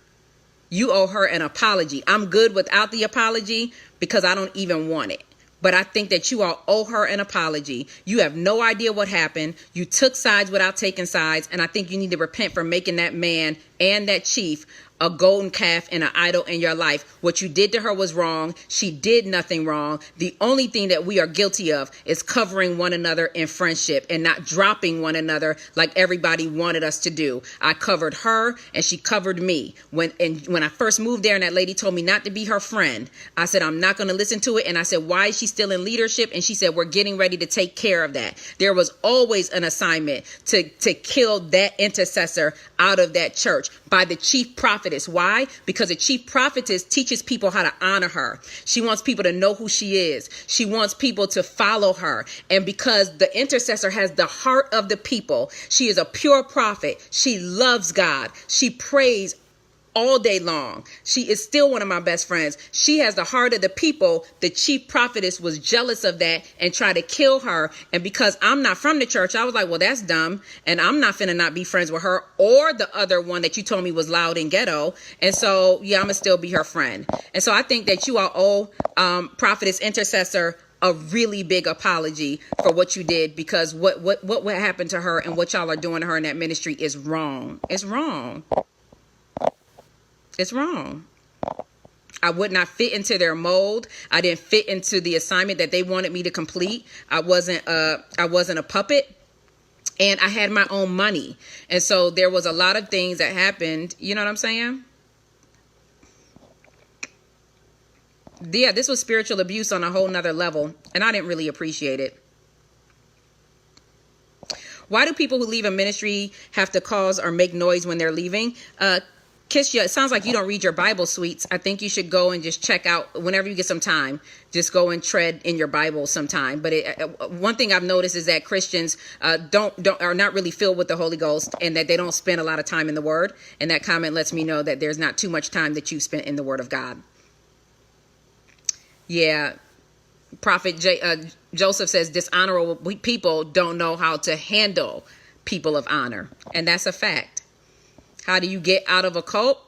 You owe her an apology. I'm good without the apology because I don't even want it. But I think that you all owe her an apology. You have no idea what happened. You took sides without taking sides. And I think you need to repent for making that man and that chief a golden calf and an idol in your life. What you did to her was wrong. She did nothing wrong. The only thing that we are guilty of is covering one another in friendship and not dropping one another like everybody wanted us to do. I covered her and she covered me. When I first moved there and that lady told me not to be her friend, I said, I'm not going to listen to it. And I said, why is she still in leadership? And she said, we're getting ready to take care of that. There was always an assignment to kill that intercessor out of that church by the chief prophetess. Why? Because a chief prophetess teaches people how to honor her. She wants people to know who she is. She wants people to follow her. And because the intercessor has the heart of the people, she is a pure prophet. She loves God. She prays all day long. She is still one of my best friends. She has the heart of the people. The chief prophetess was jealous of that and tried to kill her. And because I'm not from the church, I was like, well, that's dumb. And I'm not finna not be friends with her or the other one that you told me was loud and ghetto. And so, yeah, I'm gonna still be her friend. And so I think that you all owe prophetess intercessor a really big apology for what you did, because what happened to her and what y'all are doing to her in that ministry is wrong. It's wrong. It's wrong. I would not fit into their mold. I didn't fit into the assignment that they wanted me to complete. I wasn't a puppet, and I had my own money. And so there was a lot of things that happened. You know what I'm saying? Yeah, this was spiritual abuse on a whole nother level, and I didn't really appreciate it. Why do people who leave a ministry have to cause or make noise when they're leaving? Kiss, it sounds like you don't read your Bible Suites. I think you should go and just check out whenever you get some time. Just go and tread in your Bible sometime. But one thing I've noticed is that Christians are not really filled with the Holy Ghost, and that they don't spend a lot of time in the Word. And that comment lets me know that there's not too much time that you spent in the Word of God. Yeah, Prophet Joseph says dishonorable people don't know how to handle people of honor, and that's a fact. How do you get out of a cult?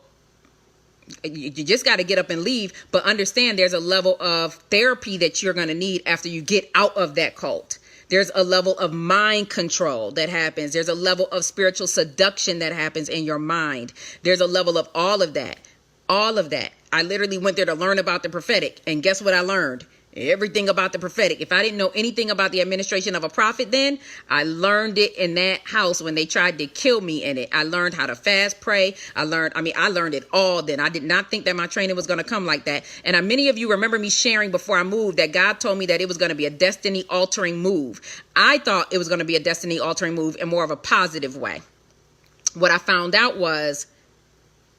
You just got to get up and leave, but understand there's a level of therapy that you're going to need after you get out of that cult. There's a level of mind control that happens. There's a level of spiritual seduction that happens in your mind. There's a level of all of that. All of that. I literally went there to learn about the prophetic, and guess what I learned? Everything about the prophetic. If I didn't know anything about the administration of a prophet then, I learned it in that house when they tried to kill me in it. I learned how to fast, pray. I learned it all then. I did not think that my training was going to come like that. And many of you remember me sharing before I moved that God told me that it was going to be a destiny altering move. I thought it was going to be a destiny altering move in more of a positive way. What I found out was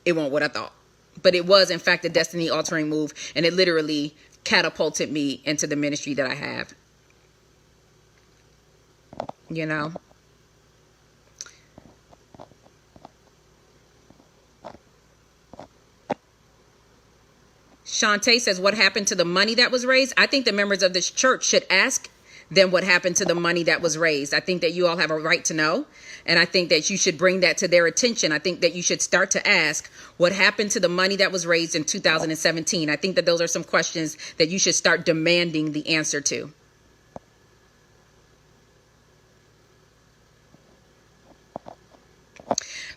it wasn't what I thought. But it was, in fact, a destiny altering move. And it literally catapulted me into the ministry that I have. You know? Shantae says, what happened to the money that was raised? I think the members of this church should ask them what happened to the money that was raised. I think that you all have a right to know. And I think that you should bring that to their attention. I think that you should start to ask what happened to the money that was raised in 2017. I think that those are some questions that you should start demanding the answer to.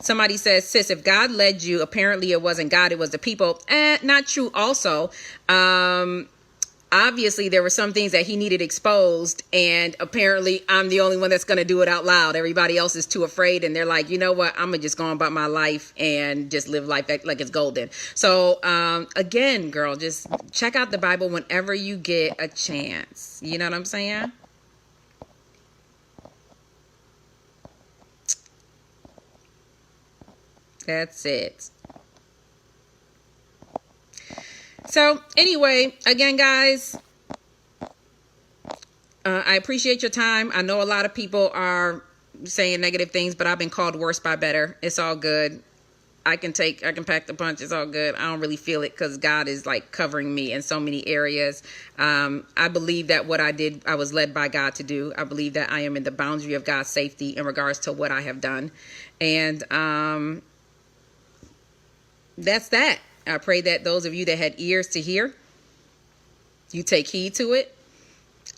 Somebody says, sis, if God led you, apparently it wasn't God, it was the people. Not true also. Obviously, there were some things that he needed exposed, and apparently I'm the only one that's going to do it out loud. Everybody else is too afraid, and they're like, you know what, I'm going to just go on about my life and just live life like it's golden. So, again, girl, just check out the Bible whenever you get a chance. You know what I'm saying? That's it. So anyway, again, guys, I appreciate your time. I know a lot of people are saying negative things, but I've been called worse by better. It's all good. I can pack the punch. It's all good. I don't really feel it because God is like covering me in so many areas. I believe that what I did, I was led by God to do. I believe that I am in the boundary of God's safety in regards to what I have done. And that's that. I pray that those of you that had ears to hear, you take heed to it.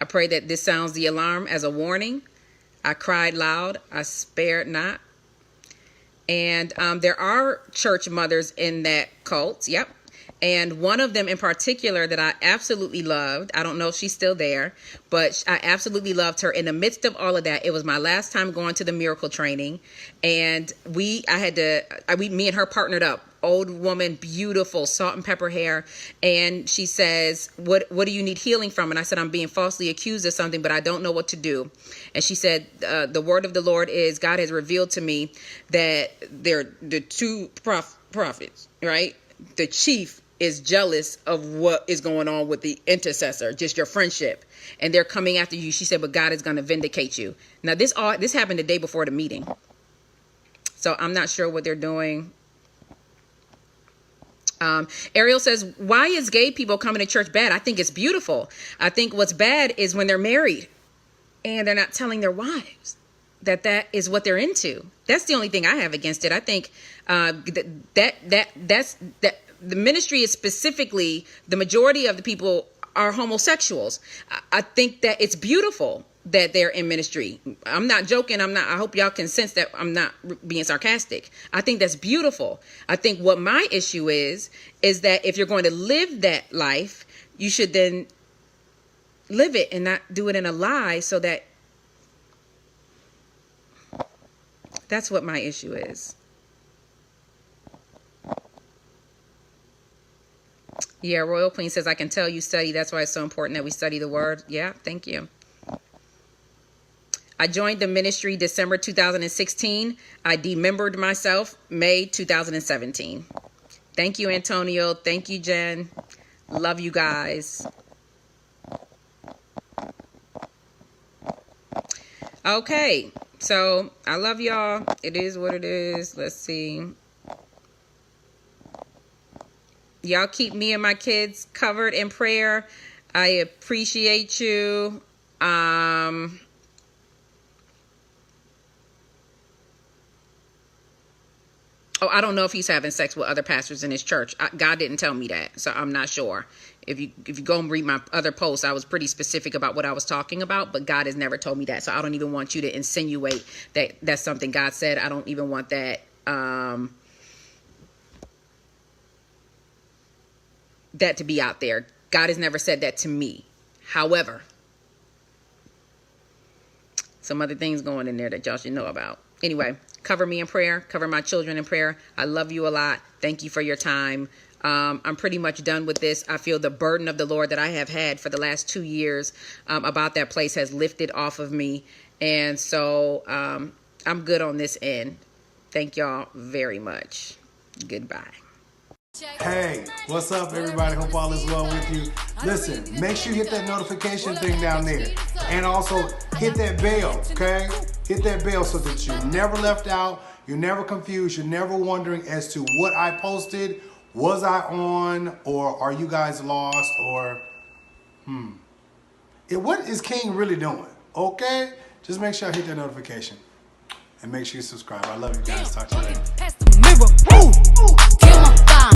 I pray that this sounds the alarm as a warning. I cried loud. I spared not. And there are church mothers in that cult. Yep. And one of them in particular that I absolutely loved. I don't know if she's still there, but I absolutely loved her. In the midst of all of that, it was my last time going to the miracle training. And me and her partnered up. Old woman, beautiful, salt and pepper hair. And she says, what do you need healing from? And I said, I'm being falsely accused of something, but I don't know what to do. And she said, the word of the Lord is, God has revealed to me that they're the two prophets, right? The chief is jealous of what is going on with the intercessor, just your friendship. And they're coming after you. She said, but God is going to vindicate you. Now, this happened the day before the meeting. So I'm not sure what they're doing. Ariel says, why is gay people coming to church bad? I think it's beautiful. I think what's bad is when they're married and they're not telling their wives that is what they're into. That's the only thing I have against it. I think that's the ministry is specifically, the majority of the people are homosexuals. I think that it's beautiful that they're in ministry. I'm not joking. I hope y'all can sense that I'm not being sarcastic. I think that's beautiful. I think what my issue is that if you're going to live that life, you should then live it and not do it in a lie, so that's what my issue is. Yeah, Royal Queen says, I can tell you study. That's why it's so important that we study the word. Yeah, thank you. I joined the ministry December 2016. I demembered myself May 2017. Thank you, Antonio. Thank you, Jen. Love you guys. Okay, so I love y'all. It is what it is. Let's see. Y'all keep me and my kids covered in prayer. I appreciate you. Oh, I don't know if he's having sex with other pastors in his church. God didn't tell me that, so I'm not sure. If you go and read my other posts, I was pretty specific about what I was talking about, but God has never told me that. So I don't even want you to insinuate that that's something God said. I don't even want that that to be out there. God has never said that to me. However, some other things going in there that y'all should know about. Anyway, cover me in prayer. Cover my children in prayer. I love you a lot. Thank you for your time. I'm pretty much done with this. I feel the burden of the Lord that I have had for the last 2 years about that place has lifted off of me. And so I'm good on this end. Thank y'all very much. Goodbye. Hey, what's up, everybody? Hope all is well with you. Listen, make sure you hit that notification thing down there. And also hit that bell, okay? Hit that bell so that you're never left out, you're never confused, you're never wondering as to what I posted, was I on, or are you guys lost, or what is King really doing? Okay? Just make sure I hit that notification. And make sure you subscribe. I love you guys. Talk to you later.